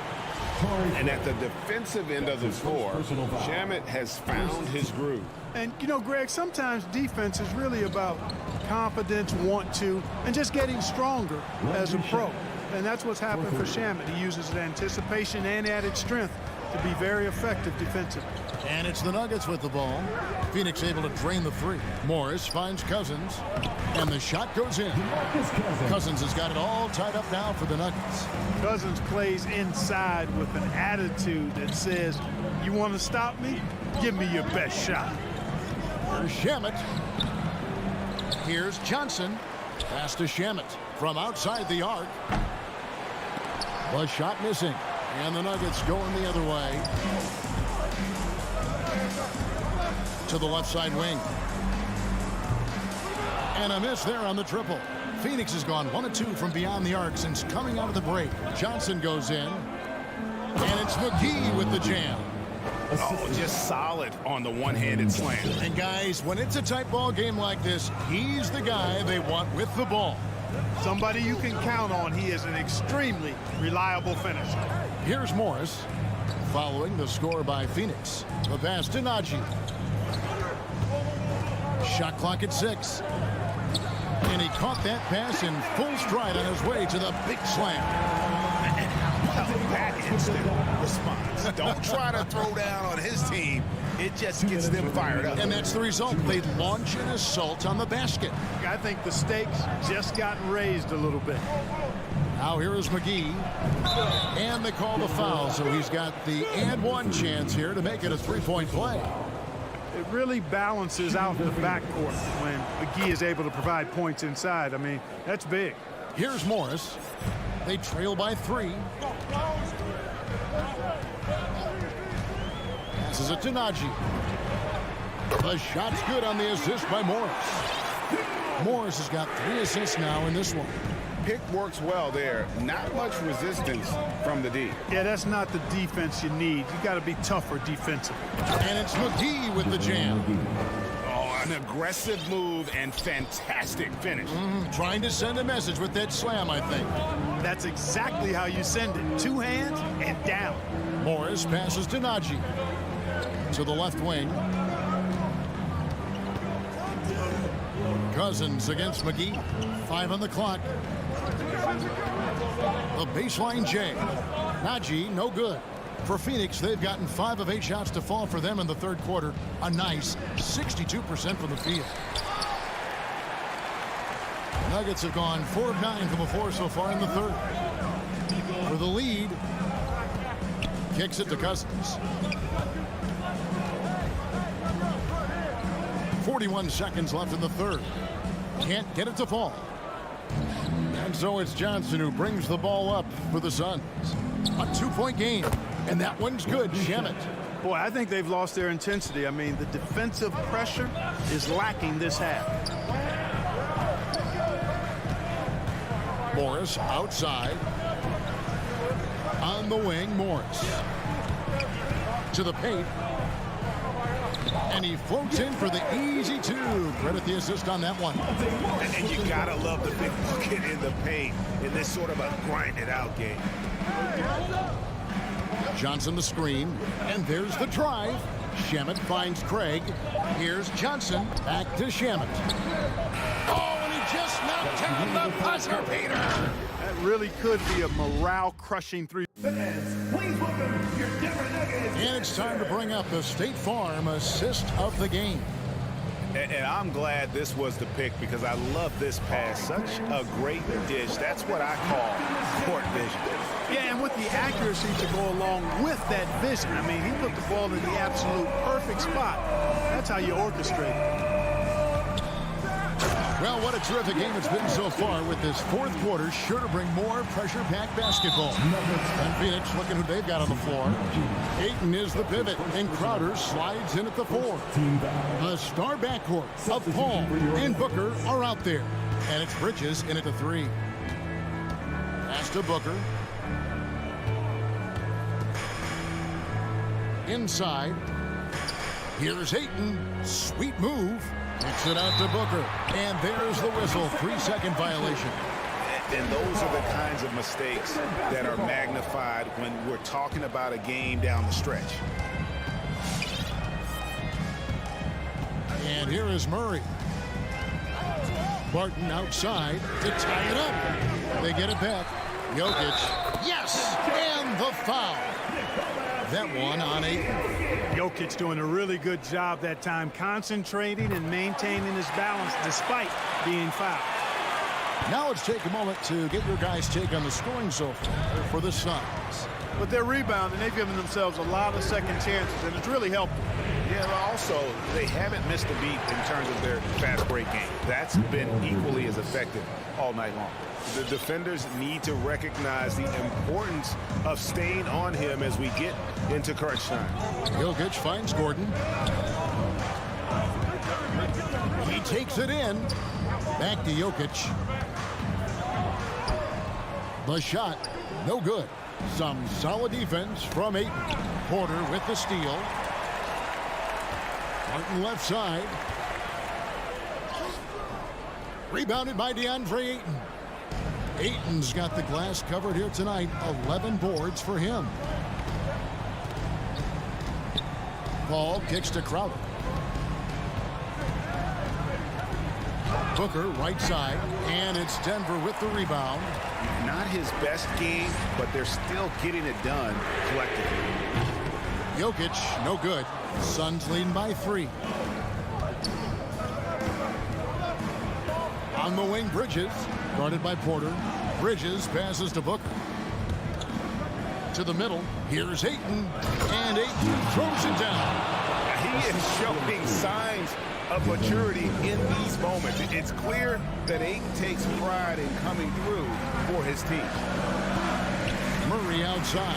And at the defensive end of the floor, Shamet has found his groove. And, you know, Greg, sometimes defense is really about confidence, want to, and just getting stronger as a pro. And that's what's happened for Shamet. He uses anticipation and added strength to be very effective defensively. And it's the Nuggets with the ball. Phoenix able to drain the 3. Morris finds Cousins. And the shot goes in. Cousins has got it all tied up now for the Nuggets. Cousins plays inside with an attitude that says, you want to stop me? Give me your best shot. Here's Shamet. Here's Johnson. Pass to Shamet from outside the arc. The shot missing. And the Nuggets going the other way. To the left side wing. And a miss there on the triple. Phoenix has gone 1 of 2 from beyond the arc since coming out of the break. Johnson goes in. And it's McGee with the jam. Oh, just solid on the one-handed slam. And guys, when it's a tight ball game like this, he's the guy they want with the ball. Somebody you can count on. He is an extremely reliable finisher. Here's Morris following the score by Phoenix. The pass to Najee. Shot clock at 6. And he caught that pass in full stride on his way to the big slam. That instant response. Don't try to throw down on his team. It just gets them fired up. And that's the result. They launch an assault on the basket. I think the stakes just got raised a little bit. Now here is McGee. And they call the foul, so he's got the and one chance here to make it a three-point play. It really balances out the backcourt when McGee is able to provide points inside. I mean, that's big. Here's Morris. They trail by 3. Passes it to Najee. The shot's good on the assist by Morris. Morris has got 3 assists now in this one. Pick works well there. Not much resistance from the D. Yeah, that's not the defense you need. You got to be tougher defensively. And it's McGee with the jam. Oh, an aggressive move and fantastic finish. Trying to send a message with that slam, I think. That's exactly how you send it. 2 hands and down. Morris passes to Najee. To the left wing. Cousins against McGee. 5 on the clock. The baseline J. Najee, no good. For Phoenix, they've gotten 5 of 8 shots to fall for them in the third quarter. A nice 62% from the field. Nuggets have gone 4 of 9 from the floor so far in the third. For the lead, kicks it to Cousins. 41 seconds left in the third. Can't get it to fall. And so it's Johnson who brings the ball up for the Suns. A 2-point game. And that one's good. Shamet. Boy, I think they've lost their intensity. I mean, the defensive pressure is lacking this half. Morris outside. On the wing, Morris. To the paint. And he floats in for the easy 2. Credit the assist on that one. And you gotta love the big bucket in the paint in this sort of a grinded-out game. Johnson the screen. And there's the drive. Shamet finds Craig. Here's Johnson. Back to Shamet. Oh, and he just knocked down the buzzer beater. That really could be a morale-crushing 3. Please welcome your Denver Nuggets. And it's time to bring up the State Farm assist of the game. And I'm glad this was the pick because I love this pass. Such a great dish. That's what I call court vision. Yeah, and with the accuracy to go along with that vision. I mean, he put the ball in the absolute perfect spot. That's how you orchestrate it. Well, what a terrific game it's been so far with this fourth quarter. Sure to bring more pressure-packed basketball. And Phoenix looking who they've got on the floor. Ayton is the pivot, and Crowder slides in at the 4. The star backcourt of Paul and Booker are out there. And it's Bridges in at the 3. Pass to Booker. Inside. Here's Ayton. Sweet move. Kicks it out to Booker. And there's the whistle. 3-second violation. And those are the kinds of mistakes that are magnified when we're talking about a game down the stretch. And here is Murray. Barton outside to tie it up. They get it back. Jokic. Yes! And the foul. That one on Ayton. Jokic doing a really good job that time, concentrating and maintaining his balance despite being fouled. Now let's take a moment to get your guys' take on the scoring so far for the Suns. But they're rebounding. They've given themselves a lot of second chances, and it's really helped them. Yeah, but also, they haven't missed a beat in terms of their fast break game. That's been equally as effective all night long. The defenders need to recognize the importance of staying on him as we get into crunch time. Jokic finds Gordon. He takes it in. Back to Jokic. The shot, no good. Some solid defense from Ayton. Porter with the steal. Martin left side. Rebounded by DeAndre Ayton. Ayton's got the glass covered here tonight. 11 boards for him. Paul kicks to Crowder. Booker right side, and it's Denver with the rebound. Not his best game, but they're still getting it done collectively. Jokic, no good. Suns leading by 3. On the wing, Bridges, guarded by Porter. Bridges passes to Booker. To the middle, here's Ayton, and Ayton throws it down. He is showing signs of maturity in these moments. It's clear that Ayton takes pride in coming through for his team. Murray outside.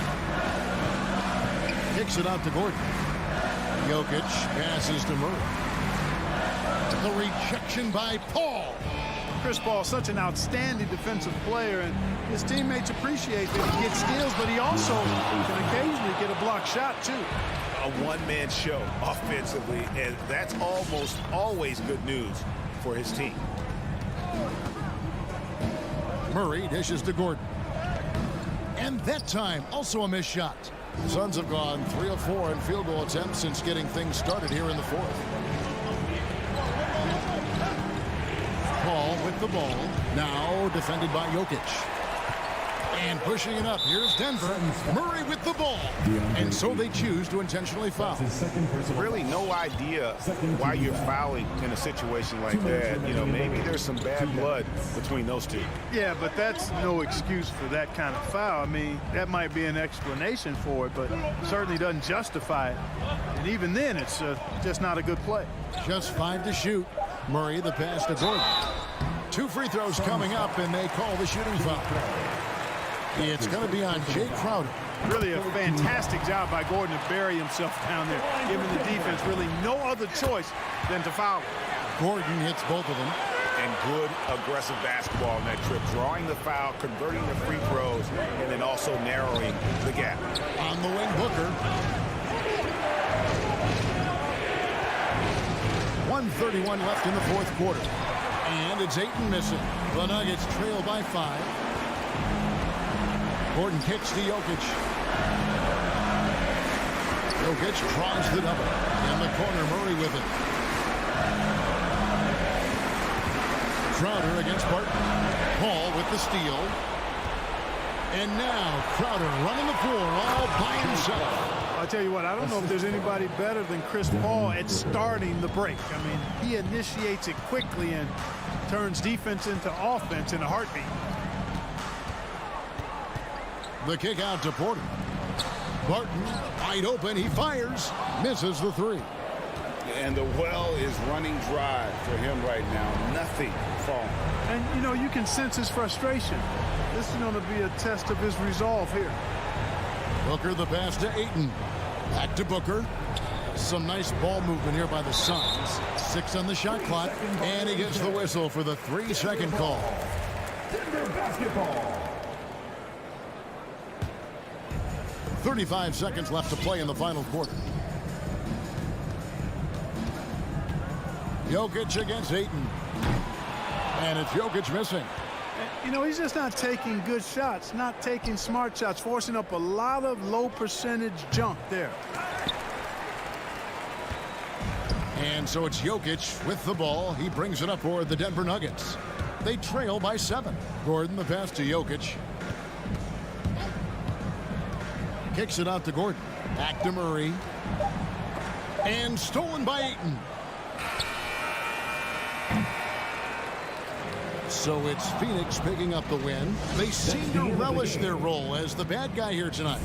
Kicks it out to Gordon. Jokic passes to Murray. The rejection by Paul. Chris Paul, such an outstanding defensive player, and his teammates appreciate that he gets steals, but he also can occasionally get a block shot, too. A one-man show offensively, and that's almost always good news for his team. Murray dishes to Gordon. And that time, also a missed shot. The Suns have gone 3 of 4 in field goal attempts since getting things started here in the 4th. Paul with the ball, now defended by Jokic. And pushing it up, here's Denver. Murray with the ball. And so they choose to intentionally foul. Really no idea why you're fouling in a situation like that. You know, maybe there's some bad blood between those two. Yeah, but that's no excuse for that kind of foul. I mean, that might be an explanation for it, but certainly doesn't justify it. And even then, it's just not a good play. Just 5 to shoot. Murray the pass to Gordon. 2 free throws coming up, and they call the shooting foul. It's going to be on Jay Crowder. Really a fantastic job by Gordon to bury himself down there, giving the defense really no other choice than to foul him. Gordon hits both of them. And good aggressive basketball on that trip, drawing the foul, converting the free throws, and then also narrowing the gap. On the wing, Booker. 1:31 left in the 4th quarter. And it's Ayton missing. The Nuggets trail by 5. Gordon kicks to Jokic. Jokic draws the double. In the corner, Murray with it. Crowder against Barton. Paul with the steal. And now Crowder running the floor all by himself. I'll tell you what, I don't know if there's anybody better than Chris Paul at starting the break. I mean, he initiates it quickly and turns defense into offense in a heartbeat. The kick out to Porter. Barton wide open. He fires. Misses the 3. And the well is running dry for him right now. Nothing falling. And, you know, you can sense his frustration. This is going to be a test of his resolve here. Booker the pass to Ayton. Back to Booker. Some nice ball movement here by the Suns. 6 on the shot clock. And he gets the whistle for the 3-second call. Denver basketball. 35 seconds left to play in the final quarter. Jokic against Ayton. And it's Jokic missing. You know, he's just not taking good shots, not taking smart shots, forcing up a lot of low percentage junk there. And so it's Jokic with the ball. He brings it up for the Denver Nuggets. They trail by 7. Gordon the pass to Jokic. Kicks it out to Gordon. Back to Murray. And stolen by Ayton. So it's Phoenix picking up the win. They seem to relish their role as the bad guy here tonight.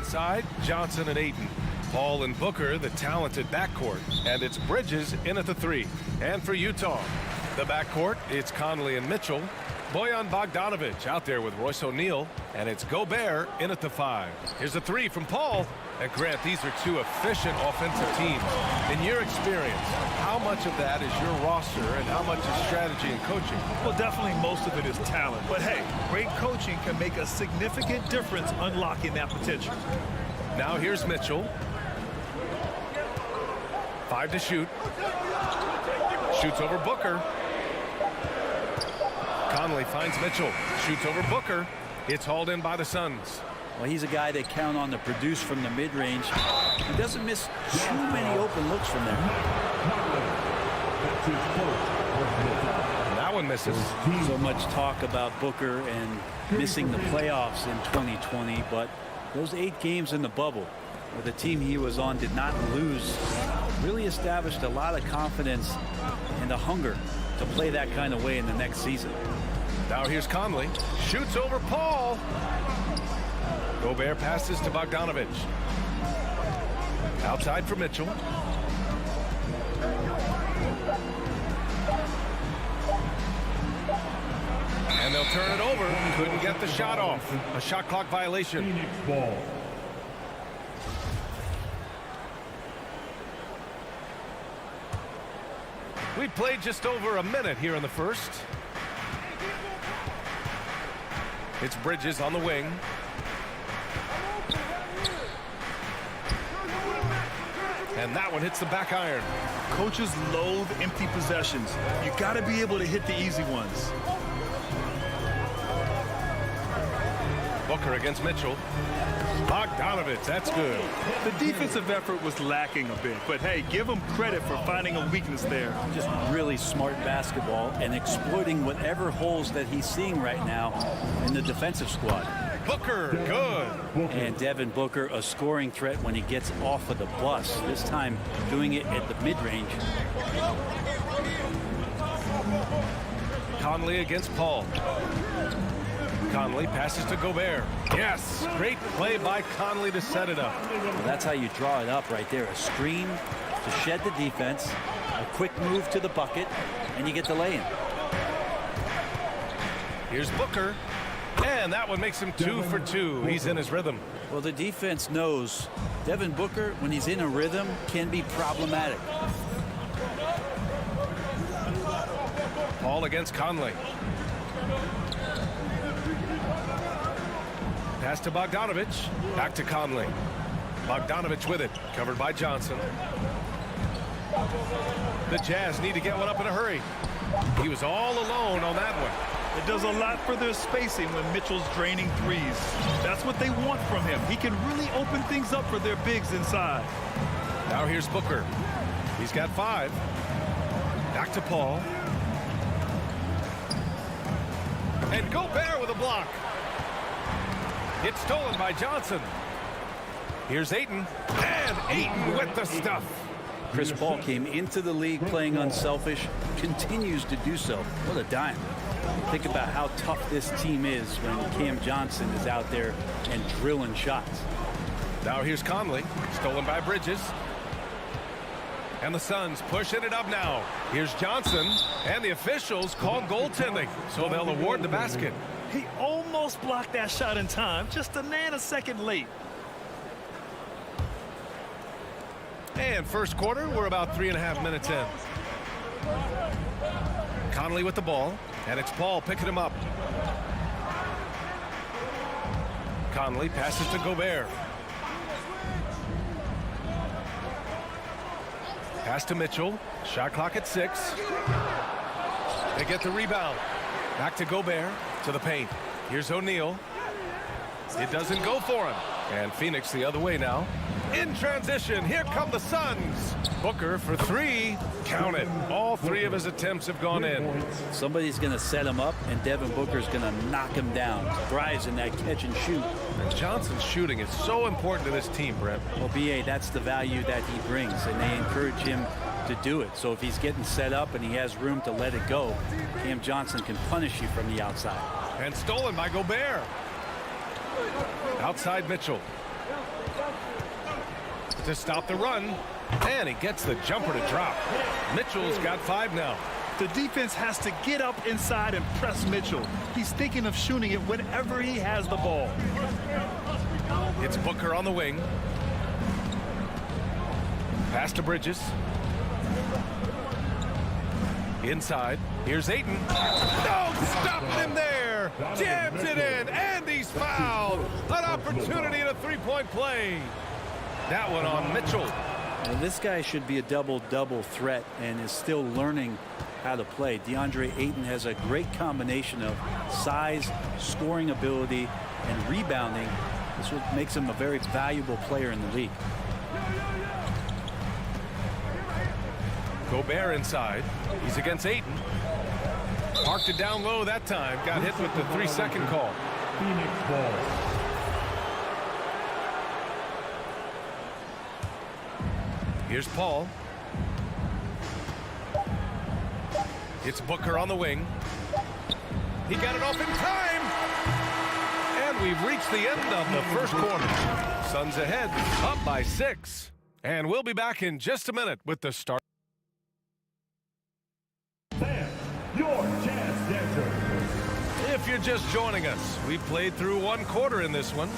outside, Johnson and Ayton. Paul and Booker, the talented backcourt. And it's Bridges in at the 3. And for Utah, the backcourt, it's Conley and Mitchell. Bojan Bogdanovic out there with Royce O'Neal. And it's Gobert in at the 5. Here's a 3 from Paul. And Grant, these are two efficient offensive teams. In your experience, how much of that is your roster and how much is strategy and coaching? Well, definitely most of it is talent. But hey, great coaching can make a significant difference unlocking that potential. Now here's Mitchell. 5 to shoot. Shoots over Booker. Conley finds Mitchell. Shoots over Booker. It's hauled in by the Suns. Well, he's a guy they count on to produce from the mid-range. He doesn't miss too many open looks from there. That one misses. So much talk about Booker and missing the playoffs in 2020, but those 8 games in the bubble where the team he was on did not lose really established a lot of confidence and a hunger to play that kind of way in the next season. Now here's Conley. Shoots over Paul. Gobert passes to Bogdanovic. Outside for Mitchell. And they'll turn it over. Couldn't get the shot off. A shot clock violation. We played just over a minute here in the first. It's Bridges on the wing. And that one hits the back iron. Coaches loathe empty possessions. You got to be able to hit the easy ones. Booker against Mitchell. Bogdanovic, that's good. The defensive effort was lacking a bit, but hey, give him credit for finding a weakness there. Just really smart basketball and exploiting whatever holes that he's seeing right now in the defensive squad. Booker, good. And Devin Booker, a scoring threat when he gets off of the bus. This time doing it at the mid-range. Conley against Paul. Conley passes to Gobert. Yes, great play by Conley to set it up. Well, that's how you draw it up right there. A screen to shed the defense, a quick move to the bucket, and you get the lay-in. Here's Booker. And that one makes him 2 for 2. He's in his rhythm. Well, the defense knows Devin Booker, when he's in a rhythm, can be problematic. Paul against Conley. Pass to Bogdanovic. Back to Conley. Bogdanovic with it. Covered by Johnson. The Jazz need to get one up in a hurry. He was all alone on that one. It does a lot for their spacing when Mitchell's draining threes. That's what they want from him. He can really open things up for their bigs inside. Now here's Booker. He's got 5. Back to Paul. And Gobert with a block. It's stolen by Johnson. Here's Ayton. And Ayton with the stuff. Chris Paul came into the league playing unselfish, continues to do so. What a dime. Think about how tough this team is when Cam Johnson is out there and drilling shots. Now here's Conley, stolen by Bridges. And the Suns pushing it up now. Here's Johnson, and the officials call goaltending, so they'll award the basket. He almost blocked that shot in time, just a nanosecond late. And first quarter, we're about 3.5 minutes in. Conley with the ball, and it's Paul picking him up. Conley passes to Gobert. Pass to Mitchell. Shot clock at 6. They get the rebound. Back to Gobert, to the paint. Here's O'Neal. It doesn't go for him. And Phoenix the other way now. In transition, here come the Suns. Booker for 3. Count it. All 3 of his attempts have gone in. Somebody's going to set him up, and Devin Booker's going to knock him down. Thrives in that catch and shoot. And Johnson's shooting is so important to this team, Brent. Well, B.A., that's the value that he brings, and they encourage him to do it. So if he's getting set up and he has room to let it go, Cam Johnson can punish you from the outside. And stolen by Gobert. Outside Mitchell. to stop the run. And he gets the jumper to drop. Mitchell's got 5 now. The defense has to get up inside and press Mitchell. He's thinking of shooting it whenever he has the ball. It's Booker on the wing. Pass to Bridges. Inside. Here's Ayton. No, stopping him there. Jams it in, and he's fouled. An opportunity at a three-point play. That one on Mitchell. Well, this guy should be a double-double threat and is still learning how to play. DeAndre Ayton has a great combination of size, scoring ability, and rebounding. This what makes him a very valuable player in the league. Gobert inside. He's against Ayton. Parked it down low that time. Got hit with the 3-second call. Phoenix ball. Here's Paul. It's Booker on the wing. He got it off in time. And we've reached the end of the first quarter. Suns ahead, up by 6. And we'll be back in just a minute with the start. Your Jazz Dancer. If you're just joining us, we've played through 1 quarter in this one.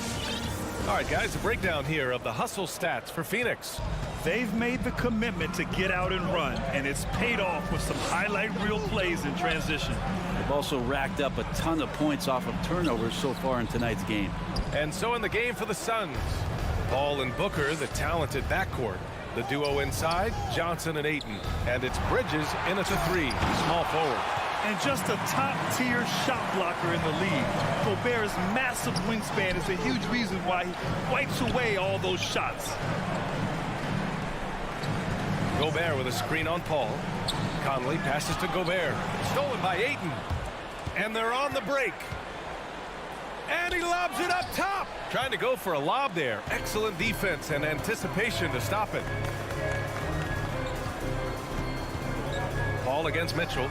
All right, guys, a breakdown here of the hustle stats for Phoenix. They've made the commitment to get out and run, and it's paid off with some highlight reel plays in transition. They've also racked up a ton of points off of turnovers so far in tonight's game. And so in the game for the Suns, Paul and Booker, the talented backcourt. The duo inside, Johnson and Ayton. And it's Bridges in at the 3, small forward. And just a top-tier shot blocker in the league. Gobert's massive wingspan is a huge reason why he wipes away all those shots. Gobert with a screen on Paul. Conley passes to Gobert. Stolen by Ayton. And they're on the break. And he lobs it up top. Trying to go for a lob there. Excellent defense and anticipation to stop it. Paul against Mitchell.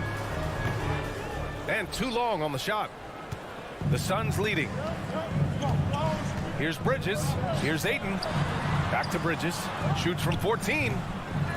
And too long on the shot. The Suns leading. Here's Bridges. Here's Ayton. Back to Bridges. Shoots from 14.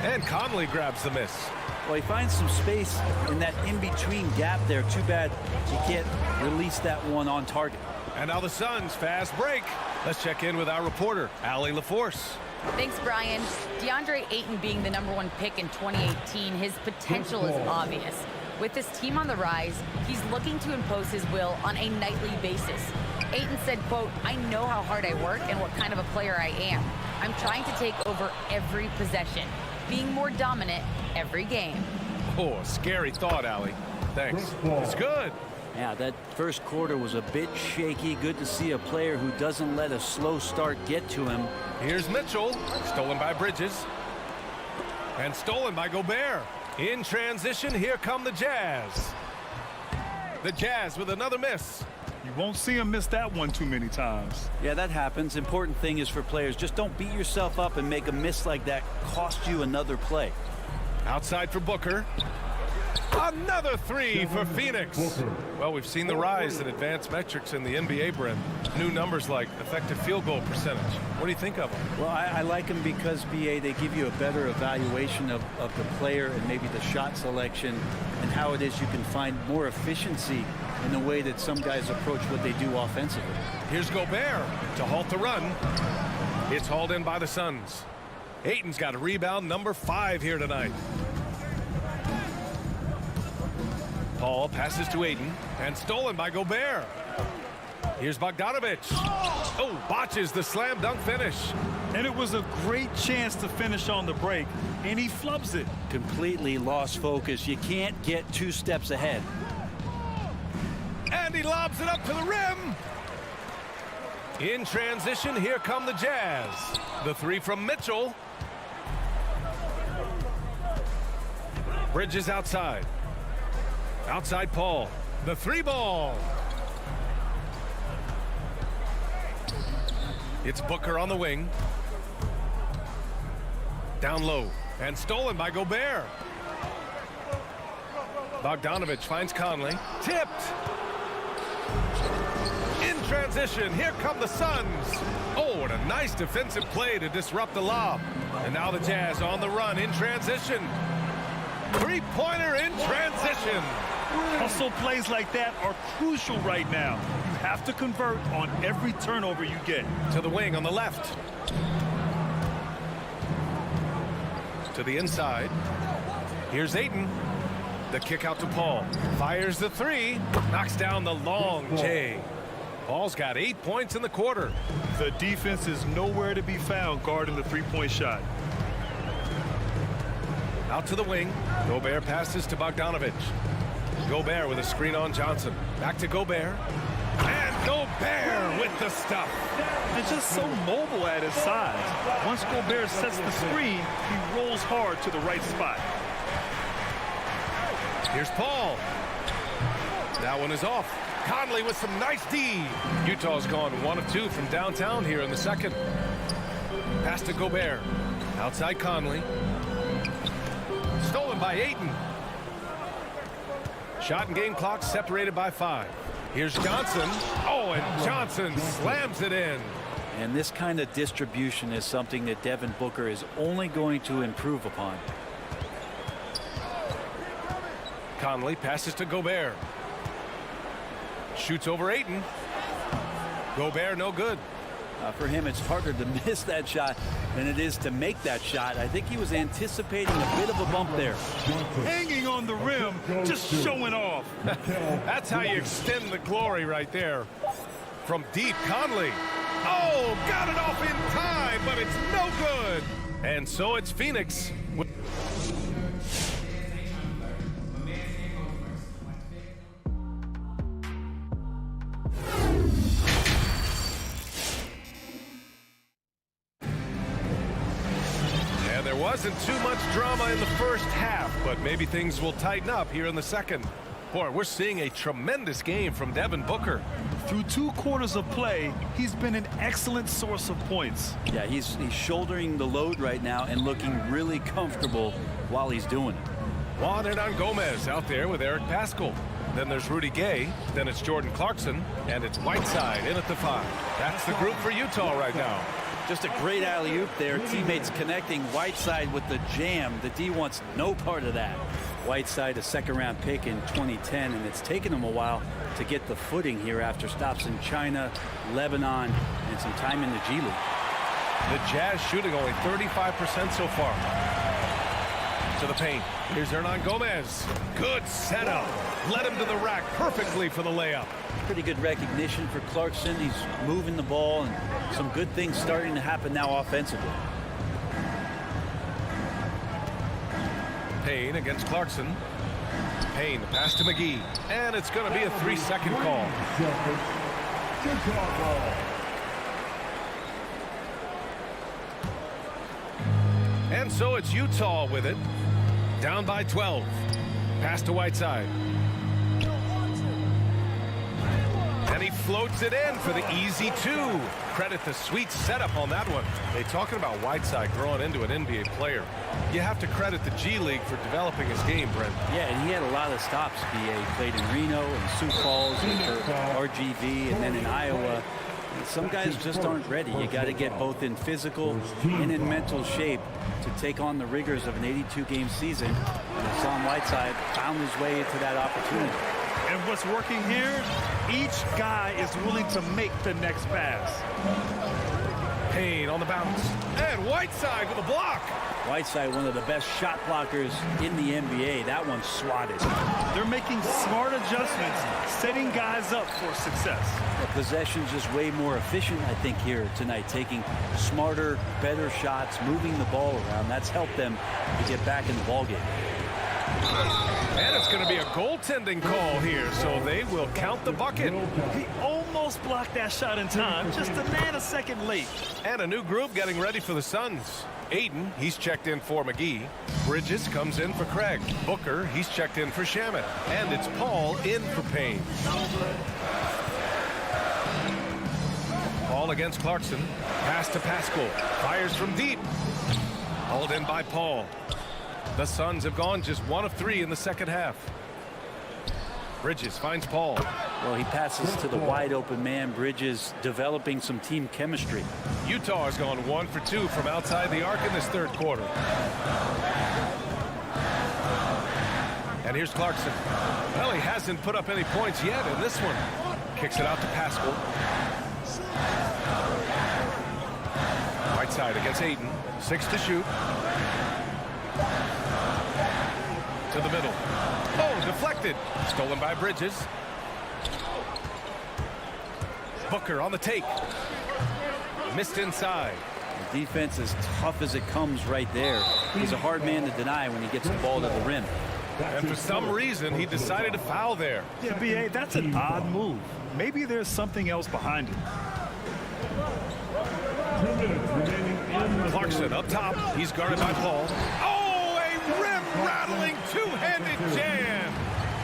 And Conley grabs the miss. Well, he finds some space in that in-between gap there. Too bad he can't release that one on target. And now the Suns fast break. Let's check in with our reporter, Allie LaForce. Thanks, Brian. DeAndre Ayton being the #1 pick in 2018, his potential is obvious. With this team on the rise, he's looking to impose his will on a nightly basis. Ayton said, quote, "I know how hard I work and what kind of a player I am. I'm trying to take over every possession, being more dominant every game." Oh, a scary thought, Allie. Thanks. It's good. Yeah, that first quarter was a bit shaky. Good to see a player who doesn't let a slow start get to him. Here's Mitchell. Stolen by Bridges. And stolen by Gobert. In transition, here come the Jazz. The Jazz with another miss. You won't see him miss that one too many times. Yeah, that happens. Important thing is for players, just don't beat yourself up and make a miss like that cost you another play. Outside for Booker. Another 3 for Phoenix. Well, we've seen the rise in advanced metrics in the NBA, Brent. New numbers like effective field goal percentage. What do you think of them? Well, I like them because, BA, they give you a better evaluation of the player and maybe the shot selection and how it is you can find more efficiency in the way that some guys approach what they do offensively. Here's Gobert to halt the run. It's hauled in by the Suns. Ayton's got a rebound #5 here tonight. Paul passes to Ayton and stolen by Gobert. Here's Bogdanovic. Oh, botches the slam dunk finish. And it was a great chance to finish on the break, and he flubs it. Completely lost focus. You can't get 2 steps ahead. And he lobs it up to the rim. In transition, here come the Jazz. The 3 from Mitchell. Bridges outside. Outside Paul. The 3 ball. It's Booker on the wing. Down low. And stolen by Gobert. Bogdanovic finds Conley. Tipped. In transition. Here come the Suns. Oh, and a nice defensive play to disrupt the lob. And now the Jazz on the run in transition. Three-pointer in transition. Hustle plays like that are crucial right now. You have to convert on every turnover you get. To the wing on the left. To the inside. Here's Ayton. The kick out to Paul. Fires the three. Knocks down the long J. Paul's got 8 points in the quarter. The defense is nowhere to be found guarding the three-point shot. Out to the wing. Gobert passes to Bogdanovic. Gobert with a screen on Johnson. Back to Gobert. And Gobert with the stuff. And just so mobile at his size. Once Gobert sets the screen, he rolls hard to the right spot. Here's Paul. That one is off. Conley with some nice D. Utah's gone 1 of 2 from downtown here in the second. Pass to Gobert. Outside Conley. Stolen by Ayton. Shot and game clock separated by 5. Here's Johnson. Oh, and Johnson slams it in. And this kind of distribution is something that Devin Booker is only going to improve upon. Conley passes to Gobert. Shoots over Ayton. Gobert no good. For him, it's harder to miss that shot than it is to make that shot. I think he was anticipating a bit of a bump there. Hanging on the rim, just showing off. That's how you extend the glory right there. From deep, Conley. Oh, got it off in time, but it's no good. And so it's Phoenix. Wasn't too much drama in the first half, but maybe things will tighten up here in the second. Boy, we're seeing a tremendous game from Devin Booker. Through 2 quarters of play, he's been an excellent source of points. Yeah, he's shouldering the load right now and looking really comfortable while he's doing it. Juan Hernangomez out there with Eric Paschall. Then there's Rudy Gay. Then it's Jordan Clarkson. And it's Whiteside in at the 5. That's the group for Utah right now. Just a great alley-oop there. Teammates connecting. Whiteside with the jam. The D wants no part of that. Whiteside, a second-round pick in 2010, and it's taken him a while to get the footing here after stops in China, Lebanon, and some time in the G League. The Jazz shooting only 35% so far. To the paint. Here's Hernangomez. Good setup. Led him to the rack perfectly for the layup. Pretty good recognition for Clarkson. He's moving the ball, and some good things starting to happen now offensively. Payne against Clarkson. Payne, the pass to McGee. And it's going to be a 3-second call. And so it's Utah with it. Down by 12. Pass to Whiteside. And he floats it in for the easy 2. Credit the sweet setup on that one. They talking about Whiteside growing into an NBA player. You have to credit the G League for developing his game, Brent. Yeah, and he had a lot of stops. He played in Reno and Sioux Falls and for RGV and then in Iowa. Some guys just aren't ready. You got to get both in physical and in mental shape to take on the rigors of an 82-game season. And Hassan Whiteside found his way into that opportunity. And what's working here, each guy is willing to make the next pass. Payne on the bounce. And Whiteside with a block. Whiteside, one of the best shot blockers in the NBA. That one's swatted. They're making smart adjustments, setting guys up for success. The possession's just way more efficient, I think, here tonight. Taking smarter, better shots, moving the ball around. That's helped them to get back in the ballgame. And it's going to be a goaltending call here, so they will count the bucket. He almost blocked that shot in time, just a nanosecond late. And a new group getting ready for the Suns. Ayton, he's checked in for McGee. Bridges comes in for Craig. Booker, he's checked in for Shamet. And it's Paul in for Payne. Paul against Clarkson. Pass to Paschall. Fires from deep. Hauled in by Paul. The Suns have gone just 1 of 3 in the second half. Bridges finds Paul. Well, he passes to the wide open man. Bridges developing some team chemistry. Utah has gone 1 for 2 from outside the arc in this third quarter. And here's Clarkson. Well, he hasn't put up any points yet in this one. Kicks it out to Pascal. Right side against Ayton. 6 to shoot. To the middle. Oh, deflected. Stolen by Bridges. Booker on the take. Missed inside. The defense is tough as it comes right there. He's a hard man to deny when he gets the ball to the rim. And for some reason, he decided to foul there. Yeah, B.A., that's an odd move. Maybe there's something else behind it. Clarkson up top. He's guarded by Paul. Oh, a rim-rattling two-handed jam.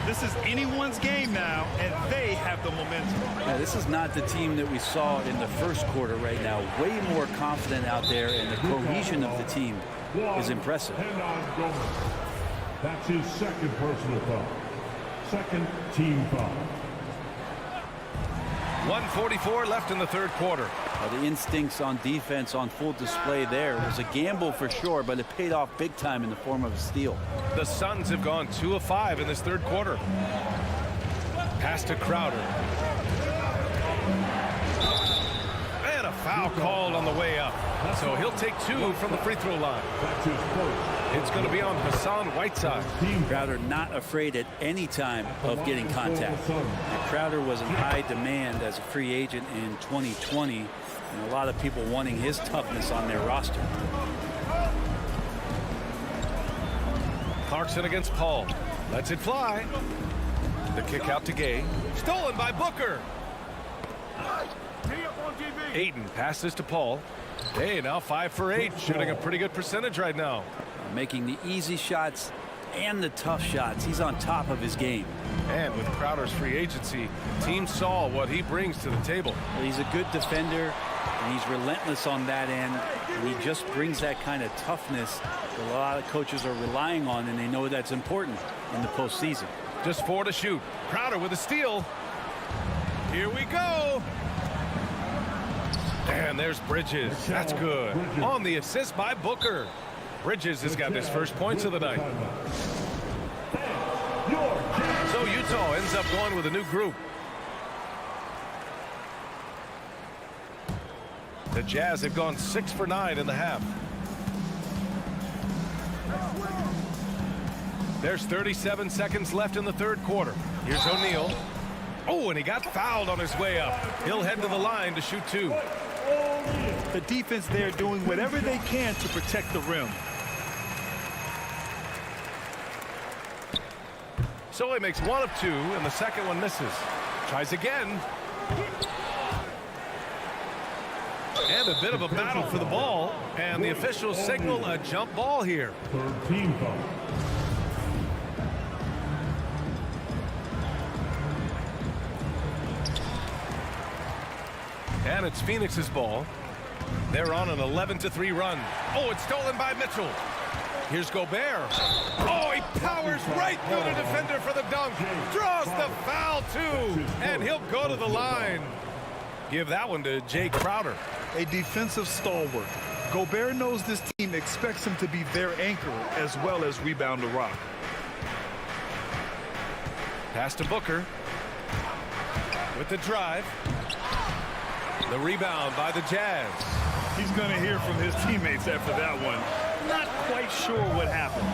This is anyone's game now, and they have the momentum. Yeah, this is not the team that we saw in the first quarter right now. Way more confident out there, and the cohesion of the team is impressive. That's his second personal foul. Second team foul. 1:44 left in the third quarter. The instincts on defense on full display there. It was a gamble for sure, but it paid off big time in the form of a steal. The Suns have gone 2 of 5 in this third quarter. Pass to Crowder. And a foul called on the way up. So he'll take 2 from the free throw line. It's going to be on Hassan Whiteside. Crowder not afraid at any time of getting contact. And Crowder was in high demand as a free agent in 2020, and a lot of people wanting his toughness on their roster. Clarkson against Paul. Lets it fly. The kick out to Gay. Stolen by Booker. Ayton passes to Paul. Hey, now 5 for 8, shooting a pretty good percentage right now. Making the easy shots and the tough shots. He's on top of his game. And with Crowder's free agency, teams saw what he brings to the table. Well, he's a good defender, and he's relentless on that end. And he just brings that kind of toughness that a lot of coaches are relying on, and they know that's important in the postseason. Just 4 to shoot. Crowder with a steal. Here we go. And there's Bridges. That's good. On the assist by Booker. Bridges has got his first points of the night. So Utah ends up going with a new group. The Jazz have gone 6 for 9 in the half. There's 37 seconds left in the third quarter. Here's O'Neal. Oh, and he got fouled on his way up. He'll head to the line to shoot 2. The defense there doing whatever they can to protect the rim. So he makes 1 of 2, and the second one misses. Tries again. And a bit of a battle for the ball, and the officials signal a jump ball here. Third team foul. And it's Phoenix's ball. They're on an 11-3 run. Oh, it's stolen by Mitchell. Here's Gobert. Oh, he powers right through the defender for the dunk. Draws the foul, too. And he'll go to the line. Give that one to Jay Crowder. A defensive stalwart. Gobert knows this team expects him to be their anchor as well as rebound the rock. Pass to Booker. With the drive. The rebound by the Jazz. He's going to hear from his teammates after that one. Not quite sure what happened.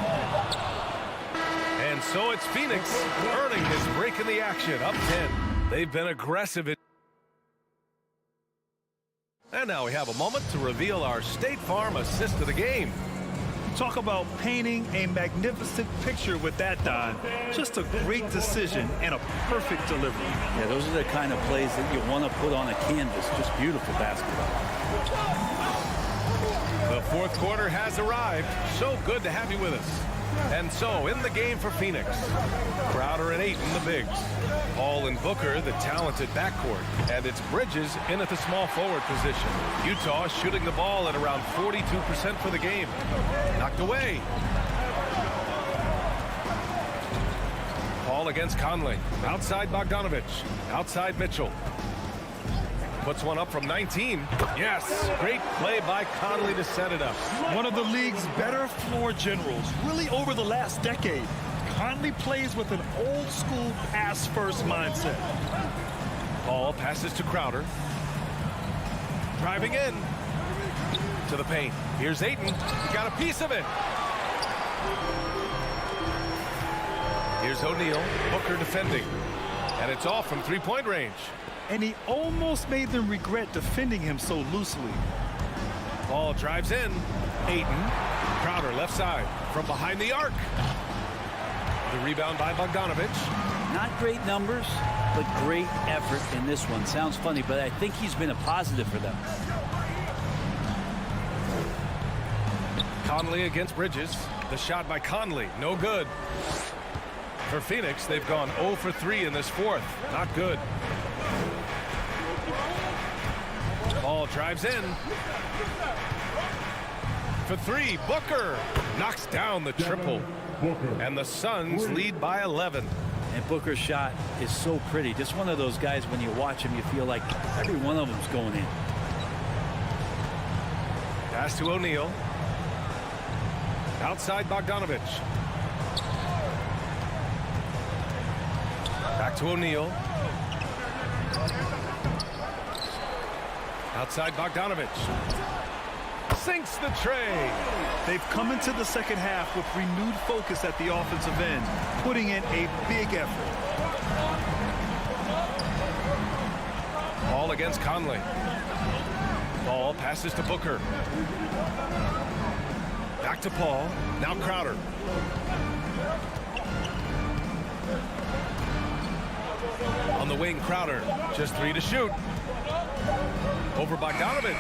And so it's Phoenix earning his break in the action. Up 10. They've been aggressive. And now we have a moment to reveal our State Farm assist of the game. Talk about painting a magnificent picture with that, Don. Just a great decision and a perfect delivery. Yeah, those are the kind of plays that you want to put on a canvas. Just beautiful basketball. The fourth quarter has arrived. So good to have you with us. And so in the game for Phoenix, Crowder and Ayton, the bigs. Paul and Booker, the talented backcourt. And it's Bridges in at the small forward position. Utah shooting the ball at around 42% for the game. Knocked away. Paul Ball against Conley. Outside Bogdanovich. Outside Mitchell. Puts one up from 19. Yes, great play by Conley to set it up. One of the league's better floor generals, really over the last decade. Conley plays with an old-school pass-first mindset. Ball passes to Crowder. Driving in to the paint. Here's Ayton. He got a piece of it. Here's O'Neal. Booker defending. And it's off from three-point range. And he almost made them regret defending him so loosely. Ball drives in. Ayton. Crowder left side from behind the arc. The rebound by Bogdanovich. Not great numbers, but great effort in this one. Sounds funny, but I think he's been a positive for them. Conley against Bridges. The shot by Conley. No good. For Phoenix, they've gone 0 for 3 in this fourth. Not good. Ball drives in. For three, Booker knocks down the triple. And the Suns lead by 11. And Booker's shot is so pretty. Just one of those guys, when you watch him, you feel like every one of them's going in. Pass to O'Neal. Outside Bogdanovich. Back to O'Neal. Outside Bogdanovich. Sinks the tray. They've come into the second half with renewed focus at the offensive end, putting in a big effort. Ball against Conley. Ball passes to Booker. Back to Paul. Now Crowder. On the wing, Crowder. Just 3 to shoot. Over Bogdanovich.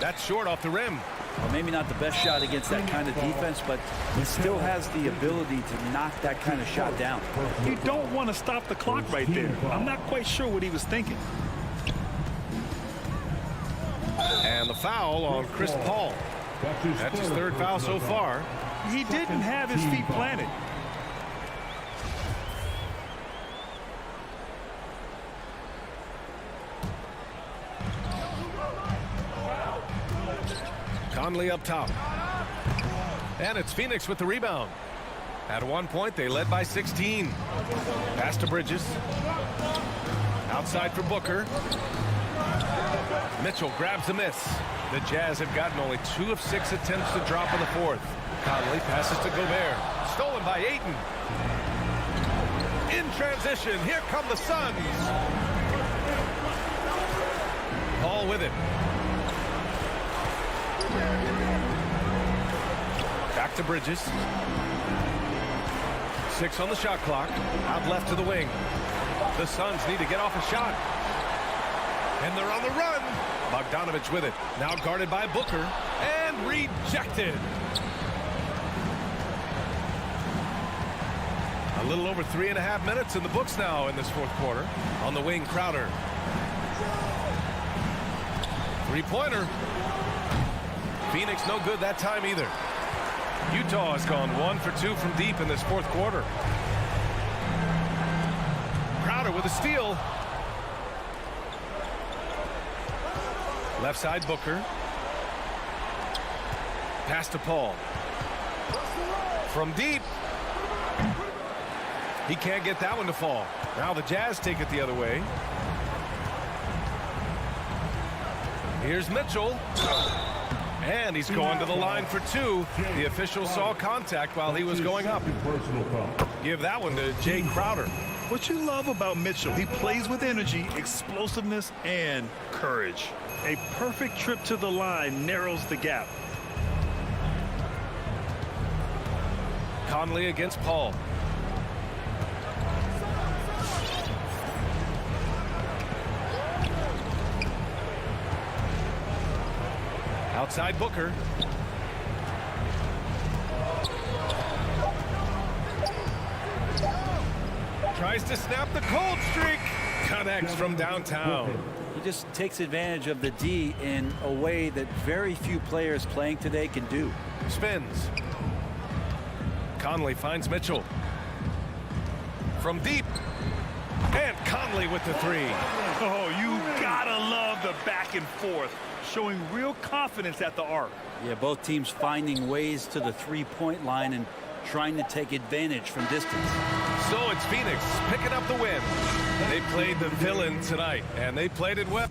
That's short off the rim. Well, maybe not the best shot against that kind of defense, but he still has the ability to knock that kind of shot down. You don't want to stop the clock right there. I'm not quite sure what he was thinking. And the foul on Chris Paul. That's his third foul so far. He didn't have his feet planted. Conley up top. And it's Phoenix with the rebound. At one point, they led by 16. Pass to Bridges. Outside for Booker. Mitchell grabs the miss. The Jazz have gotten only 2 of 6 attempts to drop in the fourth. Conley passes to Gobert. Stolen by Ayton. In transition, here come the Suns. Paul with it. Back to Bridges. 6 on the shot clock. Out left to the wing. The Suns need to get off a shot. And they're on the run. Bogdanovich with it. Now guarded by Booker. And rejected. A little over 3.5 minutes in the books now in this fourth quarter. On the wing, Crowder. Three-pointer. Phoenix no good that time either. Utah has gone 1 for 2 from deep in this fourth quarter. Crowder with a steal. Left side Booker. Pass to Paul. From deep. He can't get that one to fall. Now the Jazz take it the other way. Here's Mitchell. And he's going to the line for 2. The official saw contact while he was going up. Give that one to Jay Crowder. What you love about Mitchell, he plays with energy, explosiveness, and courage. A perfect trip to the line narrows the gap. Conley against Paul. Outside Booker. Tries to snap the cold streak. Connects from downtown. He just takes advantage of the D in a way that very few players playing today can do. Spins. Conley finds Mitchell. from deep. And Conley with the three. Oh, you gotta love the back and forth, showing real confidence at the arc. Yeah, both teams finding ways to the three-point line and trying to take advantage from distance. So it's Phoenix picking up the win. They played the villain tonight, and they played it well.